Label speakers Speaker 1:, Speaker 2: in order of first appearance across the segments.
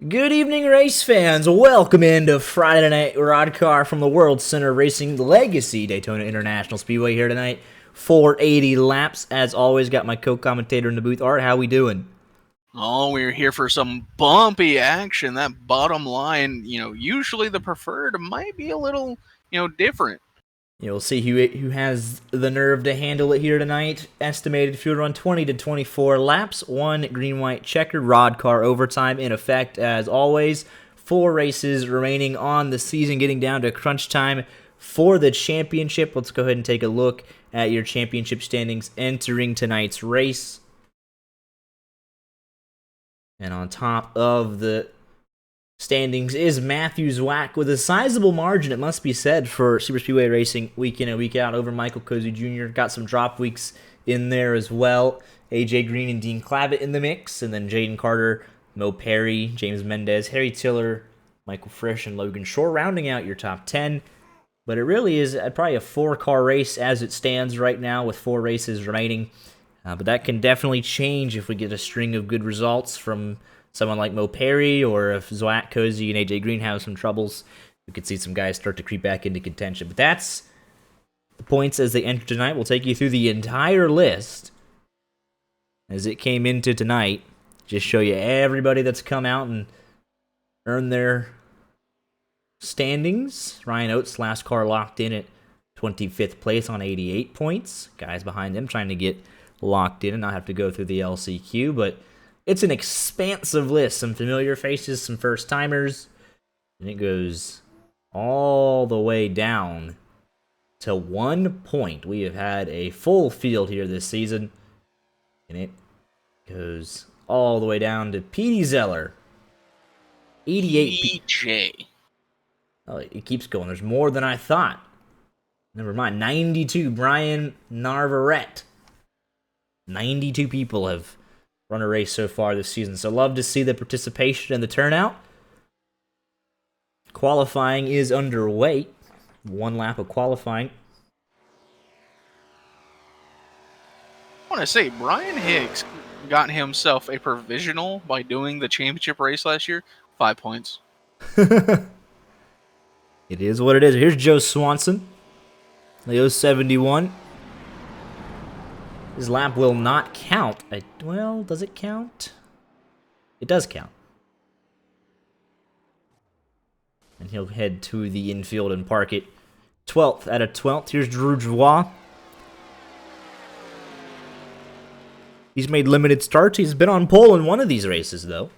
Speaker 1: Good evening, race fans. Welcome into Friday Night RODDCAR from the World Center Racing Legacy Daytona International Speedway here tonight. 480 laps. As always, got my co-commentator in the booth. Art, how we doing?
Speaker 2: Oh, we're here for some bumpy action. That bottom line, usually the preferred might be a little, different.
Speaker 1: We'll see who has the nerve to handle it here tonight. Estimated field run 20 to 24 laps. One green-white checkered RODDCAR overtime in effect as always. 4 races remaining on the season, getting down to crunch time for the championship. Let's go ahead and take a look at your championship standings entering tonight's race. And on top of the standings is Matthew Zwack with a sizable margin, it must be said, for Super Speedway Racing week in and week out over Michael Cozy Jr. Got some drop weeks in there as well. AJ Green and Dean Clavitt in the mix, and then Jaden Carter, Mo Perry, James Mendez, Harry Tiller, Michael Frisch, and Logan Shore rounding out your top 10. But it really is probably a 4-car race as it stands right now with 4 races remaining. But that can definitely change if we get a string of good results from someone like Mo Perry, or if Zwack, Cozy, and AJ Green have some troubles, we could see some guys start to creep back into contention. But that's the points as they enter tonight. We'll take you through the entire list as it came into tonight. Just show you everybody that's come out and earned their standings. Ryan Oates, last car locked in at 25th place on 88 points. Guys behind him trying to get locked in and not have to go through the LCQ, but it's an expansive list. Some familiar faces, some first-timers, and it goes all the way down to 1 point. We have had a full field here this season, and it goes all the way down to Petey Zeller. 88
Speaker 2: PJ.
Speaker 1: Oh, it keeps going. There's more than I thought. Never mind. 92, Brian Narvarette. 92 people have run a race so far this season, so love to see the participation and the turnout. Qualifying is underway. 1 lap of qualifying.
Speaker 2: I want to say, Brian Higgs got himself a provisional by doing the championship race last year. 5 points.
Speaker 1: It is what it is. Here's Joe Swanson. Leo 71. His lap will not count. Well, does it count? It does count. And he'll head to the infield and park it. 12th out of 12th. Here's Drew Joie. He's made limited starts. He's been on pole in one of these races, though,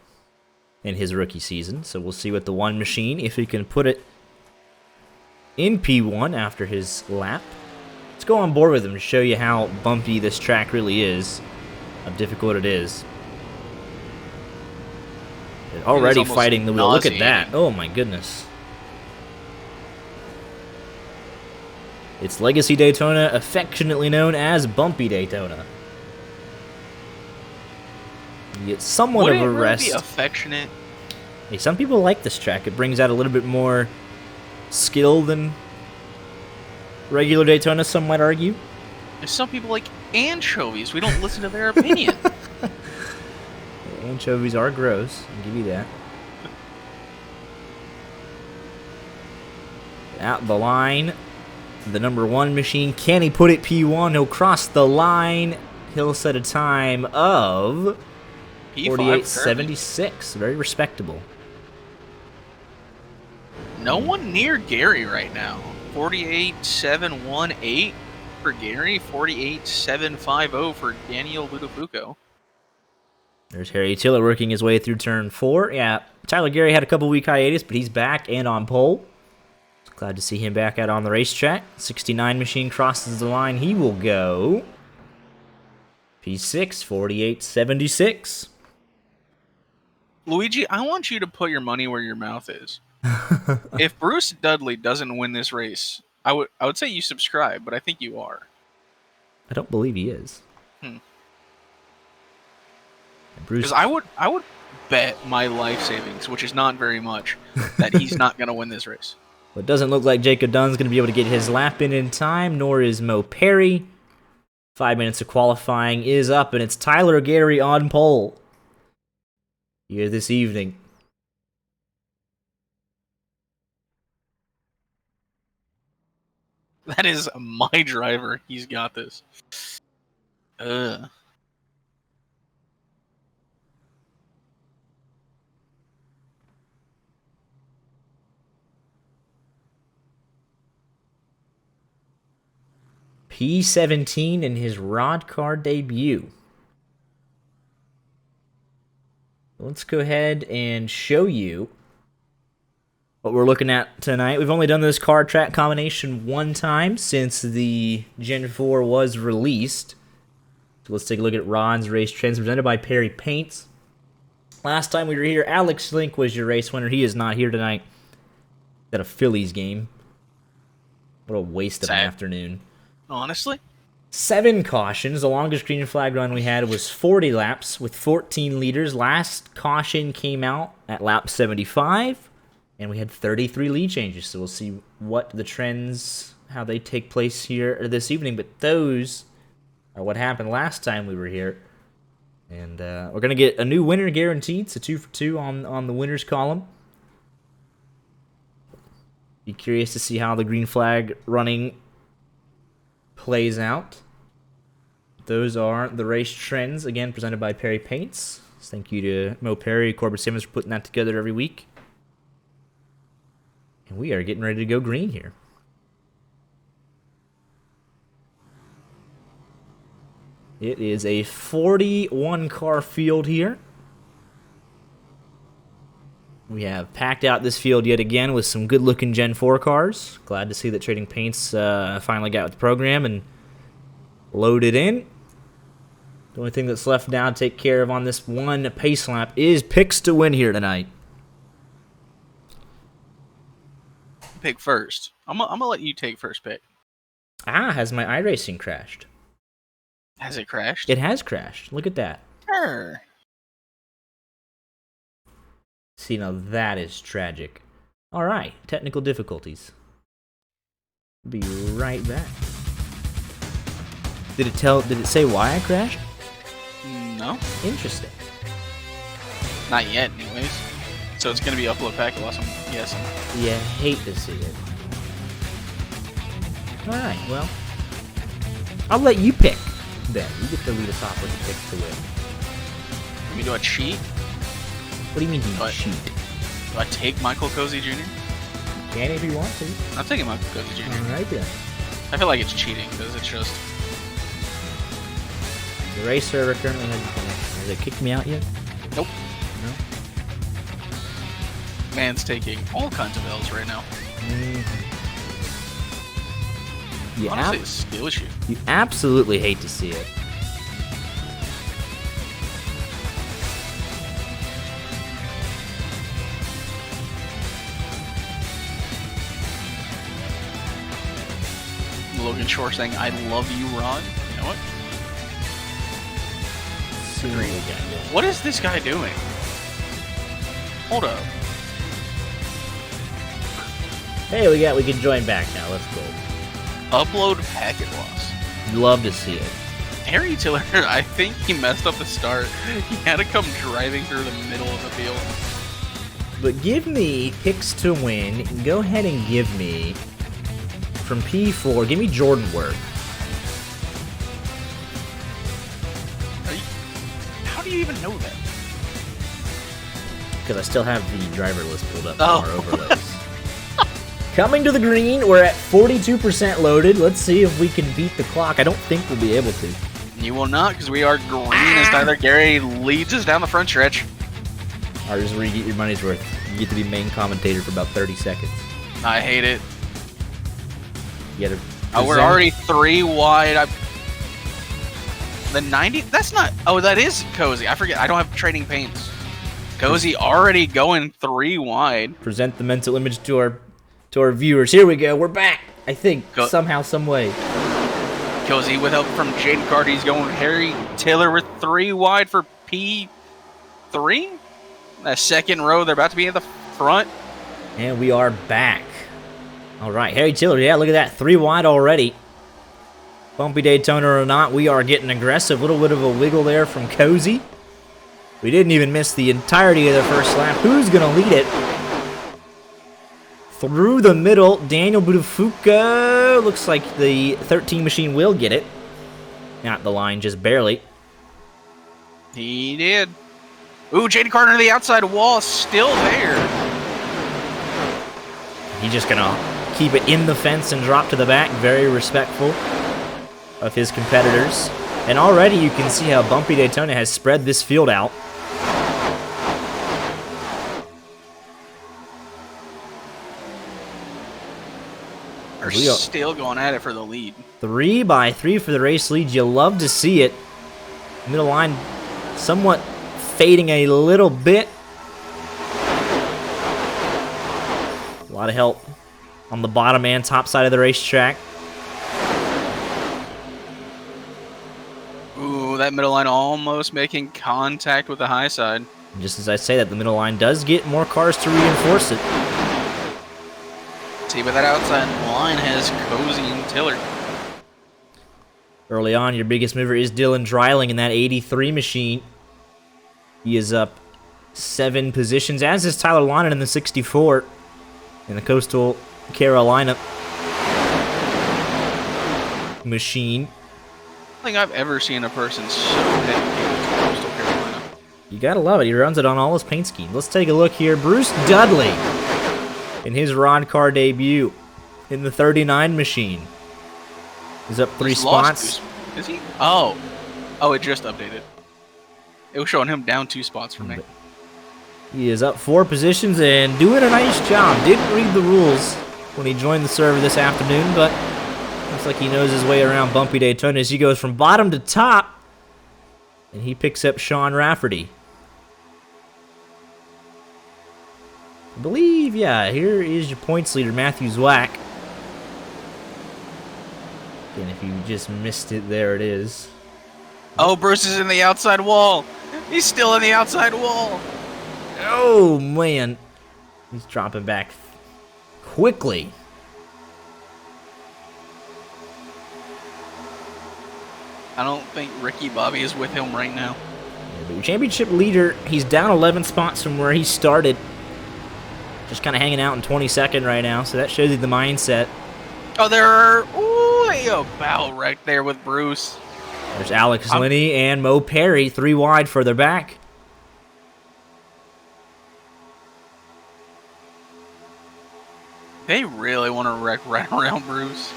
Speaker 1: in his rookie season. So we'll see with the one machine if he can put it in P1 after his lap. Let's go on board with him to show you how bumpy this track really is, how difficult it is. They're already fighting the wheel. Look at that. Oh my goodness. It's Legacy Daytona, affectionately known as Bumpy Daytona. You get somewhat of a rest.
Speaker 2: Would it really be affectionate?
Speaker 1: Hey, some people like this track. It brings out a little bit more skill than regular Daytona, some might argue.
Speaker 2: There's some people like anchovies. We don't listen to their opinion.
Speaker 1: Anchovies are gross. I'll give you that. Out the line. The number 1 machine. Can he put it P1? He'll cross the line. He'll set a time of 48.76. Very respectable.
Speaker 2: No one near Gary right now. 48.718 for Gary, 48.750 for Daniel Ludofuco.
Speaker 1: There's Harry Tiller working his way through turn 4. Yeah, Tyler Gary had a couple week hiatus, but he's back and on pole. Glad to see him back out on the racetrack. 69 machine crosses the line. He will go P6, 48.76.
Speaker 2: Luigi, I want you to put your money where your mouth is. If Bruce Dudley doesn't win this race, I would say you subscribe, but I think you are.
Speaker 1: I don't believe he is.
Speaker 2: Because I would bet my life savings, which is not very much, that he's not going to win this race.
Speaker 1: Well, it doesn't look like Jacob Dunn's going to be able to get his lap in time, nor is Mo Perry. 5 minutes of qualifying is up, and it's Tyler Gary on pole here this evening.
Speaker 2: That is my driver. He's got this. Ugh.
Speaker 1: P17 in his RODDCAR debut. Let's go ahead and show you what we're looking at tonight. We've only done this car track combination one time since the Gen 4 was released. So let's take a look at Ron's race trends presented by Perry Paints. Last time we were here, Alex Link was your race winner. He is not here tonight. At a Phillies game. What a waste of an afternoon.
Speaker 2: Honestly?
Speaker 1: 7 cautions. The longest green flag run we had was 40 laps with 14 leaders. Last caution came out at lap 75, and we had 33 lead changes. So we'll see what the trends, how they take place here this evening. But those are what happened last time we were here. And we're going to get a new winner guaranteed. So 2 for 2 on the winners column. Be curious to see how the green flag running plays out. Those are the race trends, again, presented by Perry Paints. Thank you to Mo Perry, Corbett Simmons for putting that together every week. And we are getting ready to go green here. It is a 41-car field here. We have packed out this field yet again with some good-looking Gen 4 cars. Glad to see that Trading Paints finally got with the program and loaded in. The only thing that's left now to take care of on this one pace lap is picks to win here tonight.
Speaker 2: Pick first. I'm gonna let you take first pick.
Speaker 1: Has my iRacing crashed?
Speaker 2: Has it crashed?
Speaker 1: It has crashed. Look at that.
Speaker 2: Sure.
Speaker 1: See, now that is tragic. All right, technical difficulties. Be right back. Did it say why I crashed?
Speaker 2: No.
Speaker 1: Interesting.
Speaker 2: Not yet, anyways. So it's gonna be upload packet loss, I'm guessing.
Speaker 1: You hate to see it. All right, well, I'll let you pick. Then you get to lead us off with the pick to win.
Speaker 2: Let me do a cheat.
Speaker 1: What do you mean you cheat?
Speaker 2: Do I take Michael Cozy Jr.?
Speaker 1: You can if you want to.
Speaker 2: I'm taking Michael Cozy Jr.
Speaker 1: All right then.
Speaker 2: I feel like it's cheating because it's just.
Speaker 1: The race server currently has it kicked me out yet?
Speaker 2: Nope.
Speaker 1: No.
Speaker 2: Man's taking all kinds of L's right now. Honestly, it's a skill issue.
Speaker 1: You absolutely hate to see it.
Speaker 2: Logan Shore saying, "I love you, Ron." You know what? What is this guy doing? Hold up.
Speaker 1: Hey, we can join back now. Let's go.
Speaker 2: Upload packet loss.
Speaker 1: Love to see it.
Speaker 2: Harry Tiller, I think he messed up the start. He had to come driving through the middle of the field.
Speaker 1: But give me picks to win. Go ahead and give me, from P4, give me Jordan Worth.
Speaker 2: How do you even know that?
Speaker 1: Because I still have the driver list pulled up
Speaker 2: Oh.
Speaker 1: for our overlays. Coming to the green, we're at 42% loaded. Let's see if we can beat the clock. I don't think we'll be able to.
Speaker 2: You will not, because we are green as Tyler Gary leads us down the front stretch.
Speaker 1: Or just where you get your money's worth. You get to be main commentator for about 30 seconds.
Speaker 2: I hate it.
Speaker 1: You gotta
Speaker 2: We're already 3 wide. The 90? That's not... Oh, that is Cozy. I forget. I don't have Trading Paints. Cozy already going 3 wide.
Speaker 1: present the mental image to our viewers. Here we go. We're back. I think somehow, some way.
Speaker 2: Cozy with help from Jaden Carter. He's going Harry Taylor with 3 wide for P3. That second row. They're about to be in the front.
Speaker 1: And we are back. All right, Harry Tiller. Yeah, look at that. 3 wide already. Bumpy Daytona or not, we are getting aggressive. A little bit of a wiggle there from Cozy. We didn't even miss the entirety of the first lap. Who's going to lead it? Through the middle, Daniel Budafuka. go. Looks like the 13 machine will get it. Not the line, just barely.
Speaker 2: He did. Ooh, Jaden Carter to the outside wall, still there.
Speaker 1: He's just gonna keep it in the fence and drop to the back. Very respectful of his competitors. And already you can see how Bumpy Daytona has spread this field out.
Speaker 2: Are still going at it for the lead.
Speaker 1: 3 by 3 for the race lead. You love to see it. Middle line somewhat fading a little bit. A lot of help on the bottom and top side of the racetrack.
Speaker 2: Ooh, that middle line almost making contact with the high side.
Speaker 1: Just as I say that, the middle line does get more cars to reinforce it.
Speaker 2: See, but that outside line has Cozy and Tiller.
Speaker 1: Early on, your biggest mover is Dylan Dreiling in that 83 machine. He is up 7 positions, as is Tyler Lonan in the 64 in the Coastal Carolina machine.
Speaker 2: I don't think I've ever seen a person so dedicated to Coastal Carolina.
Speaker 1: You gotta love it. He runs it on all his paint schemes. Let's take a look here. Bruce Dudley in his RODDCAR debut in the 39 machine. He's up 3 spots.
Speaker 2: Is he? Oh, it just updated. It was showing him down 2 spots for me.
Speaker 1: He is up 4 positions and doing a nice job. Didn't read the rules when he joined the server this afternoon, but looks like he knows his way around Bumpy Daytona as he goes from bottom to top, and he picks up Sean Rafferty. I believe, yeah, here is your points leader, Matthew Zwack. And if you just missed it, there it is.
Speaker 2: Oh, Bruce is in the outside wall. He's still in the outside wall.
Speaker 1: Oh, man. He's dropping back quickly.
Speaker 2: I don't think Ricky Bobby is with him right now.
Speaker 1: Yeah, but your championship leader, he's down 11 spots from where he started. Just kind of hanging out in 22nd right now, so that shows you the mindset.
Speaker 2: Oh, there are... Ooh, they about right there with Bruce.
Speaker 1: There's Alex Linney and Mo Perry, 3 wide further back.
Speaker 2: They really want to wreck right around Bruce.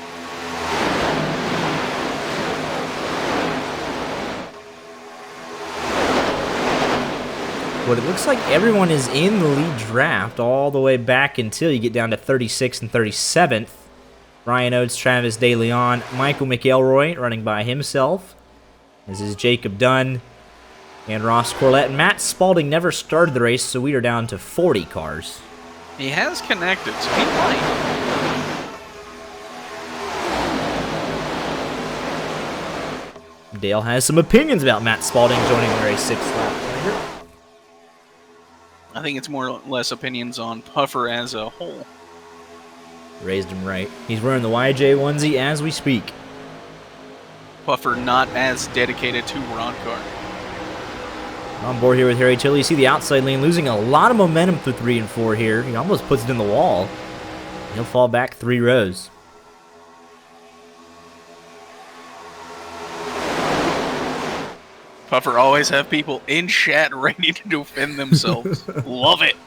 Speaker 1: But it looks like everyone is in the lead draft all the way back until you get down to 36th and 37th. Ryan Oates, Travis DeLeon, Michael McElroy running by himself. This is Jacob Dunn and Ross Corlett. And Matt Spalding never started the race, so we are down to 40 cars.
Speaker 2: He has connected, so he might.
Speaker 1: Dale has some opinions about Matt Spalding joining the race 6th lap.
Speaker 2: I think it's more or less opinions on Puffer as a whole.
Speaker 1: Raised him right. He's wearing the YJ onesie as we speak.
Speaker 2: Puffer not as dedicated to RODDCAR.
Speaker 1: On board here with Harry Tilley. You see the outside lane losing a lot of momentum through 3 and 4 here. He almost puts it in the wall. He'll fall back 3 rows.
Speaker 2: Puffer always have people in chat ready to defend themselves. Love it.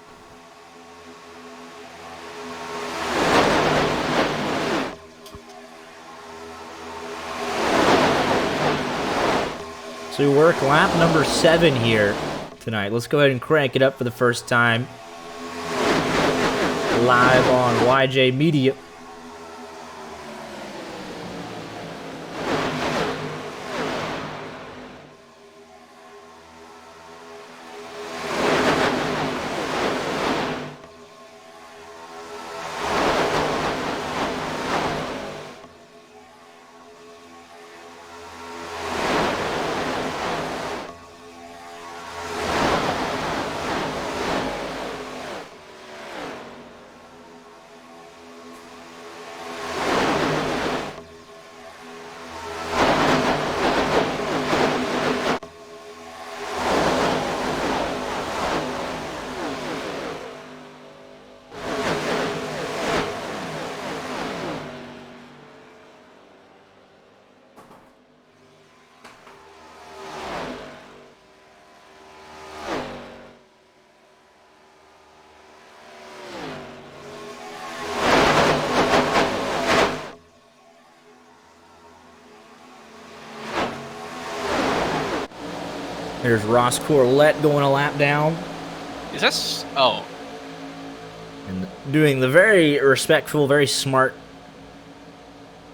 Speaker 1: So we work lap number 7 here tonight. Let's go ahead and crank it up for the first time. Live on YJ Media. There's Ross Corlett going a lap down.
Speaker 2: Is this? Oh.
Speaker 1: And doing the very respectful, very smart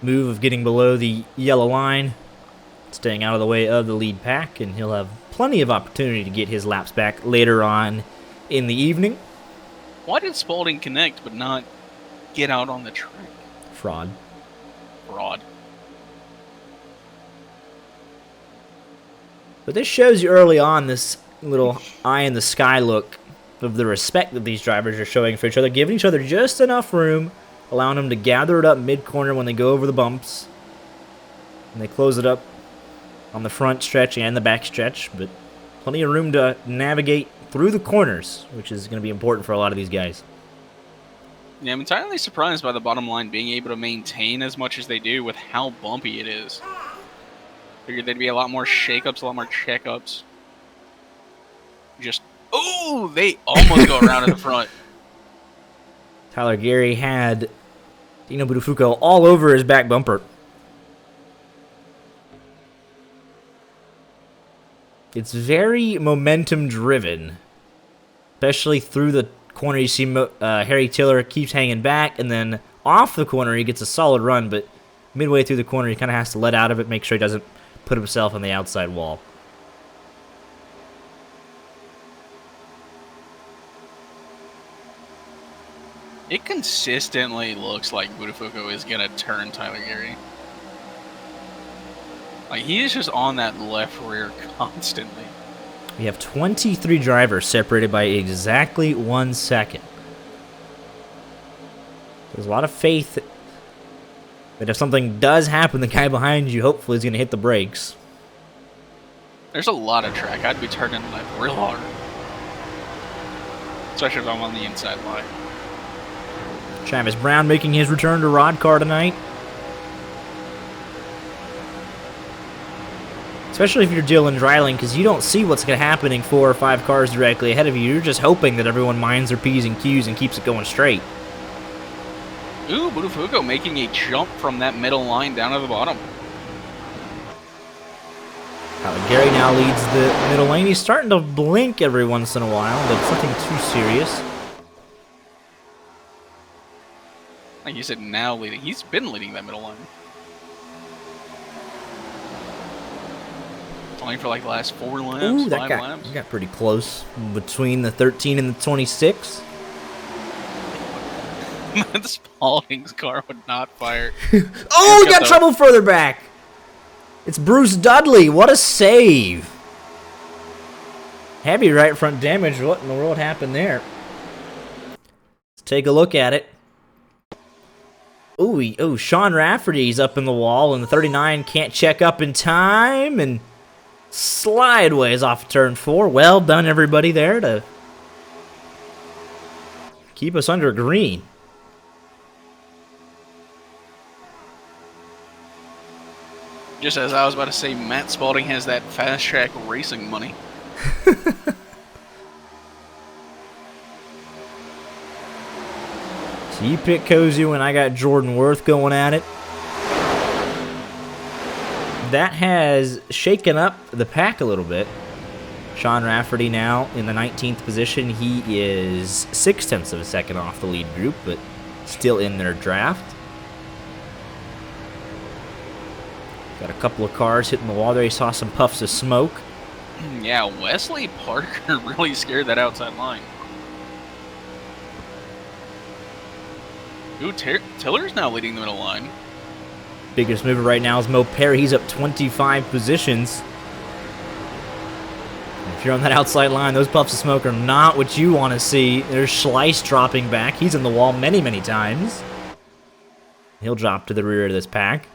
Speaker 1: move of getting below the yellow line, staying out of the way of the lead pack, and he'll have plenty of opportunity to get his laps back later on in the evening.
Speaker 2: Why did Spalding connect but not get out on the track?
Speaker 1: Fraud. But this shows you early on this little eye in the sky look of the respect that these drivers are showing for each other, giving each other just enough room, allowing them to gather it up mid-corner when they go over the bumps. And they close it up on the front stretch and the back stretch, but plenty of room to navigate through the corners, which is going to be important for a lot of these guys.
Speaker 2: Yeah, I'm entirely surprised by the bottom line being able to maintain as much as they do with how bumpy it is. Figured there'd be a lot more shakeups, a lot more checkups. Just, oh, they almost go around in the front.
Speaker 1: Tyler Gary had Dino Buttafuoco all over his back bumper. It's very momentum driven, especially through the corner. You see Harry Tiller keeps hanging back, and then off the corner he gets a solid run, but midway through the corner he kind of has to let out of it, make sure he doesn't put himself on the outside wall.
Speaker 2: It consistently looks like Buttafuoco is going to turn Tyler Gary. Like, he is just on that left rear constantly.
Speaker 1: We have 23 drivers separated by exactly 1 second. There's a lot of faith that if something does happen, the guy behind you hopefully is going to hit the brakes.
Speaker 2: There's a lot of track. I'd be turning left real hard. Especially if I'm on the inside line.
Speaker 1: Travis Brown making his return to RODDCAR tonight. Especially if you're Dylan Dreiling, because you don't see what's going to happen in 4 or 5 cars directly ahead of you. You're just hoping that everyone minds their P's and Q's and keeps it going straight.
Speaker 2: Ooh, Buttafuoco making a jump from that middle line down to the bottom.
Speaker 1: Gary now leads the middle lane. He's starting to blink every once in a while, but it's nothing too serious.
Speaker 2: Like you said, now leading. He's been leading that middle line. Only for like the last 4 laps,
Speaker 1: Ooh,
Speaker 2: 5 laps.
Speaker 1: Got pretty close between the 13 and the 26.
Speaker 2: Spalding's car would not fire.
Speaker 1: Oh, he got trouble further back. It's Bruce Dudley. What a save. Heavy right front damage. What in the world happened there? Let's take a look at it. Ooh, Sean Rafferty's up in the wall, and the 39 can't check up in time, and slideways off turn 4. Well done, everybody there to keep us under green.
Speaker 2: Just as I was about to say, Matt Spalding has that fast track racing money.
Speaker 1: So you pick Cozy when I got Jordan Worth going at it. That has shaken up the pack a little bit. Sean Rafferty now in the 19th position. He is 0.6 of a second off the lead group, but still in their draft. Got a couple of cars hitting the wall there. He saw some puffs of smoke.
Speaker 2: Yeah, Wesley Parker really scared that outside line. Ooh, Tiller's now leading the middle line.
Speaker 1: Biggest mover right now is Mo Perry. He's up 25 positions. If you're on that outside line, those puffs of smoke are not what you want to see. There's Schleiss dropping back. He's in the wall many, many times. He'll drop to the rear of this pack.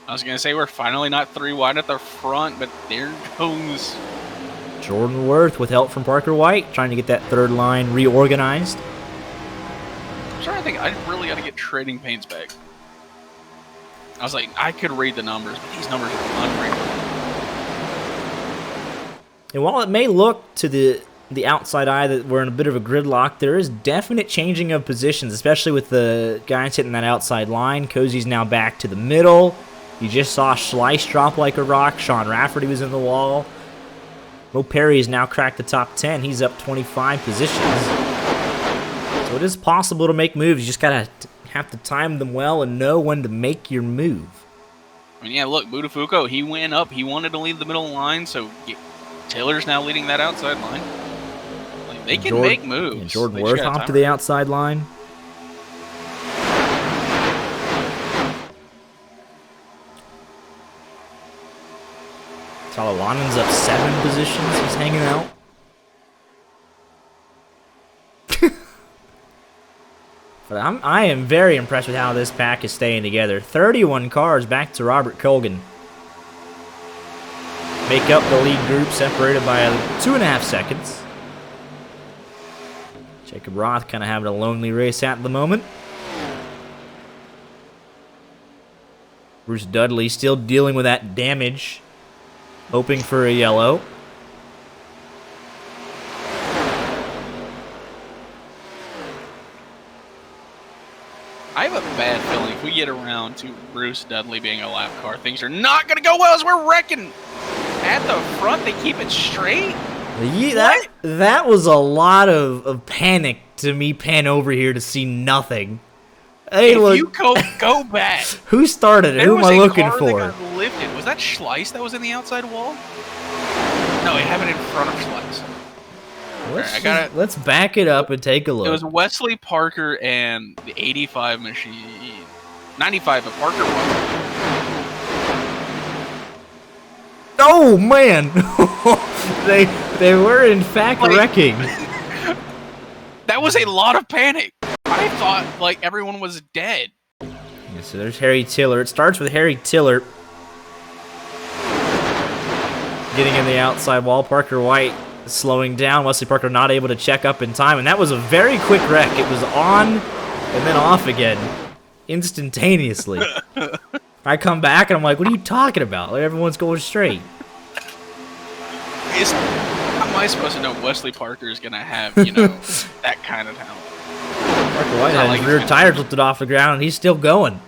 Speaker 2: I was going to say we're finally not 3 wide at the front, but there goes
Speaker 1: Jordan Worth with help from Parker White, trying to get that third line reorganized.
Speaker 2: I'm trying to think. I really got to get trading paints back. I was like, I could read the numbers, but these numbers are unreadable.
Speaker 1: And while it may look to the outside eye that we're in a bit of a gridlock, there is definite changing of positions, especially with the guys hitting that outside line. Cozy's now back to the middle. You just saw Schleiss drop like a rock. Sean Rafferty was in the wall. Mo Perry has now cracked the top 10. He's up 25 positions. So it is possible to make moves. You just gotta have to time them well and know when to make your move.
Speaker 2: I mean, yeah, look, Budafuco, he went up. He wanted to lead the middle line, so Taylor's now leading that outside line. Like, they can make moves.
Speaker 1: Yeah, Jordan Worth off to the outside line. Talawanen's up 7 positions. He's hanging out. But I am very impressed with how this pack is staying together. 31 cars back to Robert Colgan. Make up the lead group, separated by 2.5 seconds. Jacob Roth kind of having a lonely race at the moment. Bruce Dudley still dealing with that damage. Hoping for a yellow.
Speaker 2: I have a bad feeling if we get around to Bruce Dudley being a lap car, things are not going to go well as we're wrecking. At the front, they keep it straight.
Speaker 1: Yeah, that was a lot of panic to me pan over here to see nothing. Hey,
Speaker 2: if
Speaker 1: look.
Speaker 2: you go back.
Speaker 1: Who started it? Who am I looking for?
Speaker 2: That got lifted. Was that Schleiss that was in the outside wall? No, I have it in front of Schleiss.
Speaker 1: Let's back it up and take a look.
Speaker 2: It was Wesley Parker and the 85 machine. 95, but Parker won.
Speaker 1: Oh, man. they were, in fact, wrecking.
Speaker 2: That was a lot of panic. I thought, like, everyone was dead.
Speaker 1: Yeah, so there's Harry Tiller. It starts with Harry Tiller getting in the outside wall. Parker White slowing down. Wesley Parker not able to check up in time. And that was a very quick wreck. It was on and then off again instantaneously. I come back and I'm like, what are you talking about? Like, everyone's going straight.
Speaker 2: How am I supposed to know Wesley Parker is going to have, that kind of talent?
Speaker 1: Parker White had his rear tires lifted off the ground, and he's still going.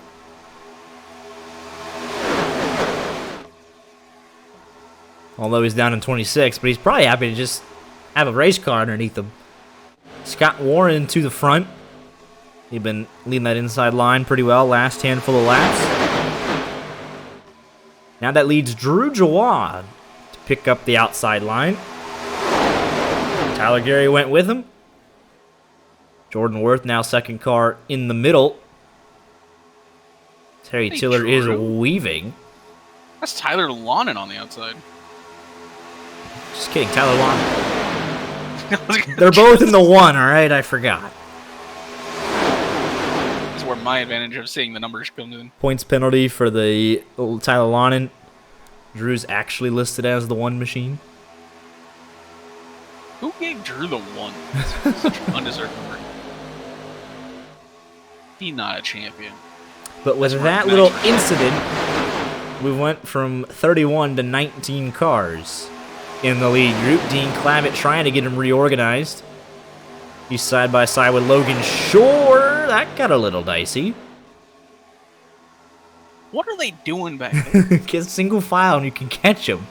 Speaker 1: Although he's down in 26, but he's probably happy to just have a race car underneath him. Scott Warren to the front. He's been leading that inside line pretty well last handful of laps. Now that leads Drew Jawad to pick up the outside line. Tyler Gary went with him. Jordan Worth now second car in the middle. Terry Tiller is weaving.
Speaker 2: That's Tyler Lonin on the outside.
Speaker 1: Just kidding, Tyler Lonin. They're both in the one, alright? I forgot.
Speaker 2: This is where my advantage of seeing the numbers comes in.
Speaker 1: Points penalty for the Tyler Lonin. Drew's actually listed as the one machine.
Speaker 2: Who gave Drew the one? Such an undeserved number. He's not a champion.
Speaker 1: But with that little incident, we went from 31 to 19 cars in the lead group. Dean Clavitt trying to get him reorganized. He's side by side with Logan Shore. That got a little dicey.
Speaker 2: What are they doing back there?
Speaker 1: Get single file and you can catch them.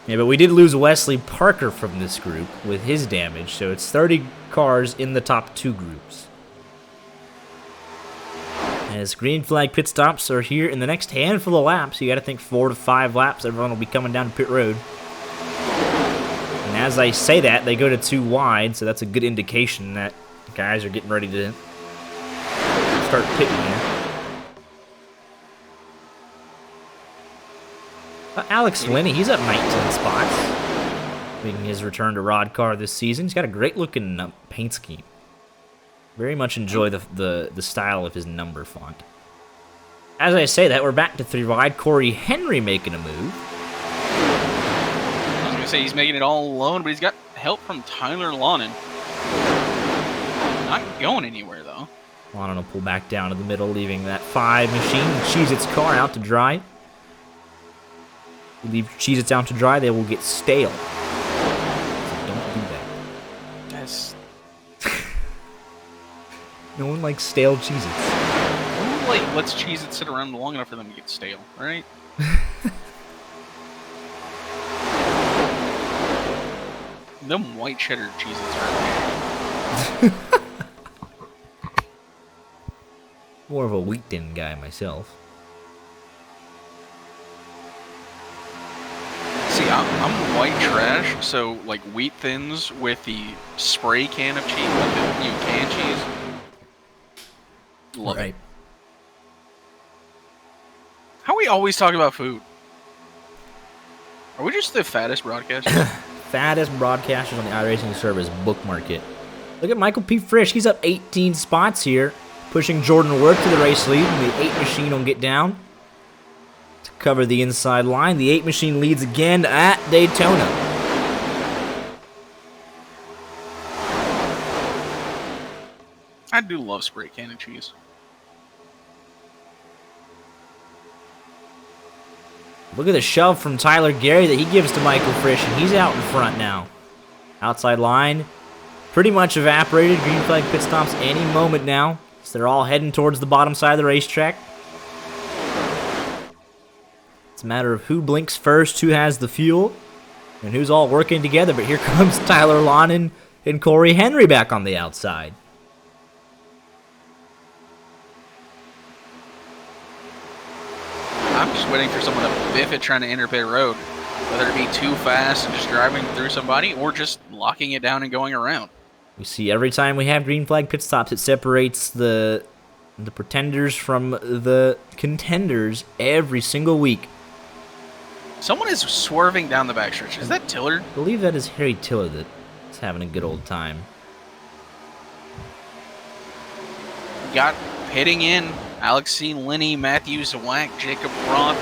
Speaker 1: Yeah, but we did lose Wesley Parker from this group with his damage, so it's 30 cars in the top 2 groups. As green flag pit stops are here in the next handful of laps, you got to think 4 to 5 laps, everyone will be coming down to pit road. And as I say that, they go to 2 wide, so that's a good indication that guys are getting ready to start pitting here. Alex Linney, he's up 19 spots, making his return to RODDCAR this season. He's got a great-looking paint scheme. Very much enjoy the style of his number font. As I say that, we're back to 3 wide. Corey Henry making a move.
Speaker 2: I was going to say he's making it all alone, but he's got help from Tyler Lonin. Not going anywhere, though.
Speaker 1: Lonin will pull back down to the middle, leaving that 5 machine and Cheez-Its car out to dry. You leave Cheez-Its out to dry, they will get stale. So don't do that.
Speaker 2: That's...
Speaker 1: No one likes stale Cheez-Its.
Speaker 2: like lets Cheez-Its sit around long enough for them to get stale, right? Them white cheddar Cheez-Its are
Speaker 1: More of a wheat thin guy myself.
Speaker 2: See, I'm white trash, so like wheat thins with the spray can of cheese, like the canned cheese. Love it. How we always talk about food? Are we just the fattest broadcasters?
Speaker 1: Fattest broadcasters on the iRacing service bookmark it. Look at Michael P. Frisch. He's up 18 spots here, pushing Jordan Worth to the race lead, and the 8 machine will get down to cover the inside line. The 8 machine leads again at Daytona.
Speaker 2: I do love spray can of cheese.
Speaker 1: Look at the shove from Tyler Gary that he gives to Michael Frisch, and he's out in front now. Outside line, pretty much evaporated. Green flag pit stops any moment now. So they're all heading towards the bottom side of the racetrack. It's a matter of who blinks first, who has the fuel, and who's all working together. But here comes Tyler Lonan and Corey Henry back on the outside.
Speaker 2: I'm just waiting for someone to biff it trying to enter pit road. Whether it be too fast and just driving through somebody, or just locking it down and going around.
Speaker 1: We see every time we have green flag pit stops, it separates the pretenders from the contenders every single week.
Speaker 2: Someone is swerving down the backstretch. Is that Tiller?
Speaker 1: I believe that is Harry Tiller that's having a good old time.
Speaker 2: Got pitting in. Alex C. Linney, Matthew Zwack, Jacob Roth.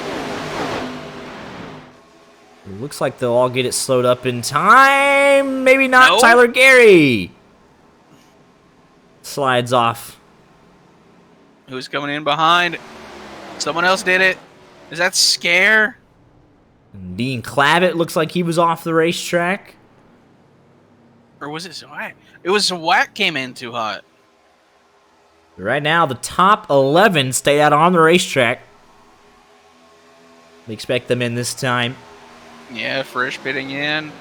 Speaker 1: It looks like they'll all get it slowed up in time. Maybe not.
Speaker 2: No.
Speaker 1: Tyler Gary slides off.
Speaker 2: Who's coming in behind? Someone else did it. Is that Scare?
Speaker 1: And Dean Clavitt looks like he was off the racetrack.
Speaker 2: Or was it Zwack? It was Zwack came in too hot.
Speaker 1: Right now, the top 11 stay out on the racetrack. We expect them in this time.
Speaker 2: Yeah, Frisch pitting in.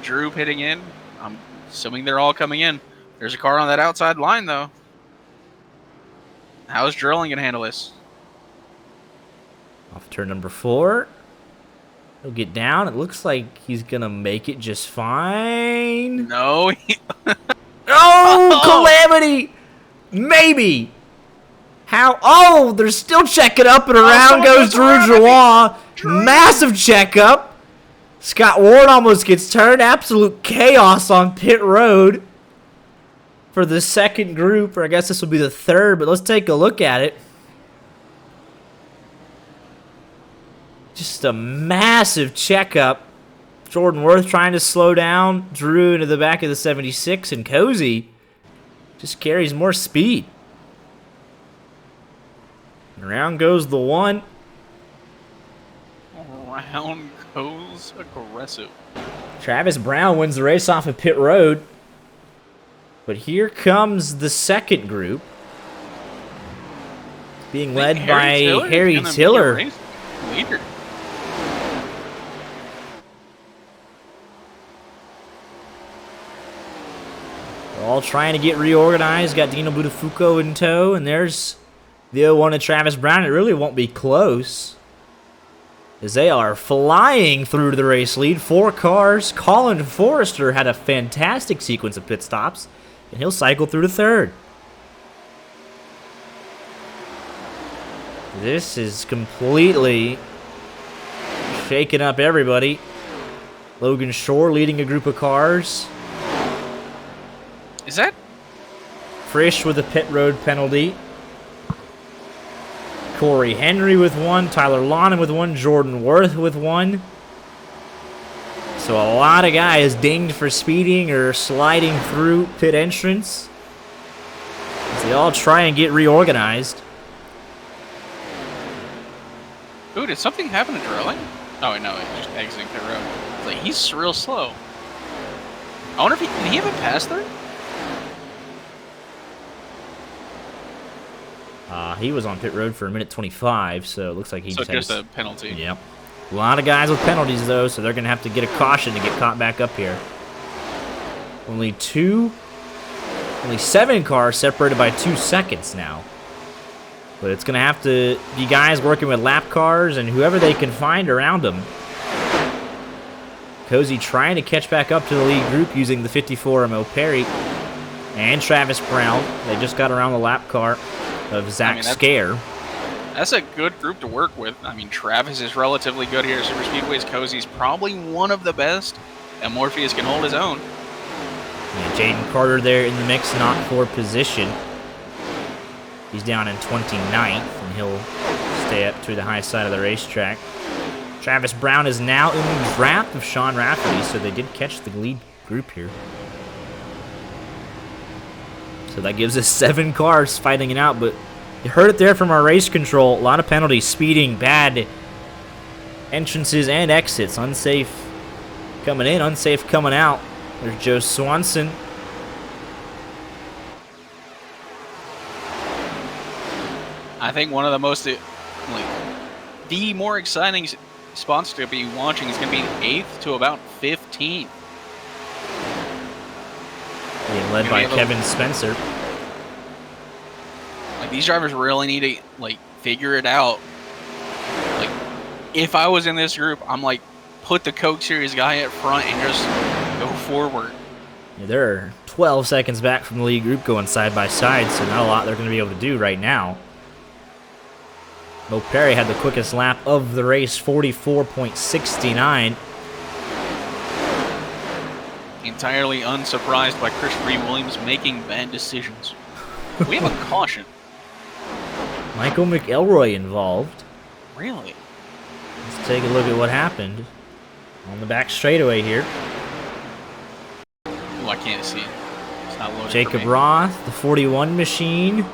Speaker 2: Drew pitting in. I'm assuming they're all coming in. There's a car on that outside line, though. How's Drilling going to handle this?
Speaker 1: Off turn number 4. He'll get down. It looks like he's going to make it just fine.
Speaker 2: No.
Speaker 1: Oh, calamity! Maybe. How? Oh, they're still checking up, and around goes Drew Joie. Massive checkup. Scott Ward almost gets turned. Absolute chaos on pit road for the second group, or I guess this will be the third, but let's take a look at it. Just a massive checkup. Jordan Worth trying to slow down. Drew into the back of the 76, and Cozy just carries more speed. Around goes the 1.
Speaker 2: Around goes aggressive.
Speaker 1: Travis Brown wins the race off of pit road. But here comes the second group. Being led by Harry Tiller.
Speaker 2: Leader.
Speaker 1: They're all trying to get reorganized. Got Dino Buttafuoco in tow. And there's the 01 of Travis Brown. It really won't be close, as they are flying through to the race lead. 4 cars. Colin Forrester had a fantastic sequence of pit stops, and he'll cycle through to third. This is completely shaking up everybody. Logan Shore leading a group of cars.
Speaker 2: Is that
Speaker 1: Frisch with a pit road penalty. Corey Henry with 1. Tyler Lonan with 1. Jordan Worth with 1. So a lot of guys dinged for speeding or sliding through pit entrance, as they all try and get reorganized.
Speaker 2: Ooh, did something happen to Drilling? Oh, no, he's just exiting pit road. It's like, he's real slow. I wonder if did he have a pass through?
Speaker 1: He was on pit road for a minute 25, so it looks like he
Speaker 2: So
Speaker 1: just
Speaker 2: a penalty.
Speaker 1: Yep. A lot of guys with penalties, though, so they're going to have to get a caution to get caught back up here. Only 7 cars separated by 2 seconds now. But it's going to have to be guys working with lap cars and whoever they can find around them. Cozy trying to catch back up to the lead group using the 54 Mo Perry and Travis Brown. They just got around the lap car of Zach Scare.
Speaker 2: That's a good group to work with. I mean, Travis is relatively good here at Super Speedways. Cozy's probably one of the best, and Morpheus can hold his own.
Speaker 1: Yeah, Jaden Carter there in the mix, not for position. He's down in 29th, and he'll stay up to the high side of the racetrack. Travis Brown is now in the draft of Sean Rafferty, so they did catch the lead group here. So that gives us 7 cars fighting it out, but you heard it there from our race control. A lot of penalties, speeding, bad entrances and exits. Unsafe coming in, unsafe coming out. There's Joe Swanson.
Speaker 2: I think one of the most, the more exciting spots to be watching is going to be 8th to about 15th.
Speaker 1: Being led by Kevin Spencer.
Speaker 2: Like, these drivers really need to, figure it out. Like, if I was in this group, I'm like, put the Coke Series guy at front and just go forward.
Speaker 1: Yeah, they're 12 seconds back from the lead group going side by side, so not a lot they're going to be able to do right now. Mo Perry had the quickest lap of the race, 44.69.
Speaker 2: Entirely unsurprised by Christopher Williams making bad decisions. We have a caution.
Speaker 1: Michael McElroy involved.
Speaker 2: Really?
Speaker 1: Let's take a look at what happened on the back straightaway here.
Speaker 2: Oh, I can't see it. It's not loaded.
Speaker 1: Jacob Roth, the 41 machine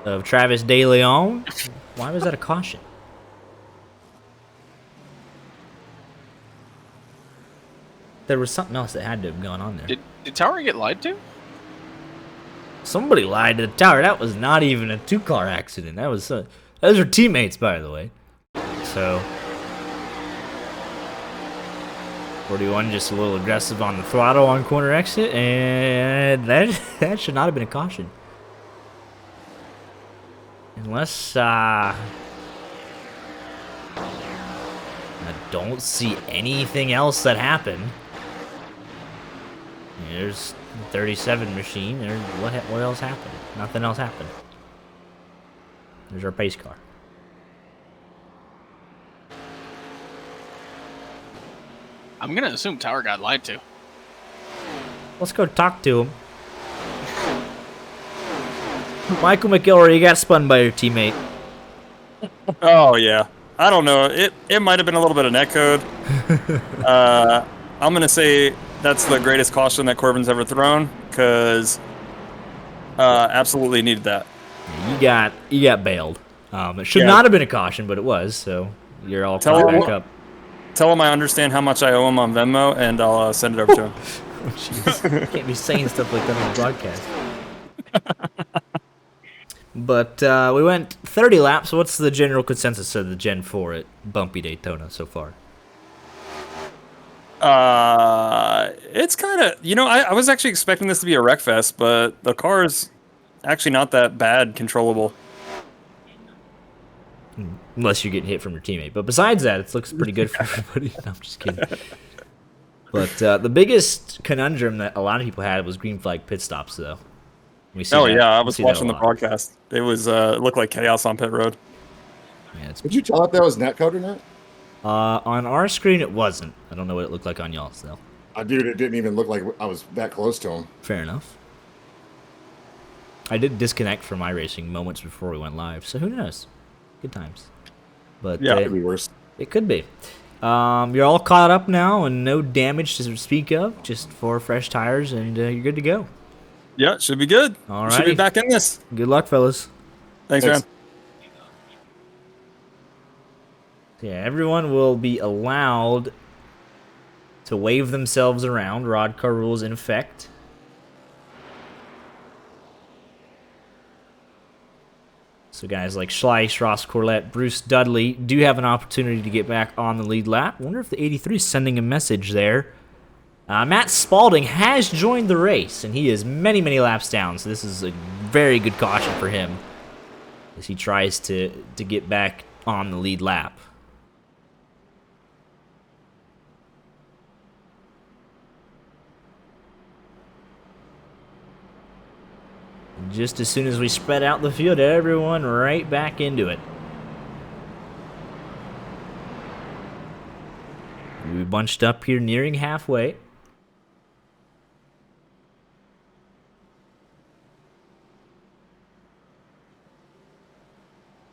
Speaker 1: of Travis De Leon. Why was that a caution? There was something else that had to have gone on there.
Speaker 2: Did Tower get lied to?
Speaker 1: Somebody lied to the tower. That was not even a 2-car accident. That was those are teammates, by the way. So 41 just a little aggressive on the throttle on corner exit, and that should not have been a caution. Unless I don't see anything else that happened. There's the 37 machine. There's what else happened? Nothing else happened. There's our pace car.
Speaker 2: I'm gonna assume Tower got lied to.
Speaker 1: Let's go talk to him. Michael McElroy, you got spun by your teammate.
Speaker 3: Oh yeah, I don't know. It might have been a little bit of netcode. I'm gonna say that's the greatest caution that Corbin's ever thrown, because absolutely needed that.
Speaker 1: You got bailed. It should not have been a caution, but it was. So you're all caught back up.
Speaker 3: Tell him I understand how much I owe him on Venmo, and I'll send it over to him.
Speaker 1: Oh, jeez. Can't be saying stuff like that on the broadcast. But we went 30 laps. What's the general consensus of the Gen 4 at Bumpy Daytona so far?
Speaker 3: It's kind of, I was actually expecting this to be a wreck fest, but the car is actually not that bad controllable.
Speaker 1: Unless you're getting hit from your teammate. But besides that, it looks pretty good for everybody. No, I'm just kidding. But the biggest conundrum that a lot of people had was green flag pit stops, though.
Speaker 3: I was watching the broadcast. It was it looked like chaos on pit road.
Speaker 1: Yeah,
Speaker 4: Did you tell if that was netcode or not?
Speaker 1: On our screen, it wasn't. I don't know what it looked like on y'all's, though.
Speaker 4: Dude, it didn't even look like I was that close to him.
Speaker 1: Fair enough. I did disconnect from iRacing moments before we went live, so who knows? Good times. But
Speaker 4: yeah, it could be worse.
Speaker 1: It could be. You're all caught up now, and no damage to speak of. Just 4 fresh tires, and you're good to go.
Speaker 3: Yeah, should be good.
Speaker 1: All right.
Speaker 3: Should be back in this.
Speaker 1: Good luck, fellas.
Speaker 3: Thanks, man.
Speaker 1: Yeah, everyone will be allowed to wave themselves around. RODDCAR rules in effect. So guys like Schleiss, Ross Corlett, Bruce Dudley do have an opportunity to get back on the lead lap. Wonder if the 83 is sending a message there. Matt Spalding has joined the race, and he is many, many laps down, so this is a very good caution for him as he tries to get back on the lead lap. Just as soon as we spread out the field, everyone right back into it. We bunched up here nearing halfway.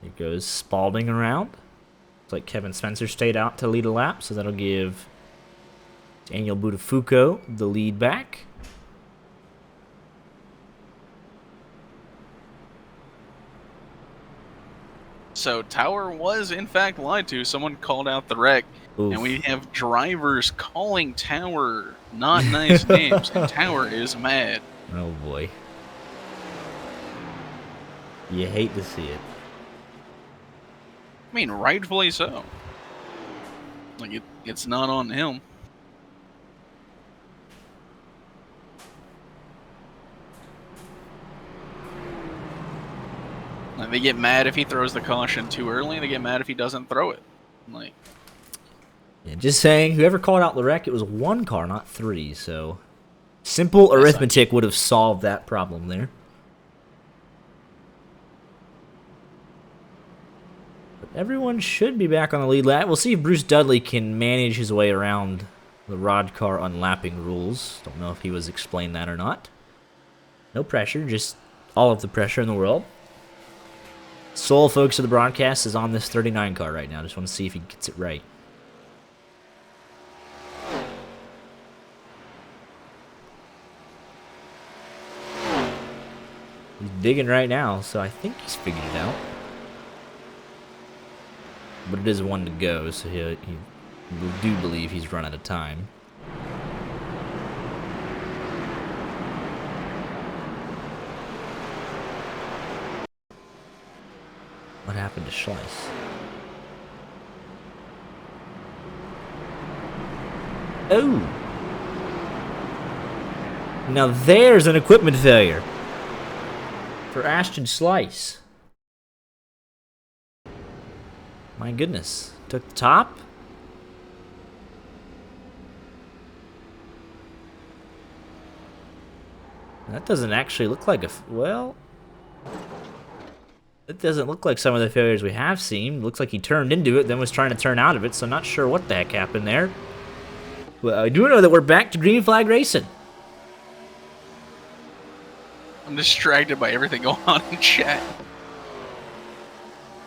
Speaker 1: Here goes Spalding around. Looks like Kevin Spencer stayed out to lead a lap, so that'll give Daniel Buttafuoco the lead back.
Speaker 2: So Tower was in fact lied to. Someone called out the wreck.
Speaker 1: Oof.
Speaker 2: And we have drivers calling Tower not nice names, and Tower is mad.
Speaker 1: Oh boy. You hate to see it.
Speaker 2: I mean, rightfully so. Like, it's not on him. Like, they get mad if he throws the caution too early, and they get mad if he doesn't throw it. Like,
Speaker 1: yeah, just saying, whoever called out the wreck, it was one car, not three, so simple arithmetic would have solved that problem there. Everyone should be back on the lead lap. We'll see if Bruce Dudley can manage his way around the RODDCAR unlapping rules. Don't know if he was explained that or not. No pressure, just all of the pressure in the world. Sole focus of the broadcast is on this 39 car right now. Just want to see if he gets it right. He's digging right now, so I think he's figured it out. But it is one to go, so he do believe he's run out of time. What happened to Schleiss? Oh! Now there's an equipment failure for Ashton Schleiss. My goodness. Took the top. That doesn't actually look like a... well... it doesn't look like some of the failures we have seen. Looks like he turned into it, then was trying to turn out of it, so I'm not sure what the heck happened there. Well, I do know that we're back to green flag racing.
Speaker 2: I'm distracted by everything going on in chat.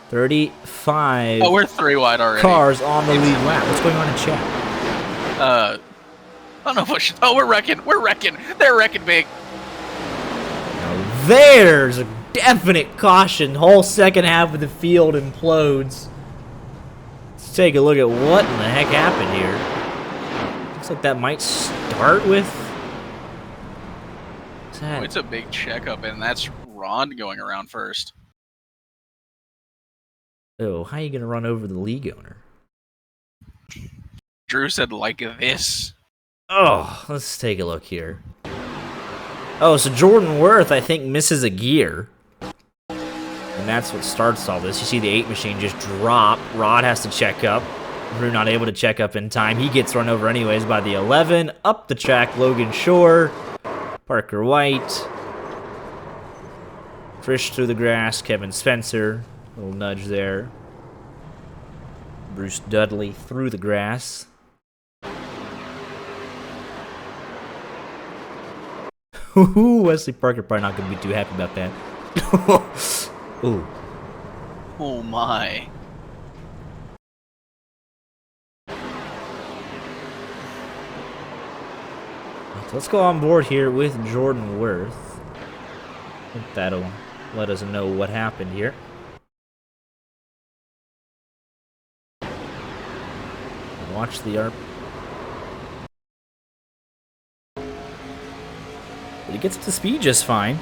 Speaker 1: 35
Speaker 2: Oh, we're 3 wide already.
Speaker 1: cars on the lead lap. What's going on in chat?
Speaker 2: I don't know if I should... oh, we're wrecking. We're wrecking. They're wrecking big.
Speaker 1: Now there's a definite caution. Whole second half of the field implodes. Let's take a look at what in the heck happened here. Looks like that might start with... what's that?
Speaker 2: Oh, it's a big checkup, and that's Rod going around first.
Speaker 1: Oh, how are you going to run over the league owner?
Speaker 2: Drew said like this.
Speaker 1: Oh, let's take a look here. Oh, so Jordan Worth, I think, misses a gear. And that's what starts all this. You see the 8 machine just drop. Rod has to check up. Drew not able to check up in time. He gets run over anyways by the 11. Up the track, Logan Shore. Parker White. Frisch through the grass. Kevin Spencer. Little nudge there. Bruce Dudley through the grass. Wesley Parker probably not going to be too happy about that. Ooh.
Speaker 2: Oh my.
Speaker 1: Let's go on board here with Jordan Worth. I think that'll let us know what happened here. Watch the ARP. But he gets up to speed just fine.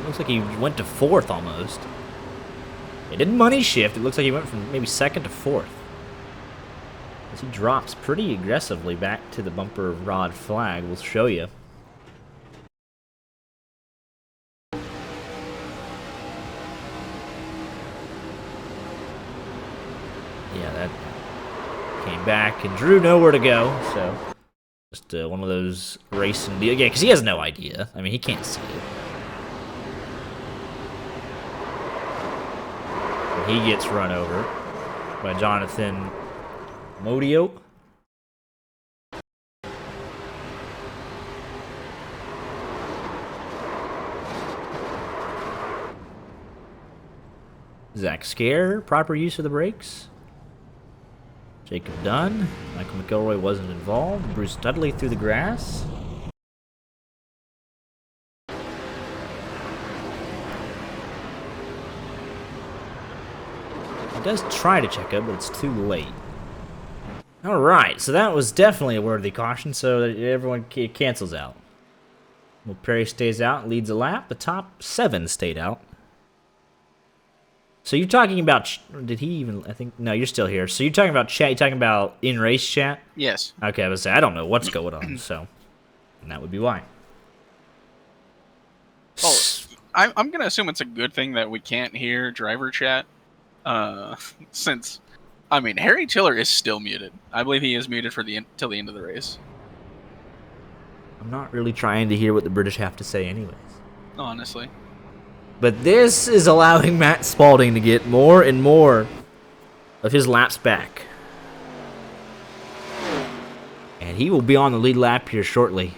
Speaker 1: Looks like he went to 4th almost. It didn't money shift. It looks like he went from maybe 2nd to 4th. As he drops pretty aggressively back to the bumper rod flag. We'll show you. Yeah, that came back and drew nowhere to go. So just one of those racing deals. Yeah, because he has no idea. I mean, he can't see it. He gets run over by Jonathan Modio. Zach Scare, proper use of the brakes. Jacob Dunn. Michael McElroy wasn't involved. Bruce Dudley through the grass. He does try to check up, but it's too late. Alright, so that was definitely a worthy caution, so that everyone cancels out. Well, Perry stays out, leads a lap. The top 7 stayed out. So you're talking about... Did he even... I think... No, you're still here. So you're talking about chat. You're talking about in-race chat?
Speaker 2: Yes.
Speaker 1: Okay, I was saying, I don't know what's going on, so... And that would be why.
Speaker 2: Oh, I'm going to assume it's a good thing that we can't hear driver chat. Since... I mean, Harry Tiller is still muted. I believe he is muted for till the end of the race.
Speaker 1: I'm not really trying to hear what the British have to say anyways.
Speaker 2: Honestly.
Speaker 1: But this is allowing Matt Spalding to get more and more of his laps back. And he will be on the lead lap here shortly.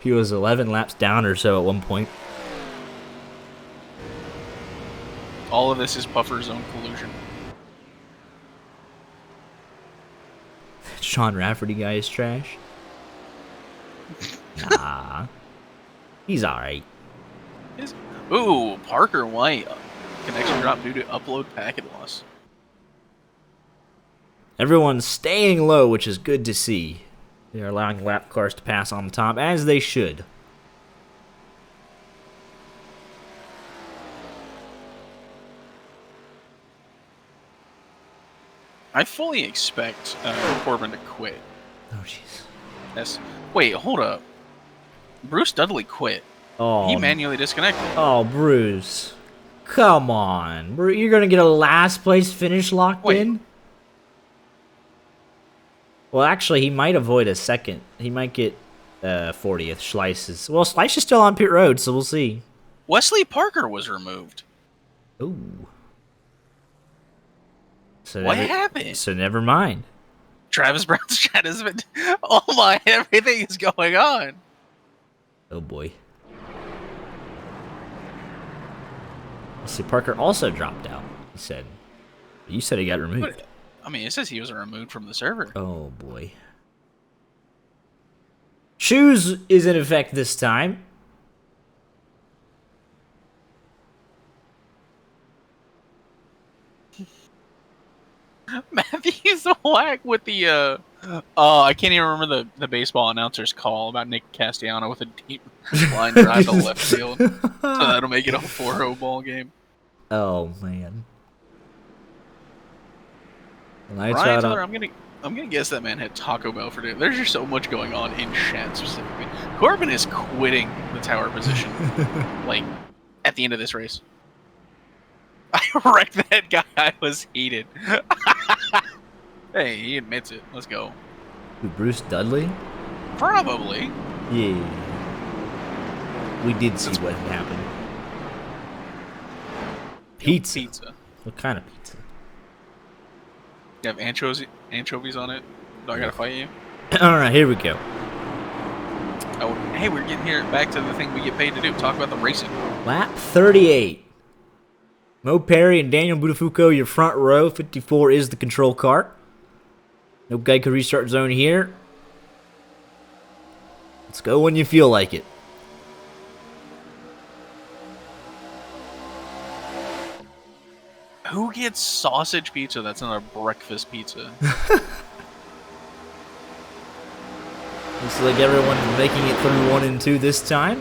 Speaker 1: He was 11 laps down or so at one point.
Speaker 2: All of this is Puffer's own collusion.
Speaker 1: Sean Rafferty guy is trash. Nah. He's alright.
Speaker 2: Ooh, Parker White. Connection drop due to upload packet loss.
Speaker 1: Everyone's staying low, which is good to see. They're allowing lap cars to pass on the top, as they should.
Speaker 2: I fully expect Corbin to quit.
Speaker 1: Oh, jeez.
Speaker 2: Yes. Wait, hold up. Bruce Dudley quit.
Speaker 1: Oh,
Speaker 2: He manually disconnected.
Speaker 1: oh, Bruce. Come on. You're going to get a last place finish locked
Speaker 2: Wait.
Speaker 1: in? Well, actually, he might avoid a second. He might get 40th. Schleiss well, Schleiss is still on pit road, so we'll see.
Speaker 2: Wesley Parker was removed.
Speaker 1: Ooh. So
Speaker 2: What happened?
Speaker 1: So never mind.
Speaker 2: Travis Brown's chat has been... Oh my, everything is going on.
Speaker 1: Oh boy. Let's see, Parker also dropped out. He said. You said he got removed.
Speaker 2: But, I mean, it says he was removed from the server.
Speaker 1: Oh boy. Shoes is in effect this time.
Speaker 2: Matthew's whack with the I can't even remember the baseball announcer's call about Nick Castellano with a deep line drive to left field. So that'll make it a 4-0 ball game.
Speaker 1: Oh man. Lights
Speaker 2: Ryan
Speaker 1: out
Speaker 2: Tiller,
Speaker 1: on-
Speaker 2: I'm gonna guess that man had Taco Bell for dinner. There's just so much going on in chat specifically. Corbin is quitting the tower position, like at the end of this race. I wrecked that guy. I was heated. Hey, he admits it. Let's go.
Speaker 1: Who, Bruce Dudley?
Speaker 2: Probably.
Speaker 1: Yeah. We did see what happened. Pizza.
Speaker 2: Pizza.
Speaker 1: What kind of pizza?
Speaker 2: You have anchovies on it? Do I gotta fight you?
Speaker 1: Alright, here we go.
Speaker 2: Oh, hey, we're getting here back to the thing we get paid to do. Talk about the racing.
Speaker 1: Lap 38. Mo Perry and Daniel Budafuco, your front row. 54 is the control car. No Geico restart zone here. Let's go when you feel like it.
Speaker 2: Who gets sausage pizza that's not a breakfast pizza?
Speaker 1: Looks like everyone's making it through 1 and 2 this time.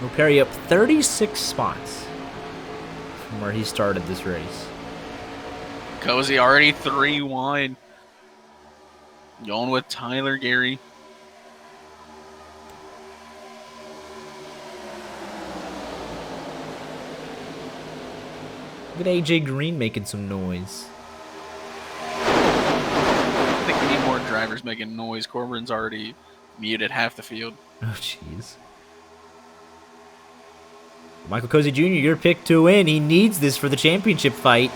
Speaker 1: Mo Perry up 36 spots from where he started this race.
Speaker 2: Cozy already 3 wide. Going with Tyler Gary.
Speaker 1: Look at AJ Green making some noise.
Speaker 2: I think we need more drivers making noise. Corbin's already muted half the field.
Speaker 1: Oh, jeez. Michael Cozy Jr., your pick to win. He needs this for the championship fight.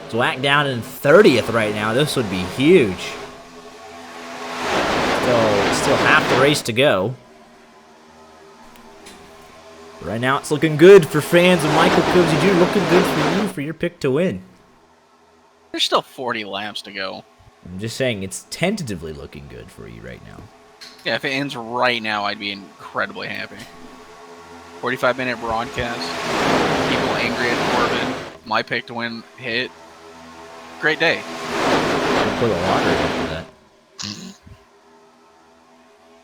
Speaker 1: Zwack down in 30th right now. This would be huge. Still half the race to go. Right now, it's looking good for fans of Michael Cozy Jr. Looking good for you for your pick to win.
Speaker 2: There's still 40 laps to go.
Speaker 1: I'm just saying, it's tentatively looking good for you right now.
Speaker 2: Yeah, if it ends right now, I'd be incredibly happy. 45-minute broadcast. People angry at Corbin. My pick to win hit. Great day.
Speaker 1: Put a lottery after that.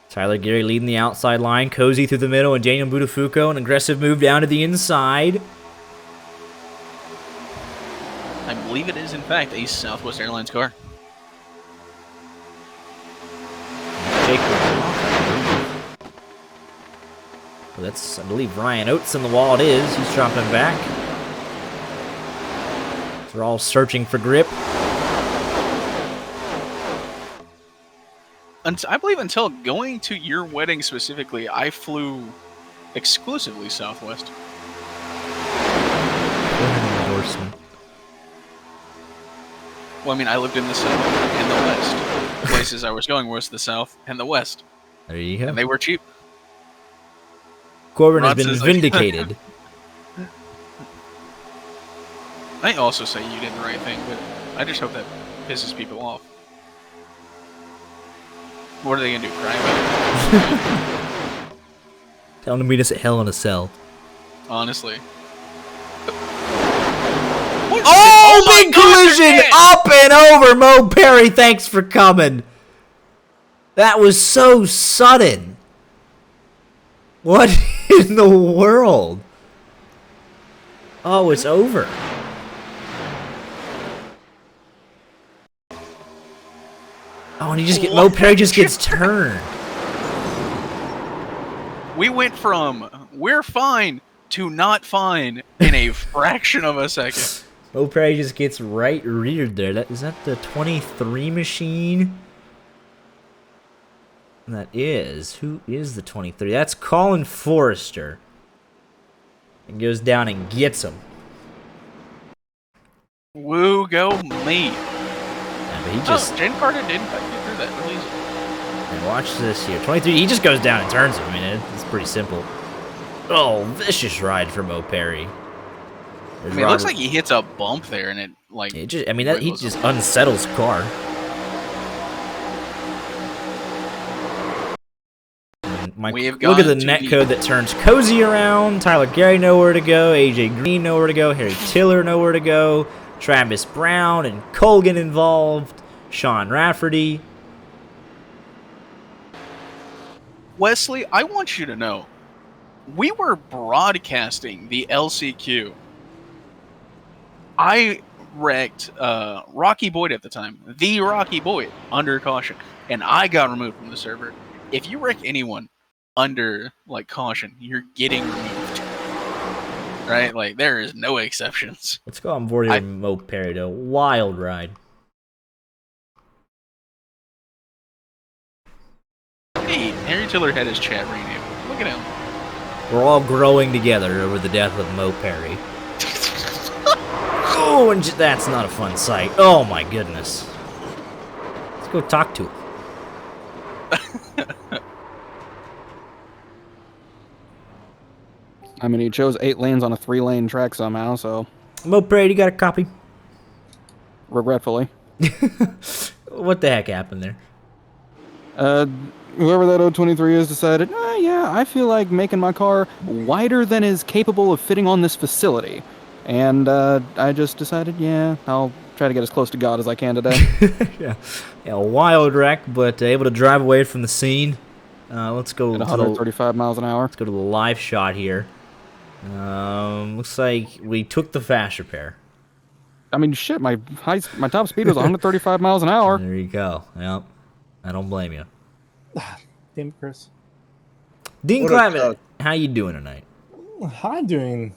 Speaker 1: Tyler Gary leading the outside line. Cozy through the middle, and Daniel Buttafuoco, an aggressive move down to the inside.
Speaker 2: I believe it is, in fact, a Southwest Airlines car.
Speaker 1: Jake well, that's, I believe, Ryan Oates on the wall. It is. He's dropping back. They're all searching for grip.
Speaker 2: I believe until going to your wedding specifically, I flew exclusively Southwest.
Speaker 1: Endorsement.
Speaker 2: Well, I mean, I lived in the South and the West. Places I was going was the South and the West.
Speaker 1: There you go.
Speaker 2: And they were cheap.
Speaker 1: Corbin has
Speaker 2: Ron
Speaker 1: been
Speaker 2: says, like-
Speaker 1: vindicated.
Speaker 2: I also say you did the right thing, but I just hope that pisses people off. What are they gonna do? Cry about it?
Speaker 1: Tell him to meet us at Hell in a Cell.
Speaker 2: Honestly.
Speaker 1: Oh,
Speaker 2: my
Speaker 1: big
Speaker 2: God,
Speaker 1: collision!
Speaker 2: they're dead!
Speaker 1: Up and over, Mo Perry. Thanks for coming. That was so sudden. What in the world? Oh, it's over. Oh, and Mo Perry just gets turned.
Speaker 2: We went from we're fine to not fine in a fraction of a second.
Speaker 1: Mo Perry just gets right reared there. Is that the 23 machine? That is. Who is the 23? That's Colin Forrester. And goes down and gets him.
Speaker 2: Woo, go me.
Speaker 1: Yeah, but he just.
Speaker 2: Jen Carter didn't get through that really easy.
Speaker 1: And watch this here. 23. He just goes down and turns him. I mean, it's pretty simple. Oh, vicious ride for Mo Perry.
Speaker 2: I mean, it looks like he hits a bump there, and it like.
Speaker 1: It just, I mean, he just unsettles car.
Speaker 2: We have
Speaker 1: look at the
Speaker 2: gone to
Speaker 1: net
Speaker 2: the-
Speaker 1: code that turns Cozy around. Tyler Gary nowhere to go. AJ Green nowhere to go. Harry Tiller nowhere to go. Travis Brown and Colgan involved. Sean Rafferty.
Speaker 2: Wesley, I want you to know, we were broadcasting the LCQ. I wrecked Rocky Boyd at the time, the Rocky Boyd, under caution, and I got removed from the server. If you wreck anyone under like caution, you're getting removed. Right? Like there is no exceptions.
Speaker 1: Let's go on board here with Mo Perry, though. Wild ride.
Speaker 2: Hey, Harry Tiller had his chat renamed. Look at him.
Speaker 1: We're all growing together over the death of Mo Perry. Oh, and that's not a fun sight. Oh my goodness. Let's go talk to him.
Speaker 5: I mean, he chose 8 lanes on a 3-lane track somehow, so
Speaker 1: Mo Perry, you got a copy?
Speaker 5: regretfully.
Speaker 1: What the heck happened there?
Speaker 5: Whoever that 023 is decided, yeah, I feel like making my car wider than is capable of fitting on this facility. And I just decided, yeah, I'll try to get as close to God as I can today.
Speaker 1: Yeah, wild wreck, but able to drive away from the scene. Let's go
Speaker 5: At
Speaker 1: to the
Speaker 5: 135 miles an hour.
Speaker 1: Let's go to the live shot here. Looks like we took the fast repair.
Speaker 5: I mean, shit, my top speed was 135 miles an hour.
Speaker 1: There you go. Yep. I don't blame you.
Speaker 6: Damn it, Chris.
Speaker 1: Dean
Speaker 6: What up,
Speaker 1: Clement,
Speaker 6: Doug?
Speaker 1: how you doing tonight?
Speaker 6: I'm doing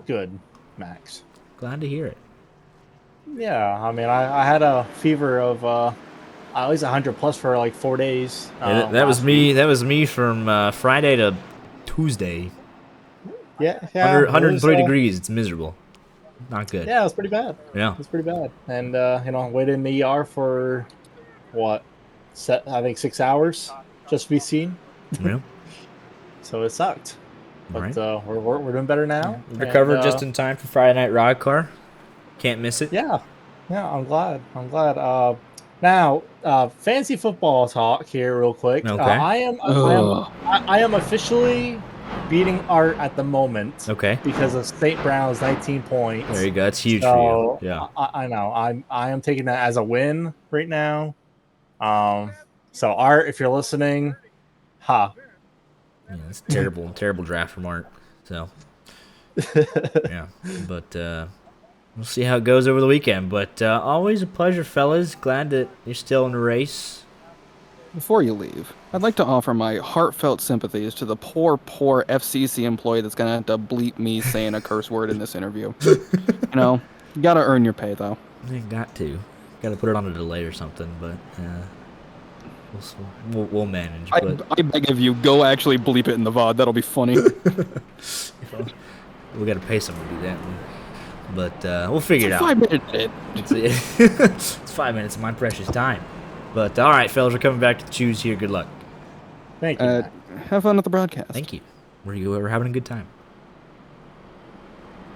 Speaker 6: good, Max.
Speaker 1: Glad to hear it.
Speaker 6: Yeah, I mean, I had a fever of at least 100 plus for like 4 days.
Speaker 1: That was
Speaker 6: last
Speaker 1: me.
Speaker 6: week.
Speaker 1: That was me from Friday to Tuesday.
Speaker 6: Yeah,
Speaker 1: 103 degrees. It's miserable. Not good.
Speaker 6: Yeah, it was pretty bad.
Speaker 1: Yeah.
Speaker 6: It was pretty bad. And waited in the ER for what? I think 6 hours just to be seen.
Speaker 1: Yeah.
Speaker 6: So it sucked. But
Speaker 1: Right.
Speaker 6: we're doing better now.
Speaker 1: Recovered
Speaker 6: and,
Speaker 1: just in time for Friday Night RODDCAR. Can't miss it.
Speaker 6: Yeah, I'm glad. Now, fantasy football talk here, real quick.
Speaker 1: Okay.
Speaker 6: I am officially beating Art at the moment.
Speaker 1: Okay.
Speaker 6: Because of St. Brown's 19 points.
Speaker 1: There you go. It's huge
Speaker 6: So,
Speaker 1: for you. Yeah.
Speaker 6: I know. I am taking that as a win right now. So Art, if you're listening,
Speaker 1: Yeah, it's terrible, terrible draft from Art. So, yeah, but we'll see how it goes over the weekend. But always a pleasure, fellas. Glad that you're still in the race.
Speaker 5: Before you leave, I'd like to offer my heartfelt sympathies to the poor FCC employee that's going to have to bleep me saying a curse word in this interview. You got to earn your pay, though.
Speaker 1: You got to put it on a delay or something, but we'll manage. But
Speaker 5: I beg of you, go actually bleep it in the VOD. That'll be funny.
Speaker 1: we got to pay someone to do that. But we'll figure it out.
Speaker 5: 5 minutes.
Speaker 1: It's 5 minutes of my precious time. But all right, fellas, we're coming back to the choose here. Good luck.
Speaker 6: thank you. Matt.
Speaker 5: Have fun at the broadcast.
Speaker 1: Thank you. We're having a good time.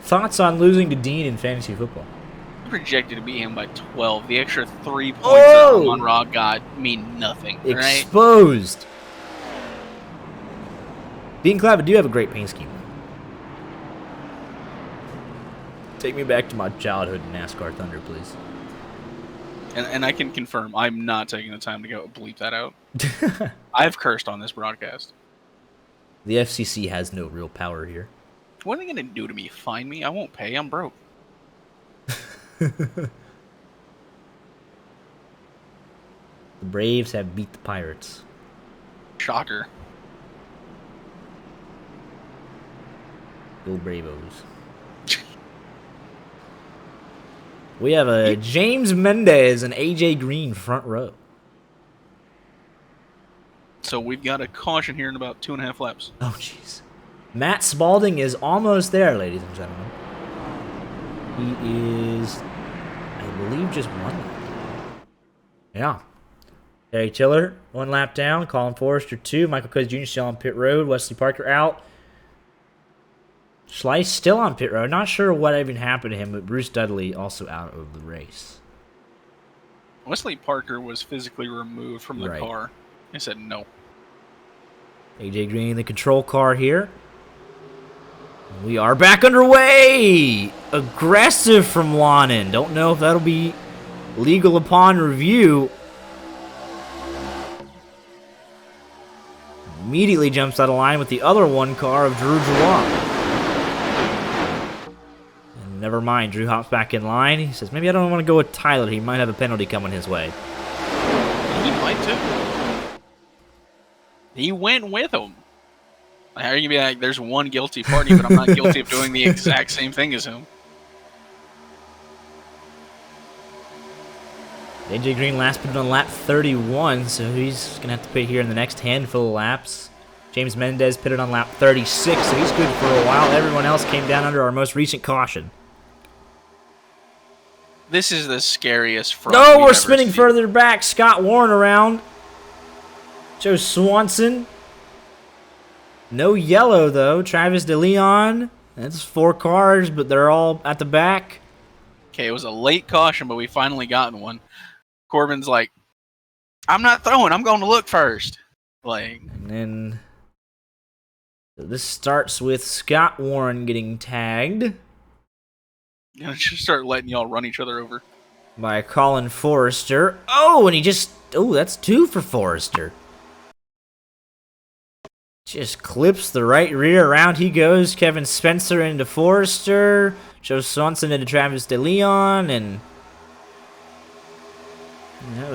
Speaker 1: Thoughts on losing to Dean in fantasy football?
Speaker 2: Projected to beat him by 12. The extra 3 points
Speaker 1: Oh!
Speaker 2: that Monrod got mean nothing, right?
Speaker 1: Exposed. Dean Clavitt do have a great paint scheme. Take me back to my childhood in NASCAR Thunder, please.
Speaker 2: And I can confirm, I'm not taking the time to go bleep that out. I've cursed on this broadcast.
Speaker 1: The FCC has no real power here.
Speaker 2: What are they going to do to me? Fine me? I won't pay. I'm broke.
Speaker 1: The Braves have beat the Pirates.
Speaker 2: Shocker.
Speaker 1: Go Bravos. We have a James Mendez and AJ Green front row.
Speaker 2: So we've got a caution here in about 2.5 laps.
Speaker 1: Oh, jeez. Matt Spalding is almost there, ladies and gentlemen. He is, I believe, just 1 lap. Yeah. Terry Tiller, 1 lap down. Colin Forrester, 2. Michael Cozy Jr. still on pit road. Wesley Parker out. Slice still on pit road. Not sure what even happened to him, but Bruce Dudley also out of the race.
Speaker 2: Wesley Parker was physically removed from the
Speaker 1: Right.
Speaker 2: car. I said no.
Speaker 1: AJ Green, the control car here. We are back underway. Aggressive from Lonin. Don't know if that'll be legal upon review. Immediately jumps out of line with the other 1 car of Drew Giroir. And never mind, Drew hops back in line. He says, maybe I don't want to go with Tyler. He might have a penalty coming his way.
Speaker 2: He might too. He went with him. How are you going to be like, there's one guilty party, but I'm not guilty of doing the exact same thing as him?
Speaker 1: AJ Green last pitted on lap 31, so he's going to have to pit here in the next handful of laps. James Mendez pitted on lap 36, so he's good for a while. Everyone else came down under our most recent caution.
Speaker 2: This is the scariest front.
Speaker 1: No,
Speaker 2: we've
Speaker 1: we're
Speaker 2: ever
Speaker 1: spinning
Speaker 2: seen.
Speaker 1: further back. Scott Warren around. Joe Swanson. No yellow, though. Travis DeLeon. That's 4 cars, but they're all at the back.
Speaker 2: Okay, it was a late caution, but we finally gotten one. Corbin's like, I'm not throwing. I'm going to look first. Like,
Speaker 1: And then this starts with Scott Warren getting tagged
Speaker 2: just start letting y'all run each other over.
Speaker 1: by Colin Forrester. Oh, and he just... Oh, that's 2 for Forrester. Just clips the right rear. Around he goes. Kevin Spencer into Forrester. Joe Swanson into Travis DeLeon. And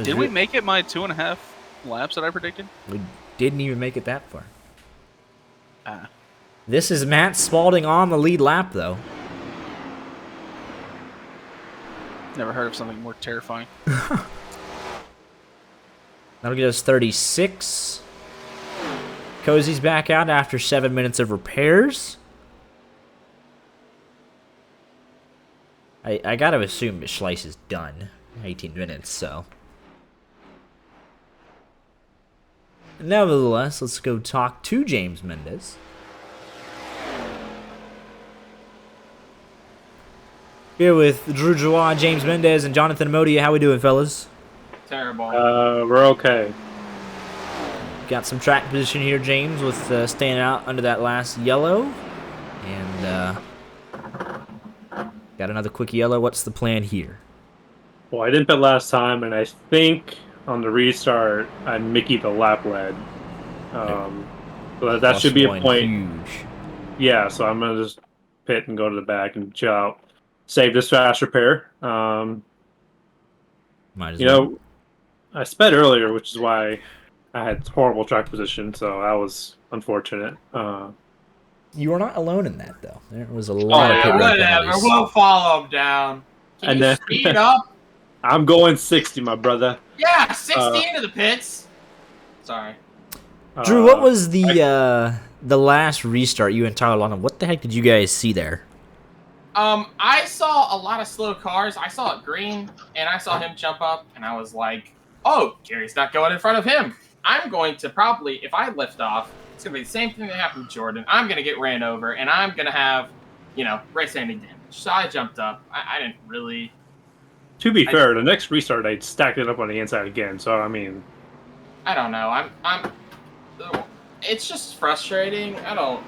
Speaker 2: Did we make it my 2.5 laps that I predicted?
Speaker 1: We didn't even make it that far.
Speaker 2: Ah.
Speaker 1: This is Matt Spalding on the lead lap, though.
Speaker 2: Never heard of something more terrifying.
Speaker 1: That'll get us 36. Cozy's back out after 7 minutes of repairs. I gotta assume Schleiss is done. 18 minutes, so. Nevertheless, let's go talk to James Mendez. Here with Drew Joie, James Mendez, and Jonathan Modia. How we doing, fellas?
Speaker 7: Terrible.
Speaker 8: We're okay.
Speaker 1: Got some track position here, James, with staying out under that last yellow. And got another quick yellow. What's the plan here?
Speaker 8: Well, I didn't pit last time, and I think on the restart, I Mickey'd the lap lead. So that should be a point.
Speaker 1: Huge.
Speaker 8: Yeah, so I'm going to just pit and go to the back and chill out. Save this fast repair.
Speaker 1: Might as
Speaker 8: You
Speaker 1: well.
Speaker 8: know, I sped earlier, which is why I had horrible track position, so that was unfortunate.
Speaker 1: You were not alone in that, though. There was a lot of
Speaker 7: Yeah,
Speaker 1: pit road
Speaker 7: whatever.
Speaker 1: penalties.
Speaker 7: We'll follow him down. Can
Speaker 8: And
Speaker 7: you
Speaker 8: then-
Speaker 7: speed up?
Speaker 8: I'm going 60, my brother.
Speaker 7: Yeah, 60 into the pits. Sorry.
Speaker 1: Drew, what was the last restart you and Tyler Lawton? What the heck did you guys see there?
Speaker 7: I saw a lot of slow cars. I saw it green, and I saw him jump up, and I was like, oh, Gary's not going in front of him. I'm going to probably, if I lift off, it's going to be the same thing that happened to Jordan. I'm going to get ran over, and I'm going to have, race ending damage. So I jumped up. I didn't really...
Speaker 8: To be fair, the next restart, I stacked it up on the inside again, so, I mean...
Speaker 7: I don't know. It's just frustrating. I don't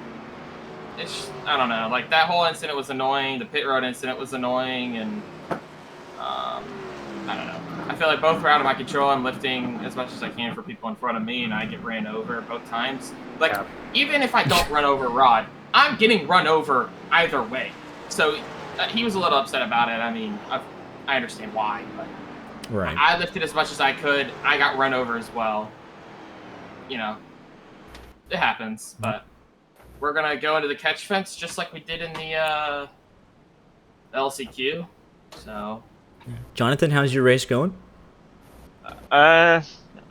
Speaker 7: know. Like, that whole incident was annoying. The pit road incident was annoying, and I don't know. I feel like both were out of my control. I'm lifting as much as I can for people in front of me, and I get ran over both times. Like, even if I don't run over Rod, I'm getting run over either way. So he was a little upset about it. I mean, I understand why, but
Speaker 1: Right.
Speaker 7: I lifted as much as I could. I got run over as well. It happens, but we're going to go into the catch fence just like we did in the LCQ. So,
Speaker 1: Jonathan, how's your race going?
Speaker 9: I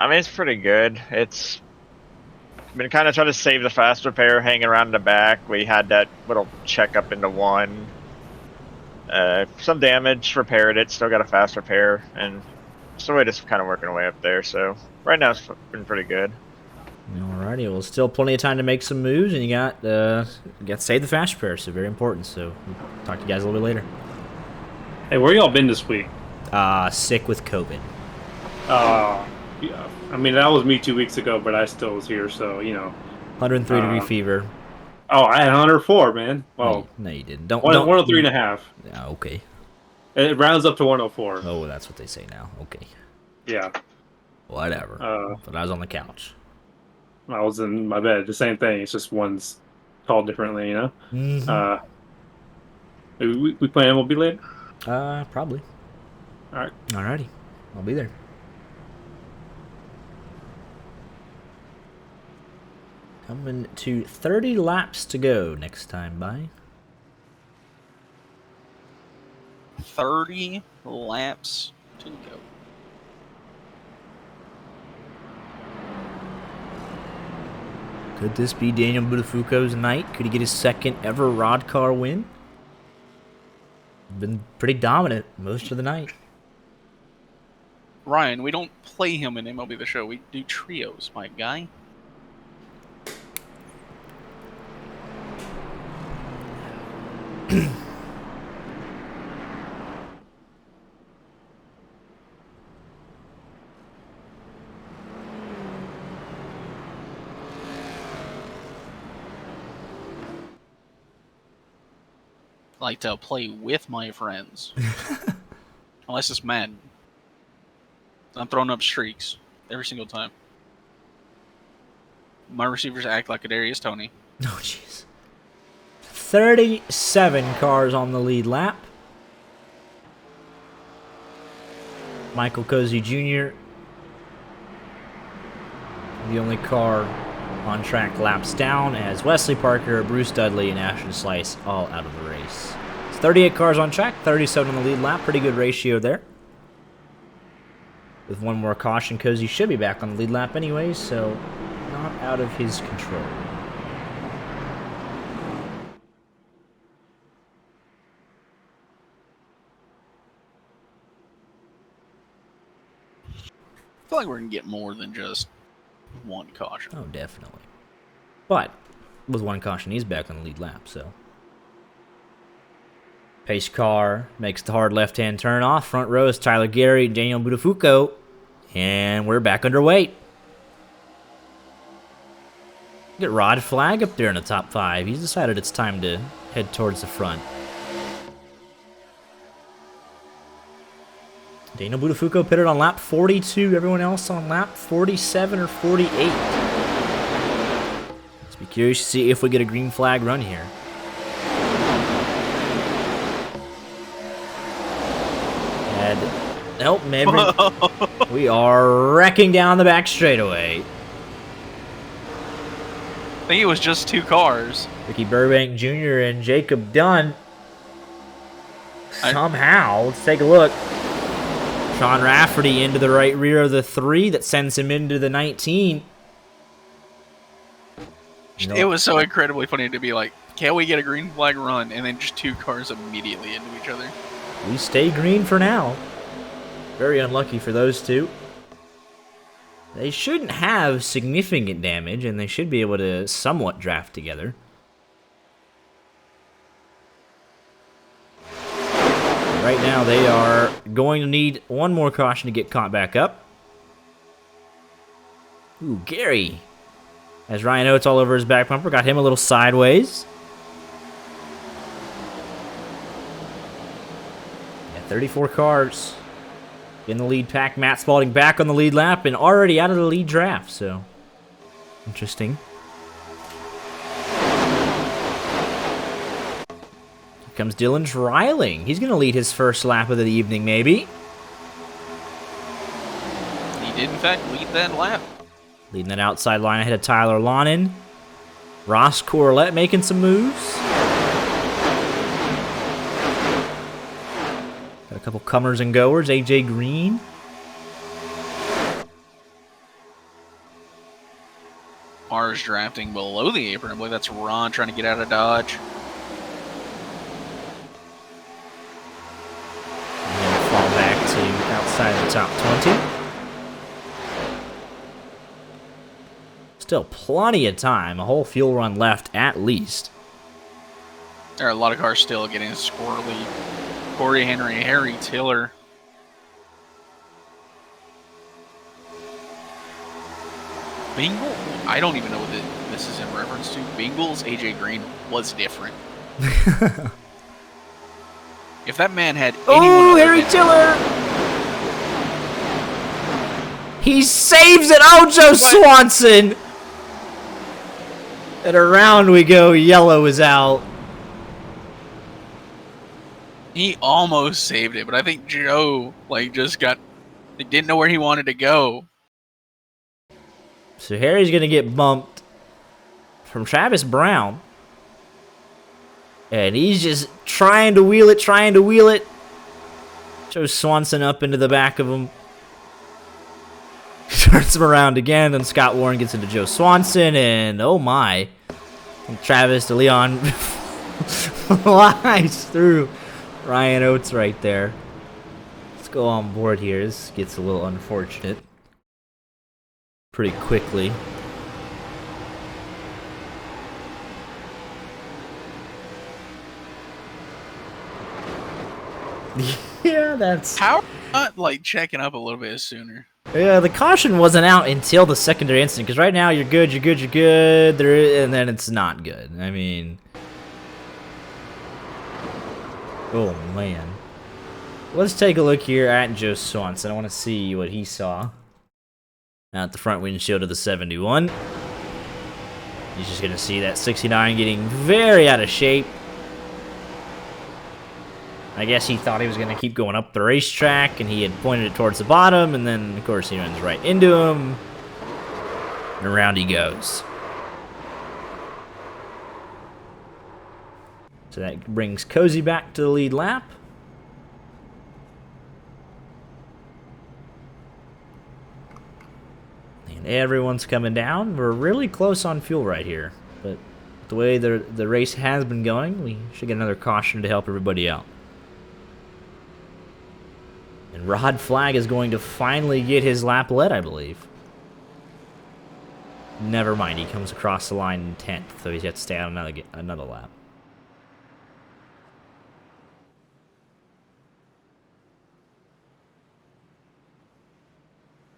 Speaker 9: mean, it's pretty good. It's been kind of trying to save the fast repair, hanging around in the back. We had that little check up into one. Some damage, repaired it, still got a fast repair, and so we're just kind of working our way up there. So right now it's been pretty good.
Speaker 1: Alrighty, well, still plenty of time to make some moves, and you got to save the fast repair, so very important. So we'll talk to you guys a little bit later.
Speaker 8: Hey, where y'all been this week?
Speaker 1: Sick with COVID.
Speaker 8: Yeah. I mean, that was me 2 weeks ago, but I still was here, so,
Speaker 1: 103 degree fever.
Speaker 8: Oh, I had 104, man. Well,
Speaker 1: No, you didn't. Don't
Speaker 8: 103 and a half.
Speaker 1: Yeah, okay.
Speaker 8: It rounds up to 104.
Speaker 1: Oh, that's what they say now. Okay.
Speaker 8: Yeah.
Speaker 1: Whatever. But I was on the couch.
Speaker 8: I was in my bed. The same thing. It's just one's called differently,
Speaker 1: Mm-hmm.
Speaker 8: We plan we'll be late?
Speaker 1: Probably.
Speaker 8: All right.
Speaker 1: Alrighty. I'll be there. Coming to 30 laps to go next time by.
Speaker 2: 30 laps to go.
Speaker 1: Could this be Daniel Buttafuoco's night? Could he get his second ever RODDCAR win? Been pretty dominant most of the night.
Speaker 2: Ryan, we don't play him in MLB The Show. We do trios, my guy. Like to play with my friends. Unless it's Madden. I'm throwing up streaks every single time. My receivers act like Kadarius Toney.
Speaker 1: Oh, jeez. 37 cars on the lead lap. Michael Cozy Jr., the only car on track laps down, as Wesley Parker, Bruce Dudley, and Ashton Slice all out of the race. It's 38 cars on track, 37 on the lead lap. Pretty good ratio there. With one more caution, Cozy should be back on the lead lap anyway, so not out of his control.
Speaker 2: I feel like we're going to get more than just one caution.
Speaker 1: Oh, definitely. But with one caution, he's back on the lead lap, so. Pace car makes the hard left-hand turn off. Front row is Tyler Gary, Daniel Budafuco, and we're back underway. Get Rod Flag up there in the top 5. He's decided it's time to head towards the front. Daniel Budafuco pitted on lap 42. Everyone else on lap 47 or 48. Let's be curious to see if we get a green flag run here. And nope, maybe we are wrecking down the back straightaway.
Speaker 2: I think it was just 2 cars.
Speaker 1: Ricky Burbank Jr. and Jacob Dunn. Somehow, let's take a look. Sean Rafferty into the right rear of the 3. That sends him into the 19.
Speaker 2: It was so incredibly funny to be like, can we get a green flag run? And then just 2 cars immediately into each other.
Speaker 1: We stay green for now. Very unlucky for those 2. They shouldn't have significant damage, and they should be able to somewhat draft together. Right now, they are going to need one more caution to get caught back up. Ooh, Gary has Ryan Oates all over his back bumper. Got him a little sideways. Yeah, 34 cars in the lead pack. Matt Spalding back on the lead lap and already out of the lead draft, so interesting. Here comes Dylan Dreiling. He's going to lead his first lap of the evening, maybe.
Speaker 2: He did, in fact, lead that lap.
Speaker 1: Leading that outside line ahead of Tyler Lonin. Ross Corlett making some moves. Got a couple comers and goers. AJ Green.
Speaker 2: Ours drafting below the apron. I believe that's Ron trying to get out of Dodge.
Speaker 1: And then fall back to outside the top 20. Still plenty of time. A whole fuel run left at least.
Speaker 2: There are a lot of cars still getting squirrely. Corey Henry, Harry Tiller. Bingle? I don't even know what this is in reference to. Bingle's AJ Green was different. If that man had anyone
Speaker 1: Harry Tiller! He saves it! Oh, Joe Swanson! And around we go. Yellow is out.
Speaker 2: He almost saved it, but I think Joe just didn't know where he wanted to go.
Speaker 1: So Harry's gonna get bumped from Travis Brown. And he's just trying to wheel it, Joe Swanson up into the back of him. Turns him around again, and Scott Warren gets into Joe Swanson, and oh my. And Travis DeLeon flies through Ryan Oates right there. Let's go on board here. This gets a little unfortunate. Pretty quickly. Yeah, that's...
Speaker 2: How not checking up a little bit sooner?
Speaker 1: Yeah, the caution wasn't out until the secondary incident, because right now you're good, and then it's not good. I mean... Oh, man. Let's take a look here at Joe Swanson. I want to see what he saw at the front windshield of the 71. He's just going to see that 69 getting very out of shape. I guess he thought he was going to keep going up the racetrack, and he had pointed it towards the bottom, and then, of course, he runs right into him, and around he goes. So that brings Cozy back to the lead lap. And everyone's coming down. We're really close on fuel right here, but the way the race has been going, we should get another caution to help everybody out. And Rod Flag is going to finally get his lap led, I believe. Never mind, he comes across the line in 10th, so he's got to stay out another lap.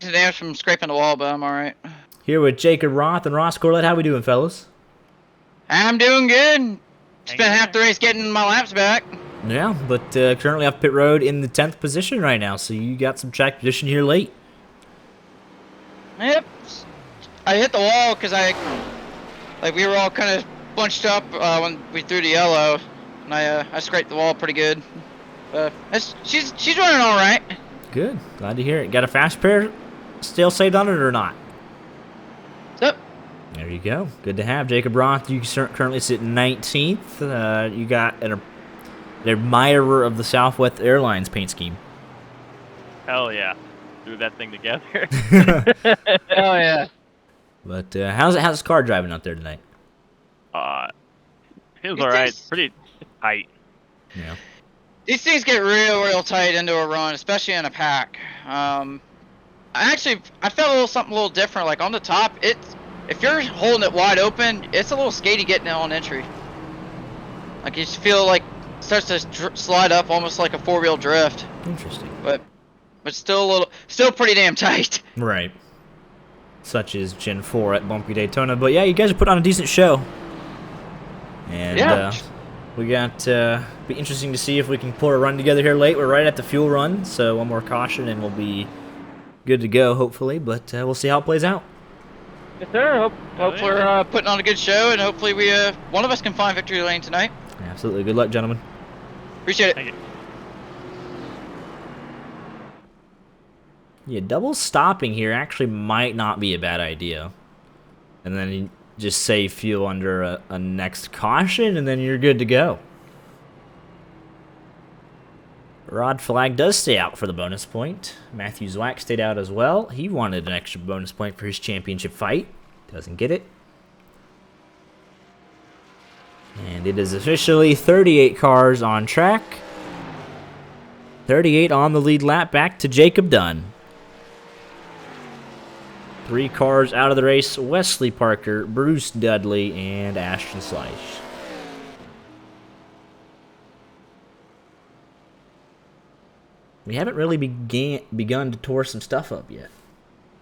Speaker 10: Damage from scraping the wall, but I'm alright.
Speaker 1: Here with Jacob Roth and Ross Corlett. How we doing, fellas?
Speaker 10: I'm doing good. Spent half the race getting my laps back.
Speaker 1: Yeah, but currently off pit road in the 10th position right now, so you got some track position here late.
Speaker 10: Yep. I hit the wall because we were all kind of bunched up when we threw the yellow, and I scraped the wall pretty good. She's running all right.
Speaker 1: Good. Glad to hear it. Got a fast pair still saved on it or not?
Speaker 10: Yep.
Speaker 1: There you go. Good to have. Jacob Roth, you currently sit 19th. You got an admirer of the Southwest Airlines paint scheme.
Speaker 11: Hell yeah. Do that thing together.
Speaker 10: Oh yeah.
Speaker 1: But how's this car driving out there tonight?
Speaker 11: Feels alright. Pretty tight.
Speaker 1: Yeah.
Speaker 10: These things get real tight into a run, especially in a pack. I felt something a little different. Like on the top, if you're holding it wide open, it's a little skatey getting it on entry. Like you just feel like it starts to slide up almost like a four-wheel drift.
Speaker 1: Interesting.
Speaker 10: But still pretty damn tight.
Speaker 1: Right. Such as Gen 4 at Bumpy Daytona. But yeah, you guys are putting on a decent show. And
Speaker 10: yeah.
Speaker 1: We got be interesting to see if we can pull a run together here late. We're right at the fuel run, so one more caution and we'll be good to go, hopefully. But we'll see how it plays out.
Speaker 10: Yes, sir. Hope we're putting on a good show, and hopefully one of us can find victory lane tonight.
Speaker 1: Absolutely. Good luck, gentlemen.
Speaker 10: Appreciate it.
Speaker 11: Thank you.
Speaker 1: Yeah, double stopping here actually might not be a bad idea. And then you just save fuel under a next caution, and then you're good to go. Rod Flag does stay out for the bonus point. Matthew Zwack stayed out as well. He wanted an extra bonus point for his championship fight. Doesn't get it. And it is officially 38 cars on track. 38 on the lead lap, back to Jacob Dunn. 3 cars out of the race: Wesley Parker, Bruce Dudley, and Ashton Sleish. We haven't really begun to tore some stuff up yet.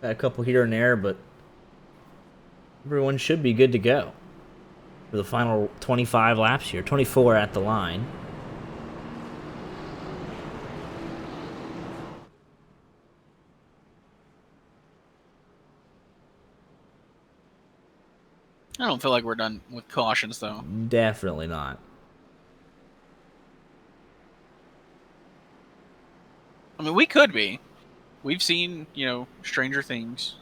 Speaker 1: Got a couple here and there, but everyone should be good to go for the final 25 laps here. 24 at the line.
Speaker 2: I don't feel like we're done with cautions, though.
Speaker 1: Definitely not.
Speaker 2: I mean, we could be. We've seen, stranger things.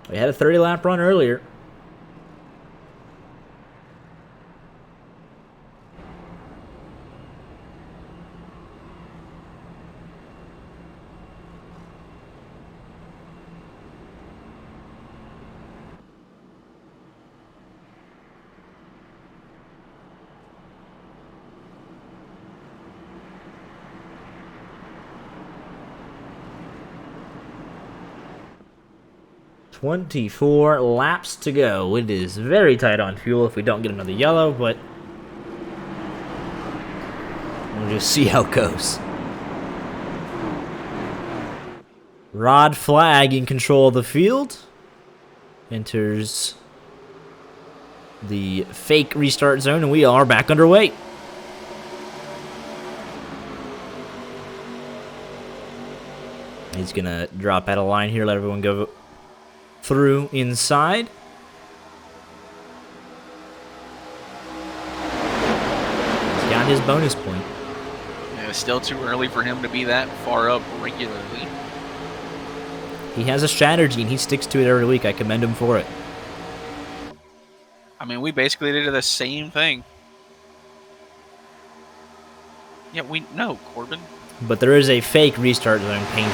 Speaker 1: We had a 30-lap run earlier. "24 laps to go." It is very tight on fuel if we don't get another yellow, but we'll just see how it goes. Rod Flag in control of the field. Enters the fake restart zone, and we are back underway. He's going to drop out of line here, let everyone go through inside. He's got his bonus point.
Speaker 2: Yeah, it's still too early for him to be that far up regularly.
Speaker 1: He has a strategy, and he sticks to it every week. I commend him for it.
Speaker 2: I mean, we basically did the same thing. Yeah, we know, Corbin.
Speaker 1: But there is a fake restart zone painted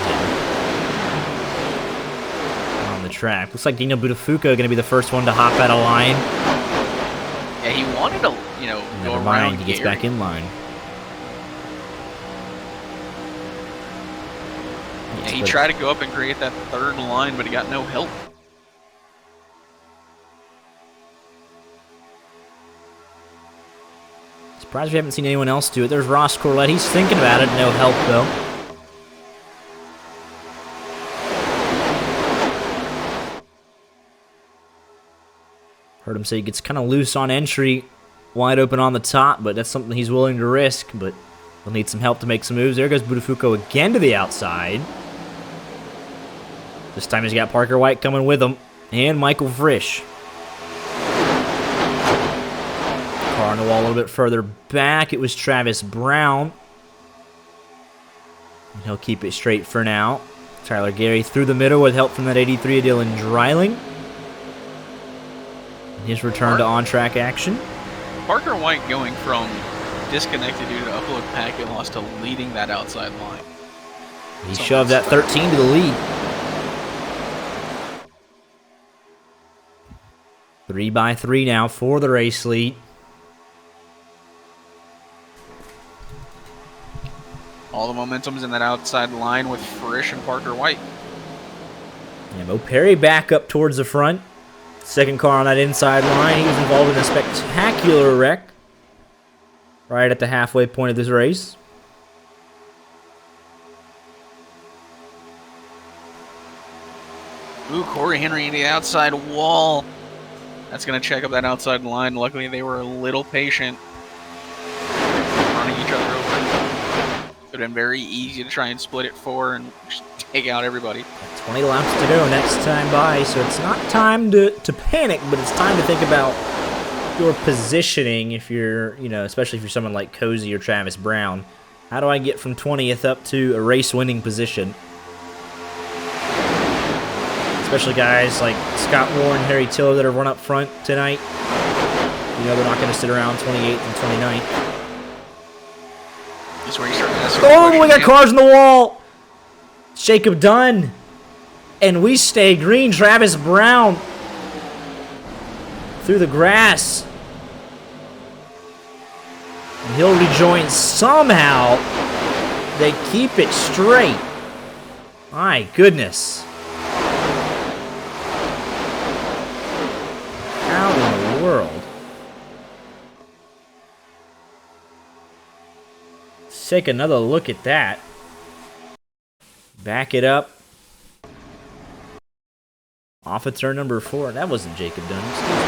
Speaker 1: on the track. Looks like Daniel Buttafuoco going to be the first one to hop out of line.
Speaker 2: Yeah, he wanted to, you know, go
Speaker 1: Never
Speaker 2: around
Speaker 1: mind, he gets
Speaker 2: Gary.
Speaker 1: back in line.
Speaker 2: Yeah, he tried to go up and create that third line, but he got no help.
Speaker 1: Surprised we haven't seen anyone else do it. There's Ross Corlett. He's thinking about it. No help, though. Heard him say he gets kind of loose on entry, wide open on the top, but that's something he's willing to risk, but he'll need some help to make some moves. There goes Buttafuoco again to the outside. This time he's got Parker White coming with him, and Michael Frisch. Car on the wall a little bit further back. It was Travis Brown. And he'll keep it straight for now. Tyler Gary through the middle with help from that 83 of Dylan Dreiling. His return to on-track action.
Speaker 2: Parker White going from disconnected due to upload packet loss to leading that outside line.
Speaker 1: He shoved that 13 to the lead. 3x3 now for the race lead.
Speaker 2: All the momentum's in that outside line with Frisch and Parker White.
Speaker 1: Yeah, Mo Perry back up towards the front. Second car on that inside line. He was involved in a spectacular wreck right at the halfway point of this race.
Speaker 2: Ooh, Corey Henry in the outside wall. That's going to check up that outside line. Luckily, they were a little patient. Running each other over. Would have been very easy to try and split it four and just take out everybody.
Speaker 1: 20 laps to go next time by, so it's not time to panic, but it's time to think about your positioning if you're, you know, especially if you're someone like Cozy or Travis Brown. How do I get from 20th up to a race-winning position? Especially guys like Scott Warren, Harry Tiller that have run up front tonight. You know they're not going to sit around 28th and 29th.
Speaker 2: This is where you start asking
Speaker 1: Oh, we got cars on the wall. It's Jacob Dunn. And we stay green. Travis Brown through the grass. And he'll rejoin somehow. They keep it straight. My goodness. How in the world? Let's take another look at that. Back it up. Off of turn number 4. That wasn't Jacob Dunn. Excuse me.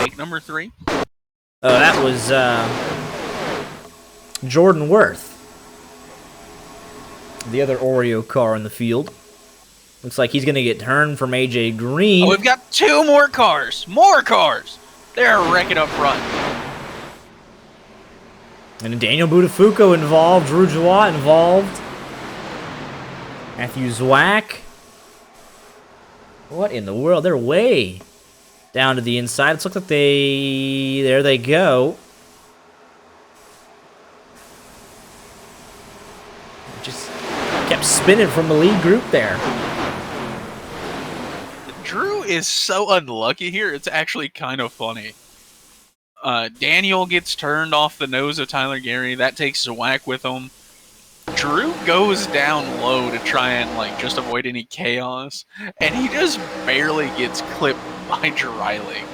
Speaker 2: Fake number 3.
Speaker 1: Oh, that was Jordan Worth. The other Oreo car in the field. Looks like he's going to get turned from AJ Green.
Speaker 2: Oh, we've got 2 more cars. More cars. They're wrecking up front.
Speaker 1: And Daniel Buttafuoco involved. Drew Jawat involved. Matthew Zwack. What in the world? They're way down to the inside. It looks like they... There they go. Just kept spinning from the lead group there.
Speaker 2: Drew is so unlucky here. It's actually kind of funny. Daniel gets turned off the nose of Tyler Gary. That takes Zwack with him. Drew goes down low to try and like just avoid any chaos, and he just barely gets clipped by Dreiling.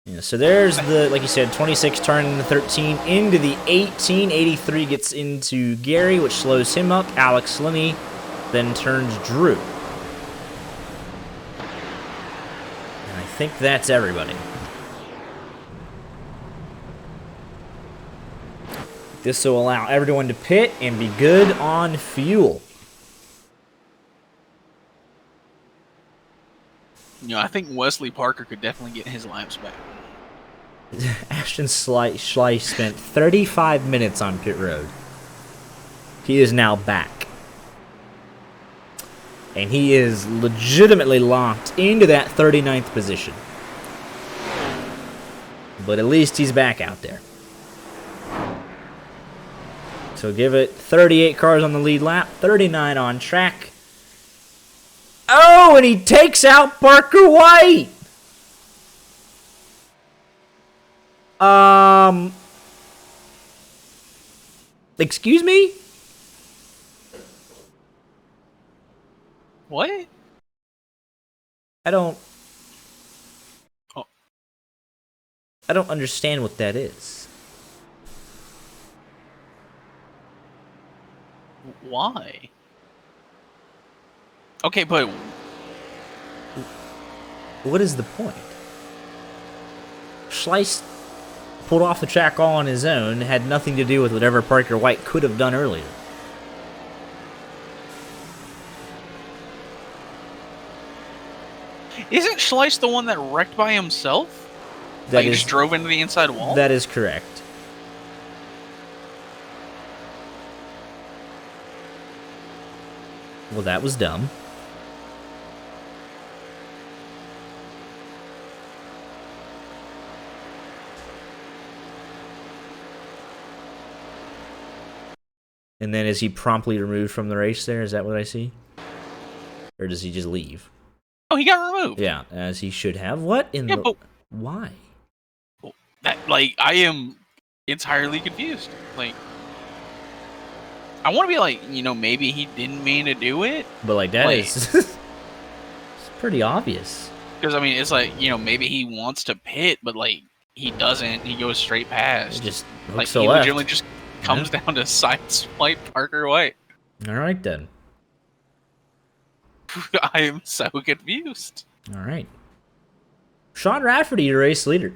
Speaker 1: Yeah, so there's the, like you said, 26 turning the 13 into the 18. 83 gets into Gary, which slows him up. Alex Linney then turns Drew. And I think that's everybody. This will allow everyone to pit and be good on fuel.
Speaker 2: You know, I think Wesley Parker could definitely get his laps back.
Speaker 1: Ashton Schleich spent 35 minutes on pit road. He is now back. And he is legitimately locked into that 39th position. But at least he's back out there. So give it 38 cars on the lead lap, 39 on track. Oh, and he takes out Parker White! Excuse me?
Speaker 2: What?
Speaker 1: I don't understand what that is.
Speaker 2: Why? Okay, but
Speaker 1: what is the point? Schleiss pulled off the track all on his own, had nothing to do with whatever Parker White could have done earlier.
Speaker 2: isn't Schleiss the one that wrecked by himself?
Speaker 1: That
Speaker 2: He just drove into the inside wall?
Speaker 1: That is correct. Well, that was dumb. And then is he promptly removed from the race there? Is that what I see? Or does he just leave?
Speaker 2: Oh, he got removed.
Speaker 1: Yeah, as he should have. What in
Speaker 2: Yeah,
Speaker 1: the...
Speaker 2: but
Speaker 1: Why?
Speaker 2: I am entirely confused. Like, I want to be like, maybe he didn't mean to do it.
Speaker 1: But like that is it's pretty obvious.
Speaker 2: Because I mean, it's like maybe he wants to pit, but like he doesn't. He goes straight past.
Speaker 1: It just
Speaker 2: like
Speaker 1: hooks
Speaker 2: he
Speaker 1: the left.
Speaker 2: legitimately just comes down to sideswipe Parker White.
Speaker 1: All right then.
Speaker 2: I am so confused.
Speaker 1: All right. Sean Rafferty, your race leader.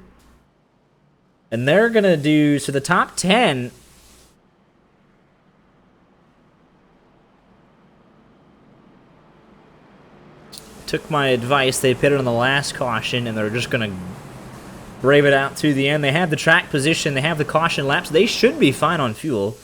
Speaker 1: And they're going to do... So the top 10... took my advice. They pitted on the last caution, and they're just going to brave it out to the end. They have the track position. They have the caution laps. They should be fine on fuel.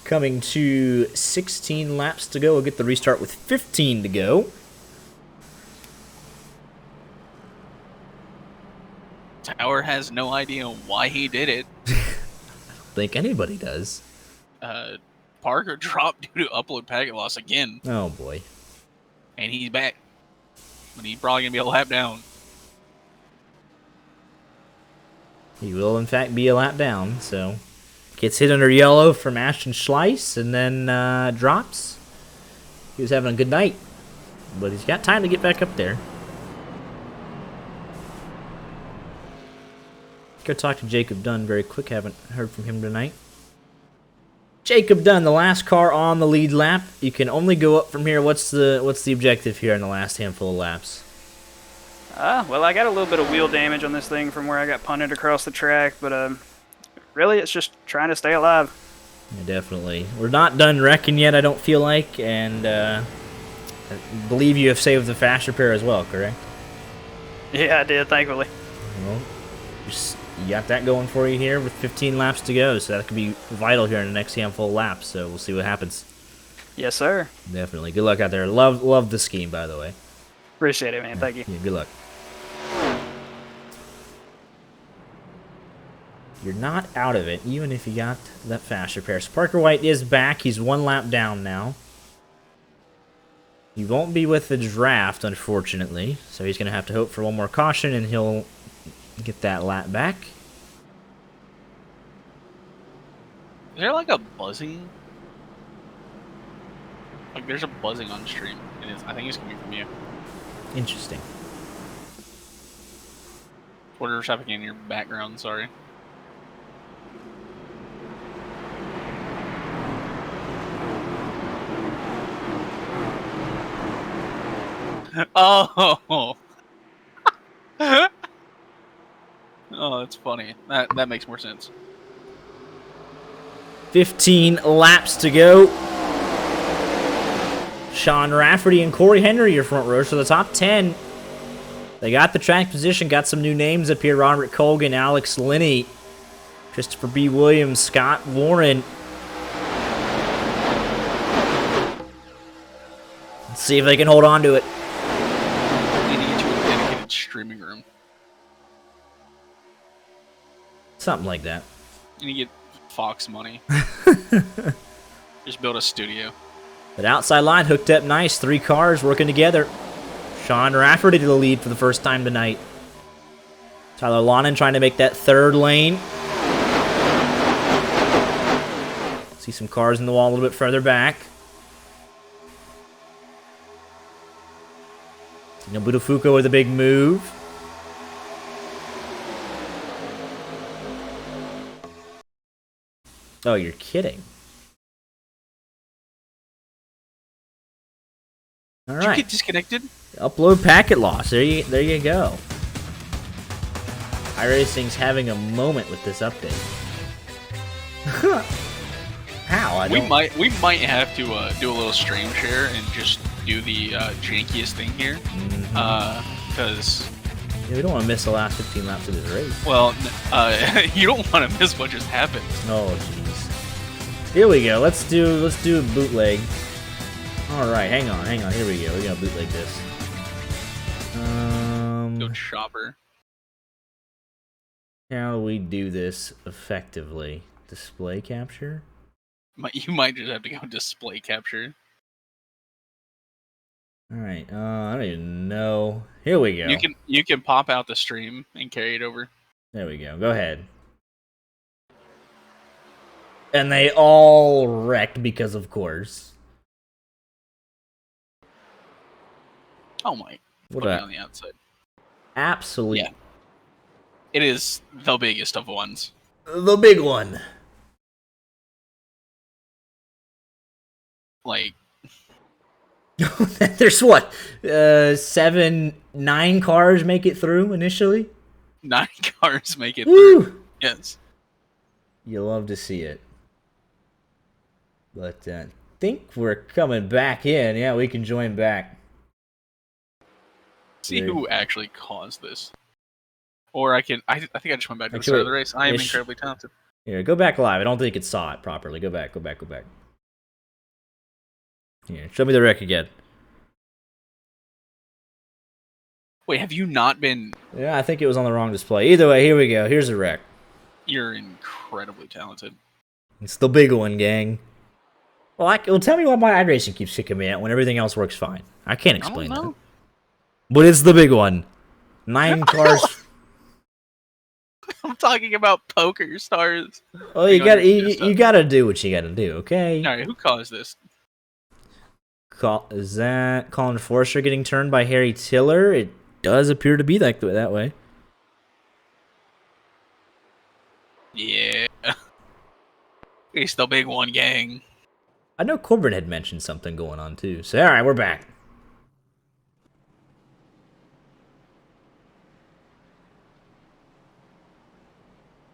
Speaker 1: Coming to 16 laps to go. We'll get the restart with 15 to go.
Speaker 2: Tower has no idea why he did it.
Speaker 1: I don't think anybody does.
Speaker 2: Parker dropped due to upload packet loss again.
Speaker 1: Oh boy.
Speaker 2: And he's back. But he's probably going to be a lap down.
Speaker 1: He will, in fact, be a lap down, so... Gets hit under yellow from Ashton Schleiss, and then drops. He was having a good night. But he's got time to get back up there. Go talk to Jacob Dunn very quick. Haven't heard from him tonight. Jacob Dunn, the last car on the lead lap. You can only go up from here. What's the objective here in the last handful of laps?
Speaker 12: Well, I got a little bit of wheel damage on this thing from where I got punted across the track, but really, it's just trying to stay alive.
Speaker 1: Yeah, definitely. We're not done wrecking yet, I don't feel like, and I believe you have saved the fast repair as well, correct?
Speaker 12: Yeah, I did, thankfully.
Speaker 1: Well, you got that going for you here with 15 laps to go, so that could be vital here in the next handful of laps, so we'll see what happens.
Speaker 12: Yes, sir.
Speaker 1: Definitely. Good luck out there. Love the scheme, by the way.
Speaker 12: Appreciate it, man. Thank you.
Speaker 1: Yeah, good luck. You're not out of it, even if you got that fast repair. So Parker White is back. He's one lap down now. He won't be with the draft, unfortunately. So he's going to have to hope for one more caution, and he'll get that lap back.
Speaker 2: Is there like a buzzing? Like there's a buzzing on stream. I think it's coming from you.
Speaker 1: Interesting.
Speaker 2: Whatever's happening in your background, sorry. Oh. Oh, that's funny. That makes more sense.
Speaker 1: 15 laps to go. Sean Rafferty and Corey Henry are front rows for the top 10. They got the track position, got some new names up here. Roderick Colgan, Alex Linney, Christopher B. Williams, Scott Warren. Let's see if they can hold on to it.
Speaker 2: They need to get you a dedicated streaming room.
Speaker 1: Something like that.
Speaker 2: You need to get Fox money. Just build a studio.
Speaker 1: But outside line hooked up nice. 3 cars working together. Sean Rafferty to the lead for the first time tonight. Tyler Lonan trying to make that 3rd lane. See some cars in the wall a little bit further back. Nobuto Fuko with a big move. Oh, you're kidding. All
Speaker 2: Did you
Speaker 1: right.
Speaker 2: get disconnected?
Speaker 1: Upload packet loss. There you go. iRacing's having a moment with this update. How?
Speaker 2: We might have to do a little stream share and just do the jankiest thing here, because
Speaker 1: yeah, we don't want to miss the last 15 laps of this race.
Speaker 2: well, you don't want to miss what just happened.
Speaker 1: Oh jeez. Here we go. Let's do a bootleg. All right, hang on. Here we go. We're gonna bootleg this.
Speaker 2: Go chopper.
Speaker 1: How do we do this effectively? Display capture.
Speaker 2: You might just have to go display capture.
Speaker 1: All right. I don't even know. Here we go.
Speaker 2: You can pop out the stream and carry it over.
Speaker 1: There we go. Go ahead. And they all wrecked because, of course.
Speaker 2: Oh my!
Speaker 1: What
Speaker 2: Put me
Speaker 1: a-
Speaker 2: on the outside.
Speaker 1: Absolutely.
Speaker 2: Yeah. It is the biggest of ones.
Speaker 1: The big one.
Speaker 2: Like,
Speaker 1: There's what? 9 cars make it through initially?
Speaker 2: 9 cars make it
Speaker 1: Woo!
Speaker 2: through. Yes.
Speaker 1: You love to see it. But I think we're coming back in. Yeah, we can join back.
Speaker 2: See
Speaker 1: There.
Speaker 2: who actually caused this. Or I think I just went back to the
Speaker 1: Actually,
Speaker 2: start of the race. I am
Speaker 1: ish.
Speaker 2: incredibly talented.
Speaker 1: Here, go back live. I don't think it saw it properly. Go back. Here, show me the wreck again.
Speaker 2: Wait, have you not been...
Speaker 1: Yeah, I think it was on the wrong display. Either way, here we go. Here's the wreck.
Speaker 2: You're incredibly talented.
Speaker 1: It's the big one, gang. Well, tell me why my iRacing keeps kicking me out when everything else works fine. I can't explain
Speaker 2: I don't
Speaker 1: that.
Speaker 2: know.
Speaker 1: But it's the big one. 9 cars.
Speaker 2: I'm talking about poker stars.
Speaker 1: Oh, you gotta do what you gotta do, okay?
Speaker 2: Alright, who caused this?
Speaker 1: Is that Colin Forster getting turned by Harry Tiller? It does appear to be that way.
Speaker 2: Yeah. It's the big one, gang.
Speaker 1: I know Corbin had mentioned something going on too. So, all right, we're back.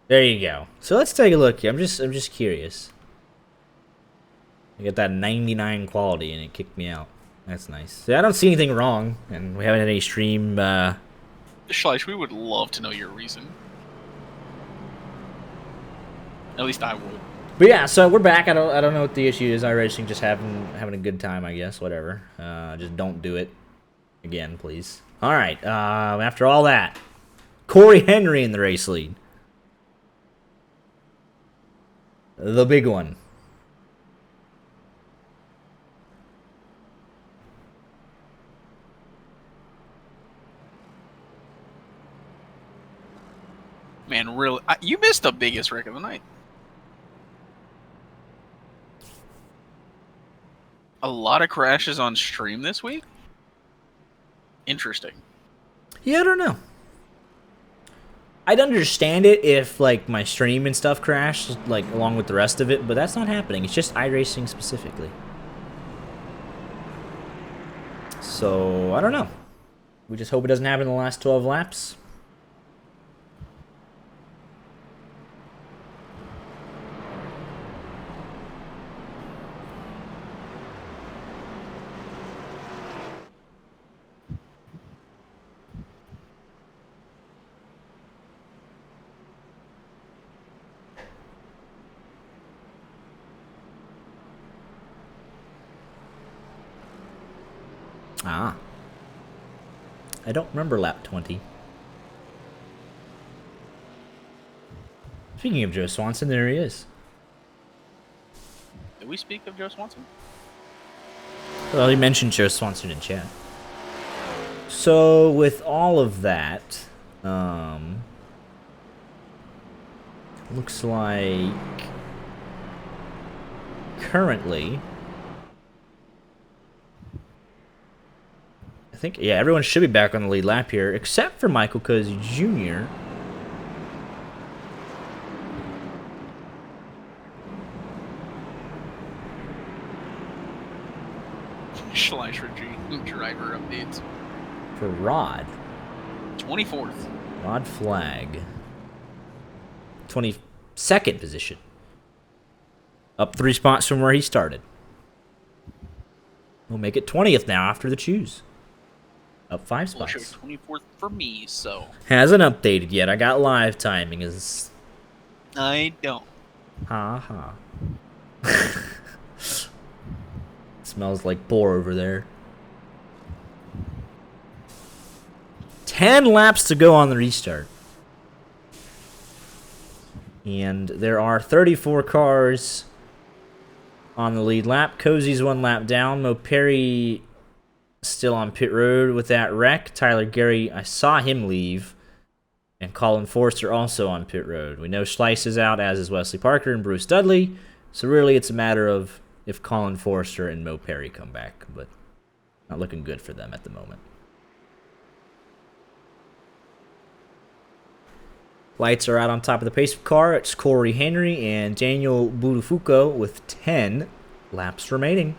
Speaker 1: There you go. So let's take a look here. I'm just curious. I got that 99 quality and it kicked me out. That's nice. So I don't see anything wrong, and we haven't had any stream.
Speaker 2: Schleich, we would love to know your reason. At least I would.
Speaker 1: But yeah, so we're back. I don't know what the issue is. iRacing just having a good time, I guess. Whatever. Just don't do it again, please. All right. After all that, Corey Henry in the race lead. The big one.
Speaker 2: Man, really, you missed the biggest wreck of the night. A lot of crashes on stream this week? Interesting.
Speaker 1: Yeah, I don't know. I'd understand it if, like, my stream and stuff crashed, like, along with the rest of it, but that's not happening. It's just iRacing specifically. So, I don't know. We just hope it doesn't happen in the last 12 laps. Ah. I don't remember lap 20. Speaking of Joe Swanson, there he is.
Speaker 2: Did we speak of Joe Swanson?
Speaker 1: Well, he mentioned Joe Swanson in chat. So, with all of that, looks like currently, I think, yeah, everyone should be back on the lead lap here, except for Michael Cozy Jr.
Speaker 2: Schleicher driver updates.
Speaker 1: For Rod.
Speaker 2: 24th.
Speaker 1: Rod Flag. 22nd position. Up 3 spots from where he started. We'll make it 20th now after the choose. Up 5
Speaker 2: Well, it
Speaker 1: spots.
Speaker 2: shows 24th for me, so
Speaker 1: Hasn't updated yet. I got live timing. Is
Speaker 2: I don't.
Speaker 1: ha ha. Smells like boar over there. 10 laps to go on the restart. And there are 34 cars on the lead lap. Cozy's 1 lap down. Mo Perry still on pit road with that wreck. Tyler Gary, I saw him leave. And Colin Forster also on pit road. We know Schleiss is out, as is Wesley Parker and Bruce Dudley. So really it's a matter of if Colin Forster and Mo Perry come back. But not looking good for them at the moment. Lights are out on top of the pace car. It's Corey Henry and Daniel Budufuco with 10 laps remaining.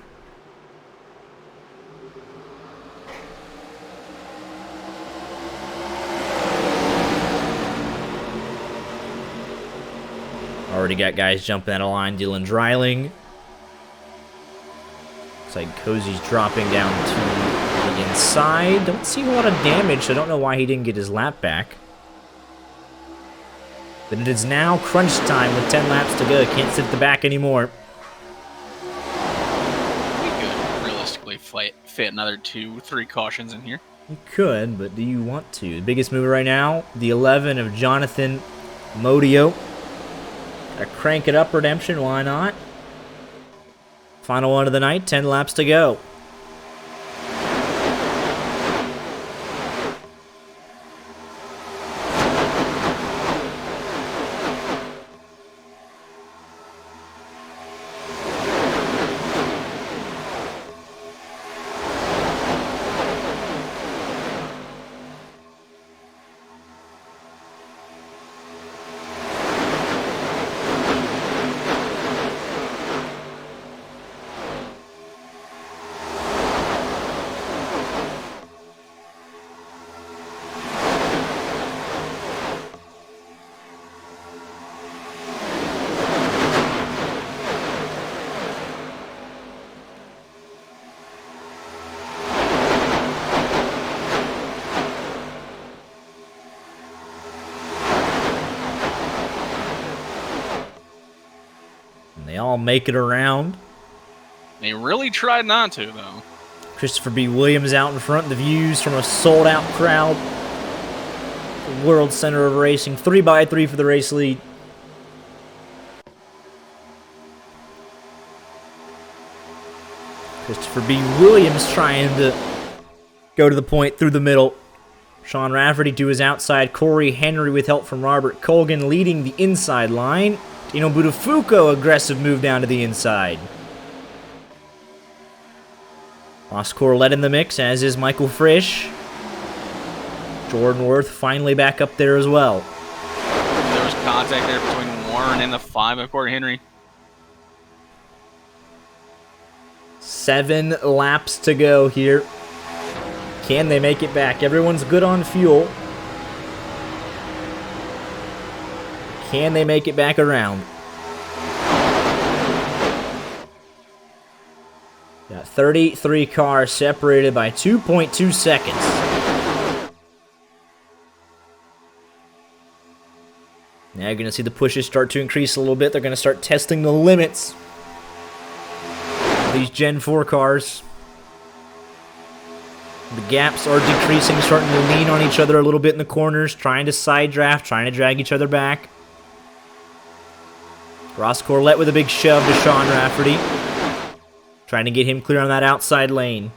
Speaker 1: Already got guys jumping out of line. Dylan Dreiling. Looks like Cozy's dropping down to the inside. Don't see a lot of damage, so I don't know why he didn't get his lap back. But it is now crunch time with 10 laps to go. Can't sit at the back anymore.
Speaker 2: We could realistically fit another 2-3 cautions in here.
Speaker 1: You could, but do you want to? The biggest mover right now, the 11 of Jonathan Modio. Crank it up, Redemption, why not? Final one of the night, 10 laps to go. They all make it around.
Speaker 2: They really tried not to, though.
Speaker 1: Christopher B. Williams out in front. The views from a sold-out crowd. The World Center of Racing. 3x3 for the race lead. Christopher B. Williams trying to go to the point through the middle. Sean Rafferty to his outside. Corey Henry with help from Robert Colgan leading the inside line. Dino Budufuco, aggressive move down to the inside. Ross Corlett in the mix, as is Michael Frisch. Jordan Worth finally back up there as well.
Speaker 2: There was contact there between Warren and the 5 of Corey Henry.
Speaker 1: 7 laps to go here. Can they make it back? Everyone's good on fuel. Can they make it back around? Got 33 cars separated by 2.2 seconds. Now you're going to see the pushes start to increase a little bit. They're going to start testing the limits of these Gen 4 cars. The gaps are decreasing, starting to lean on each other a little bit in the corners, trying to side draft, trying to drag each other back. Ross Corlett with a big shove to Sean Rafferty, trying to get him clear on that outside lane.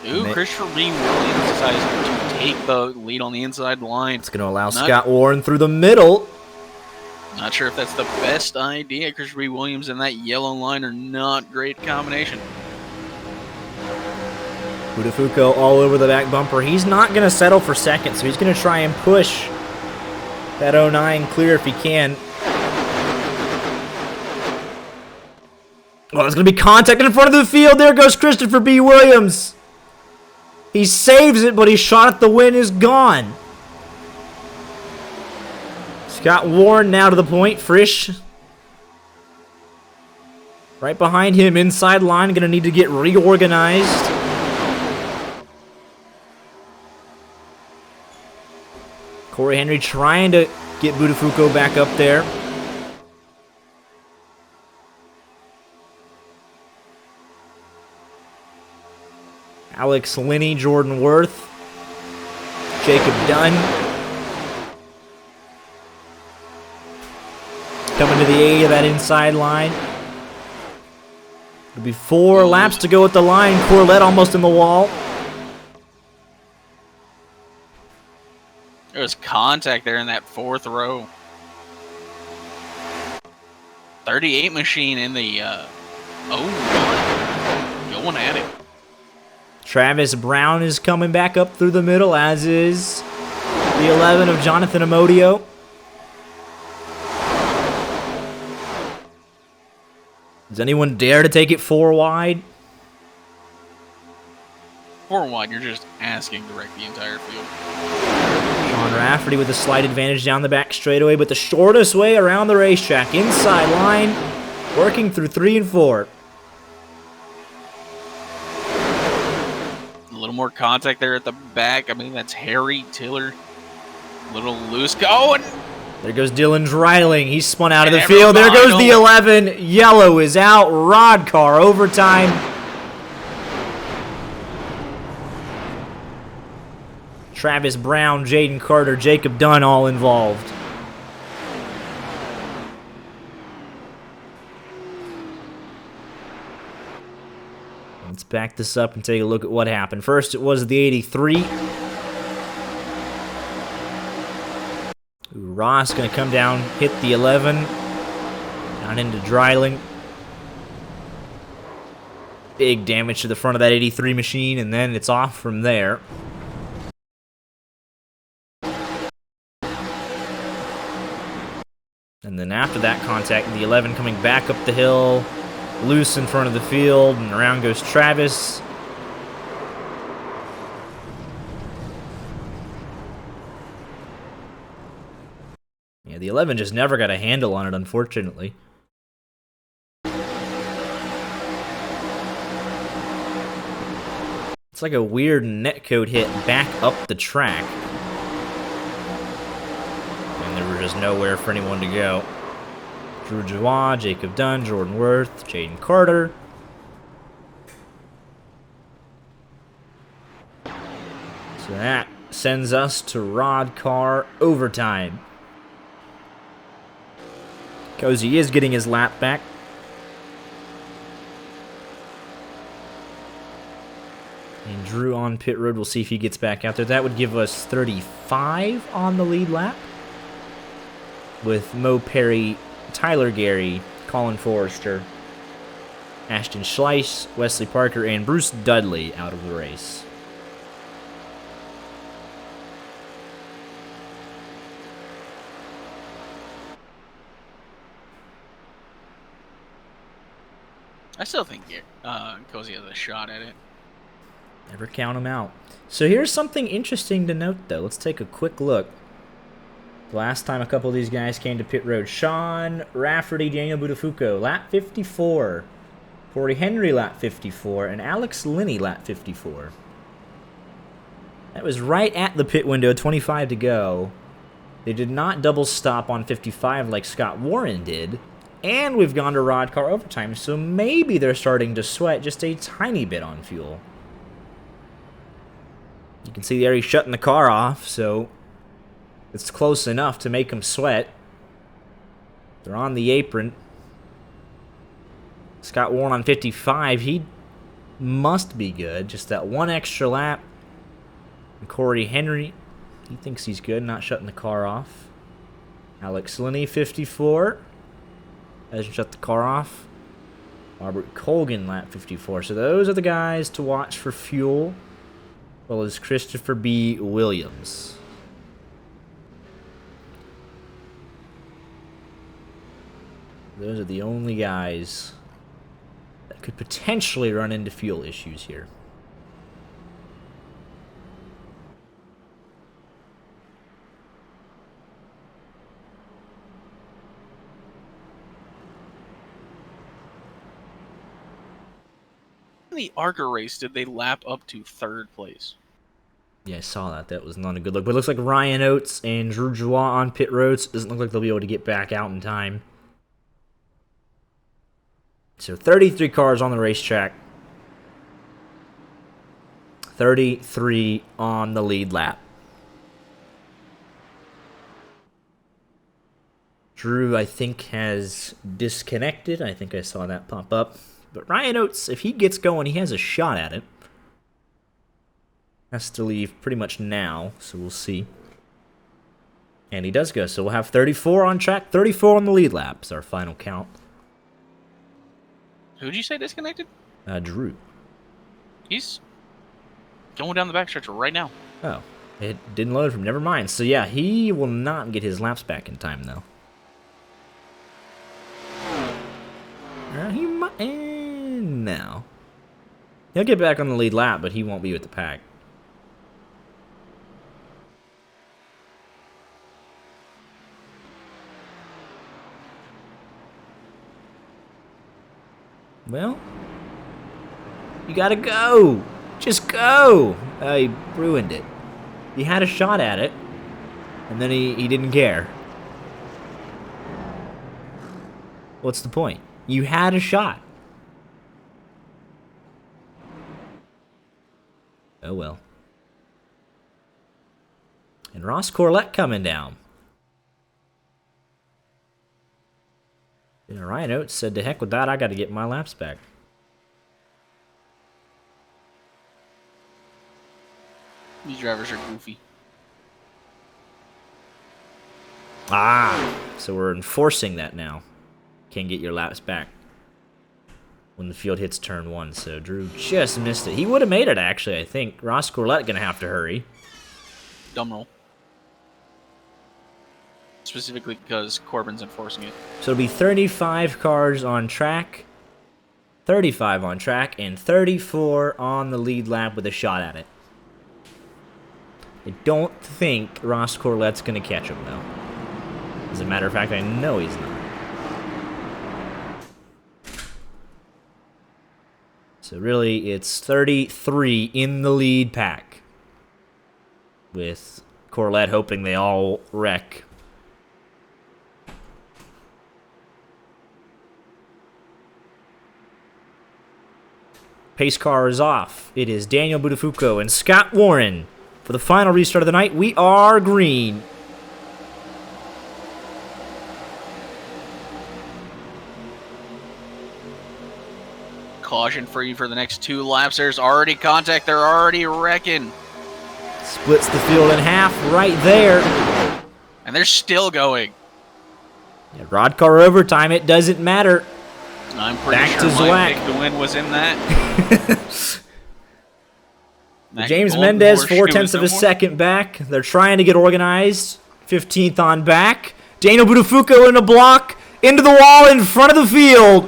Speaker 2: Ooh, Christopher B. Williams decides to take the lead on the inside line.
Speaker 1: It's going to allow Scott Warren through the middle.
Speaker 2: Not sure if that's the best idea. Christopher B. Williams and that yellow line are not great combination.
Speaker 1: Budafuco all over the back bumper. He's not going to settle for second, so he's going to try and push that 09 clear if he can. Oh, there's going to be contact in front of the field. There goes Christopher B. Williams. He saves it, but his shot at the win is gone. Scott Warren now to the point. Frisch right behind him, inside line. Going to need to get reorganized. Corey Henry trying to get Budafuco back up there. Alex Linney, Jordan Worth, Jacob Dunn. Coming to the aid of that inside line. It'll be 4 laps to go at the line. Corlett almost in the wall.
Speaker 2: There was contact there in that 4th row. 38 machine in the 01. Going at it.
Speaker 1: Travis Brown is coming back up through the middle, as is the 11 of Jonathan Amodio. Does anyone dare to take it 4 wide?
Speaker 2: 4 wide, you're just asking to wreck the entire field.
Speaker 1: Sean Rafferty with a slight advantage down the back straightaway, but the shortest way around the racetrack. Inside line, working through 3 and 4.
Speaker 2: A little more contact there at the back. I mean, that's Harry Tiller. Little loose. Oh, and
Speaker 1: there goes Dylan Dreiling. He's spun out of the field. There goes the 11. Yellow is out. RODDCAR overtime. Travis Brown, Jaden Carter, Jacob Dunn all involved. Let's back this up and take a look at what happened. First, it was the 83. Ross going to come down, hit the 11. Down into Dreiling. Big damage to the front of that 83 machine, and then it's off from there. And then after that contact, the 11 coming back up the hill, loose in front of the field, and around goes Travis. Yeah, the 11 just never got a handle on it, unfortunately. It's like a weird netcode hit back up the track. And there was just nowhere for anyone to go. Drew Joie, Jacob Dunn, Jordan Worth, Jaden Carter. So that sends us to RODDCAR overtime. Cozy is getting his lap back. And Drew on pit road. We'll see if he gets back out there. That would give us 35 on the lead lap. With Mo Perry, Tyler Gary, Colin Forrester, Ashton Schleiss, Wesley Parker, and Bruce Dudley out of the race.
Speaker 2: I still think Cozy has a shot at it.
Speaker 1: Never count him out. So here's something interesting to note, though. Let's take a quick look. Last time a couple of these guys came to pit road. Sean Rafferty, Daniel Buttafuoco, lap 54. Corey Henry, lap 54. And Alex Linney, lap 54. That was right at the pit window, 25 to go. They did not double stop on 55 like Scott Warren did. And we've gone to RODDCAR overtime, so maybe they're starting to sweat just a tiny bit on fuel. You can see there he's shutting the car off, so it's close enough to make them sweat. They're on the apron. Scott Warren on 55, he must be good. Just that one extra lap. And Corey Henry, he thinks he's good, not shutting the car off. Alex Linney, 54. Hasn't shut the car off. Robert Colgan, lap 54. So those are the guys to watch for fuel. As well as Christopher B. Williams. Those are the only guys that could potentially run into fuel issues here.
Speaker 2: In the ARCA race, did they lap up to 3rd place?
Speaker 1: Yeah, I saw that. That was not a good look. But it looks like Ryan Oates and Drew Joie on pit roads. Doesn't look like they'll be able to get back out in time. So 33 cars on the racetrack. 33 on the lead lap. Drew, I think, has disconnected. I think I saw that pop up. But Ryan Oates, if he gets going, he has a shot at it. Has to leave pretty much now, so we'll see. And he does go, so we'll have 34 on track, 34 on the lead lap is our final count.
Speaker 2: Who'd you say disconnected?
Speaker 1: Drew.
Speaker 2: He's going down the backstretch right now.
Speaker 1: Oh, it didn't load from. Never mind. So yeah, he will not get his laps back in time though. He might. No. He'll get back on the lead lap, but he won't be with the pack. Well, you gotta go. Just go. He ruined it. He had a shot at it, and then he didn't care. What's the point? You had a shot. Oh well. And Ross Corlett coming down. Ryan Oates said, to heck with that, I got to get my laps back.
Speaker 2: These drivers are goofy.
Speaker 1: Ah, so we're enforcing that now. Can't get your laps back when the field hits turn 1. So Drew just missed it. He would have made it, actually, I think. Ross Corlett going to have to hurry.
Speaker 2: Dumb roll. Specifically because Corbin's enforcing it.
Speaker 1: So it'll be 35 cars on track, 35 on track, and 34 on the lead lap with a shot at it. I don't think Ross Corlett's going to catch him, though. As a matter of fact, I know he's not. So really, it's 33 in the lead pack. With Corlett hoping they all wreck. Pace car is off. It is Daniel Buttafuoco and Scott Warren. For the final restart of the night, we are green.
Speaker 2: Caution free for the next 2 laps. There's already contact. They're already wrecking.
Speaker 1: Splits the field in half right there.
Speaker 2: And they're still going.
Speaker 1: Yeah, RODDCAR overtime, it doesn't matter.
Speaker 2: I'm pretty
Speaker 1: Back
Speaker 2: sure
Speaker 1: to
Speaker 2: my
Speaker 1: Zwack.
Speaker 2: pick to win was in that.
Speaker 1: James
Speaker 2: Golden
Speaker 1: Mendez,
Speaker 2: Horseshoe
Speaker 1: 4/10
Speaker 2: is
Speaker 1: of
Speaker 2: no
Speaker 1: a
Speaker 2: more?
Speaker 1: second back. They're trying to get organized. 15th on back. Daniel Buttafuoco in a block. Into the wall in front of the field.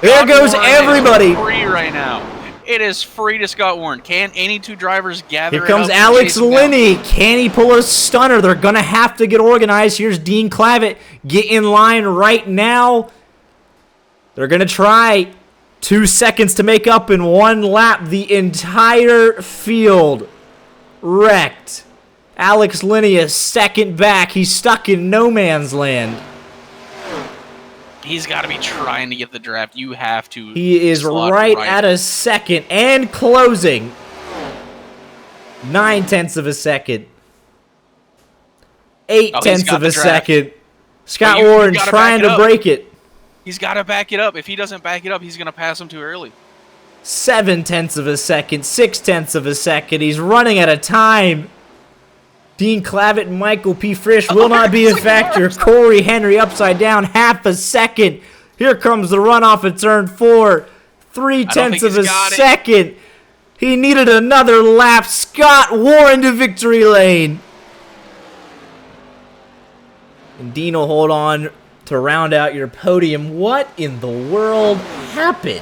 Speaker 1: There goes
Speaker 2: Warren
Speaker 1: everybody.
Speaker 2: is free right now. It is free to Scott Warren. Can any two drivers gather?
Speaker 1: Here comes
Speaker 2: it up
Speaker 1: Alex
Speaker 2: chase him down?
Speaker 1: Linney. Can he pull a stunner? They're going to have to get organized. Here's Dean Clavitt. Get in line right now. They're going to try. 2 seconds to make up in one lap. The entire field wrecked. Alex Linney is second back. He's stuck in no man's land.
Speaker 2: He's got to be trying to get the draft. You have to.
Speaker 1: He is right at a second and closing. 9/10 of a second. 8/10 of a second. Scott Warren trying to break it.
Speaker 2: He's got to back it up. If he doesn't back it up, he's going to pass him too early.
Speaker 1: 7/10 of a second. 6/10 of a second. He's running out of time. Dean Clavitt and Michael P. Frisch will not be a factor. Corey Henry upside down, half a second. Here comes the runoff at turn 4. 3/10 of a second. He needed another lap. Scott Warren to victory lane. And Dean will hold on to round out your podium. What in the world happened?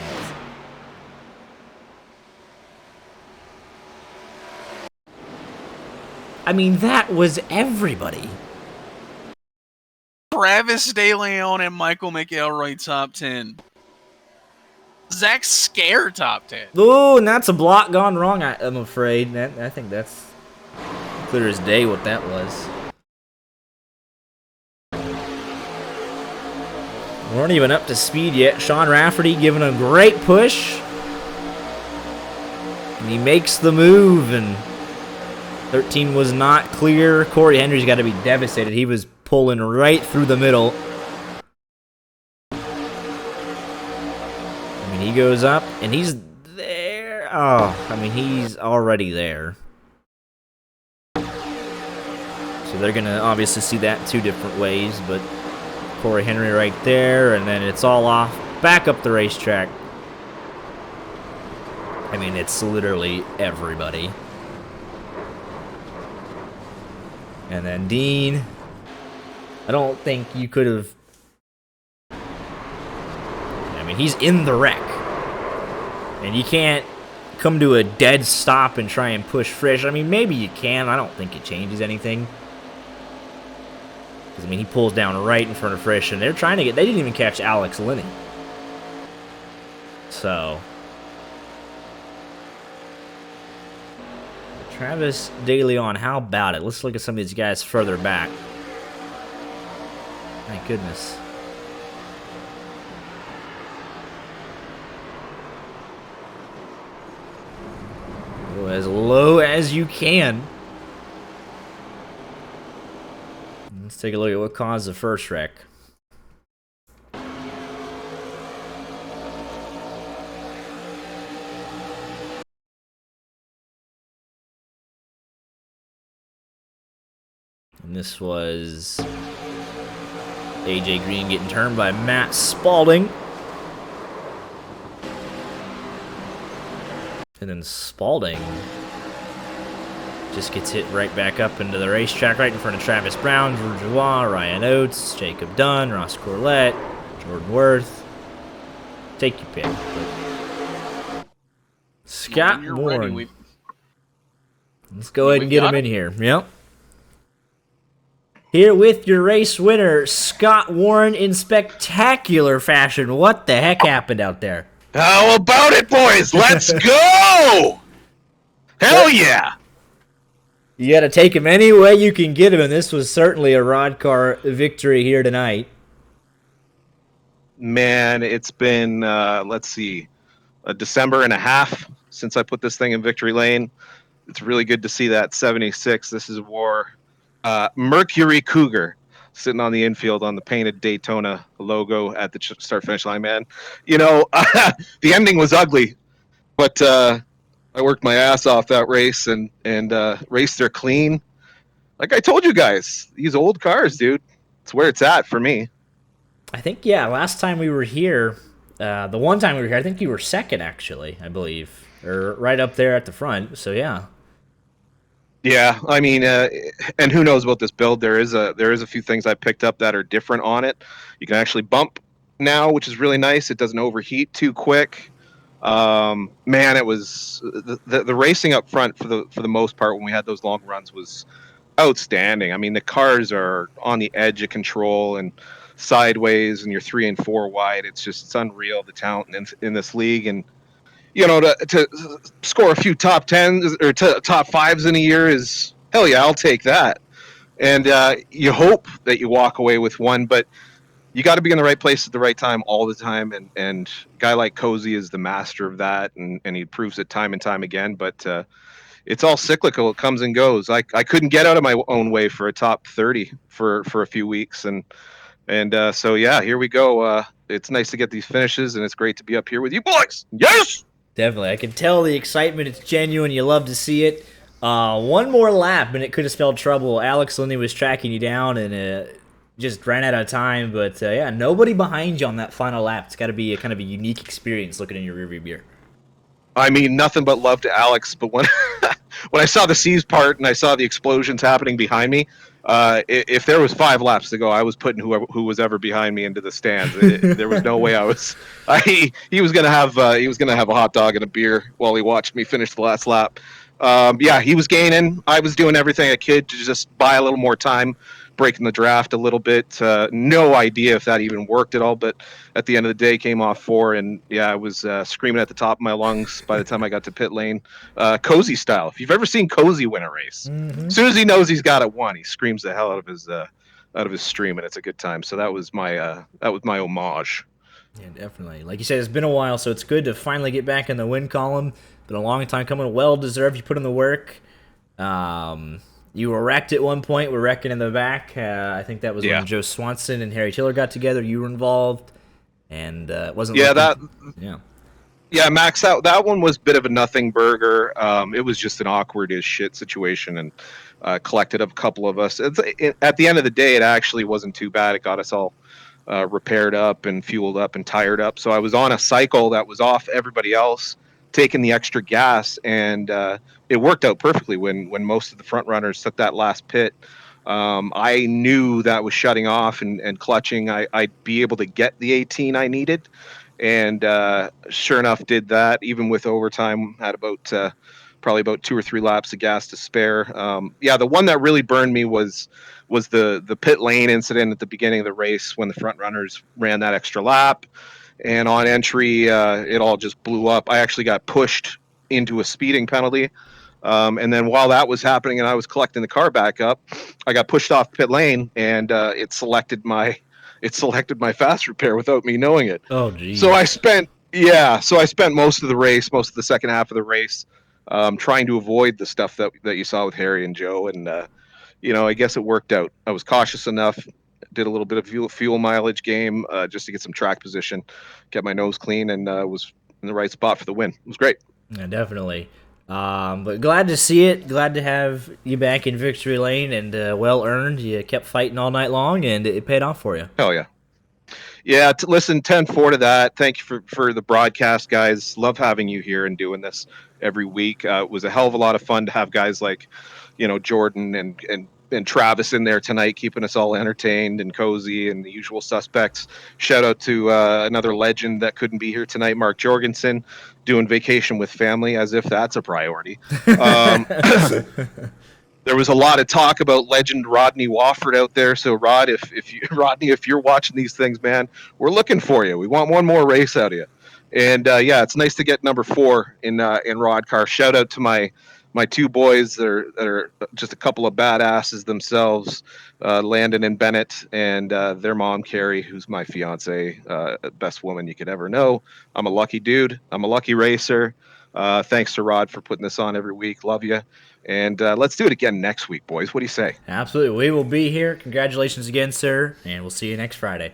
Speaker 1: I mean, that was everybody.
Speaker 2: Travis DeLeon and Michael McElroy top 10. Zach Scare top 10.
Speaker 1: Oh, and that's a block gone wrong, I'm afraid. I think that's clear as day what that was. We weren't even up to speed yet. Sean Rafferty giving a great push. And he makes the move, and 13 was not clear. Corey Henry's got to be devastated. He was pulling right through the middle. I mean, he goes up, and he's there. Oh, I mean, he's already there. So they're going to obviously see that 2 different ways, but Corey Henry right there, and then it's all off. Back up the racetrack. I mean, it's literally everybody. And then Dean, I don't think you could have. I mean, he's in the wreck. And you can't come to a dead stop and try and push Frisch. I mean, maybe you can. I don't think it changes anything. Because, I mean, he pulls down right in front of Frisch, and they're trying to get. They didn't even catch Alex Linney. So. Travis DeLeon, how about it? Let's look at some of these guys further back. My goodness. Go as low as you can. Let's take a look at what caused the first wreck. And this was AJ Green getting turned by Matt Spalding. And then Spalding just gets hit right back up into the racetrack, right in front of Travis Brown, Drew Joie, Ryan Oates, Jacob Dunn, Ross Corlett, Jordan Worth. Take your pick. But Scott Warren. Let's go ahead and get him in here. Yep. Here with your race winner, Scott Warren, in spectacular fashion. What the heck happened out there?
Speaker 13: How about it, boys? Let's go! Hell yeah!
Speaker 1: You got to take him any way you can get him, and this was certainly a RODDCAR victory here tonight.
Speaker 13: Man, it's been, let's see, a December and a half since I put this thing in victory lane. It's really good to see that 76. This is war. Mercury Cougar sitting on the infield on the painted Daytona logo at the start-finish line, man. You know, the ending was ugly, but I worked my ass off that race and raced her clean. Like I told you guys, these old cars, dude, it's where it's at for me.
Speaker 1: I think, yeah, last time we were here, the one time we were here, I think you were second, actually, I believe. Or right up there at the front, so yeah.
Speaker 13: Yeah, I mean, and who knows about this build? There is a few things I picked up that are different on it. You can actually bump now, which is really nice. It doesn't overheat too quick. Man, it was the racing up front for the most part when we had those long runs was outstanding. I mean, the cars are on the edge of control and sideways, and you're 3 and 4 wide. It's unreal, the talent in this league. And to score a few top 10s or top 5s in a year is hell yeah, I'll take that. And you hope that you walk away with one, but you got to be in the right place at the right time all the time. And a guy like Cozy is the master of that, and he proves it time and time again. But it's all cyclical. It comes and goes. I couldn't get out of my own way for a top 30 for a few weeks, and so yeah, here we go. It's nice to get these finishes, and it's great to be up here with you boys. Yes,
Speaker 1: definitely. I can tell the excitement. It's genuine. You love to see it. One more lap, and it could have spelled trouble. Alex Lindy was tracking you down, and just ran out of time. But yeah, nobody behind you on that final lap. It's got to be a kind of a unique experience looking in your rearview mirror.
Speaker 13: I mean, nothing but love to Alex, but when when I saw the C's part and I saw the explosions happening behind me, if there was 5 laps to go, I was putting who was ever behind me into the stands. There was no way he was gonna have a hot dog and a beer while he watched me finish the last lap. Yeah, he was gaining. I was doing everything I could to just buy a little more time, breaking the draft a little bit. No idea if that even worked at all, but at the end of the day, came off 4, and yeah, I was screaming at the top of my lungs by the time I got to pit lane, Cozy style. If you've ever seen Cozy win a race, as soon as he knows he's got it won, he screams the hell out of his stream, and it's a good time. So that was my homage.
Speaker 1: Yeah, definitely. Like you said, it's been a while, so it's good to finally get back in the win column. Been a long time coming. Well deserved. You put in the work. You were wrecked at one point. We're wrecking in the back. I think that was when Joe Swanson and Harry Tiller got together. You were involved, and it wasn't.
Speaker 13: Yeah, Max. That one was a bit of a nothing burger. It was just an awkward as shit situation, and collected a couple of us. At the end of the day, it actually wasn't too bad. It got us all repaired up and fueled up and tired up. So I was on a cycle that was off everybody else, taking the extra gas, and it worked out perfectly when most of the front runners took that last pit. I knew that was shutting off and clutching. I'd be able to get the 18 I needed, and sure enough did that. Even with overtime, had probably about 2 or 3 laps of gas to spare. Yeah, the one that really burned me was the pit lane incident at the beginning of the race when the front runners ran that extra lap. And on entry, it all just blew up. I actually got pushed into a speeding penalty. And then while that was happening and I was collecting the car back up, I got pushed off pit lane, and it selected my fast repair without me knowing it.
Speaker 1: Oh, geez.
Speaker 13: So I spent most of the second half of the race, trying to avoid the stuff that you saw with Harry and Joe. And, I guess it worked out. I was cautious enough. Did a little bit of fuel mileage game just to get some track position, get my nose clean, and was in the right spot for the win. It was great.
Speaker 1: Yeah, definitely. But glad to see it. Glad to have you back in victory lane, and well earned. You kept fighting all night long, and it paid off for you.
Speaker 13: Hell yeah. Yeah, listen, 10-4 to that. Thank you for the broadcast, guys. Love having you here and doing this every week. It was a hell of a lot of fun to have guys like, Jordan and Travis in there tonight, keeping us all entertained, and Cozy and the usual suspects. Shout out to another legend that couldn't be here tonight, Mark Jorgensen, doing vacation with family, as if that's a priority. There was a lot of talk about legend Rodney Wofford out there. So Rod, if you're watching these things, man, we're looking for you. We want one more race out of you. And yeah, it's nice to get number 4 in RODDCAR. Shout out to my 2 boys that are just a couple of badasses themselves, Landon and Bennett, and their mom, Carrie, who's my fiance, best woman you could ever know. I'm a lucky dude. I'm a lucky racer. Thanks to Rod for putting this on every week. Love you. And let's do it again next week, boys. What do you say?
Speaker 1: Absolutely. We will be here. Congratulations again, sir. And we'll see you next Friday.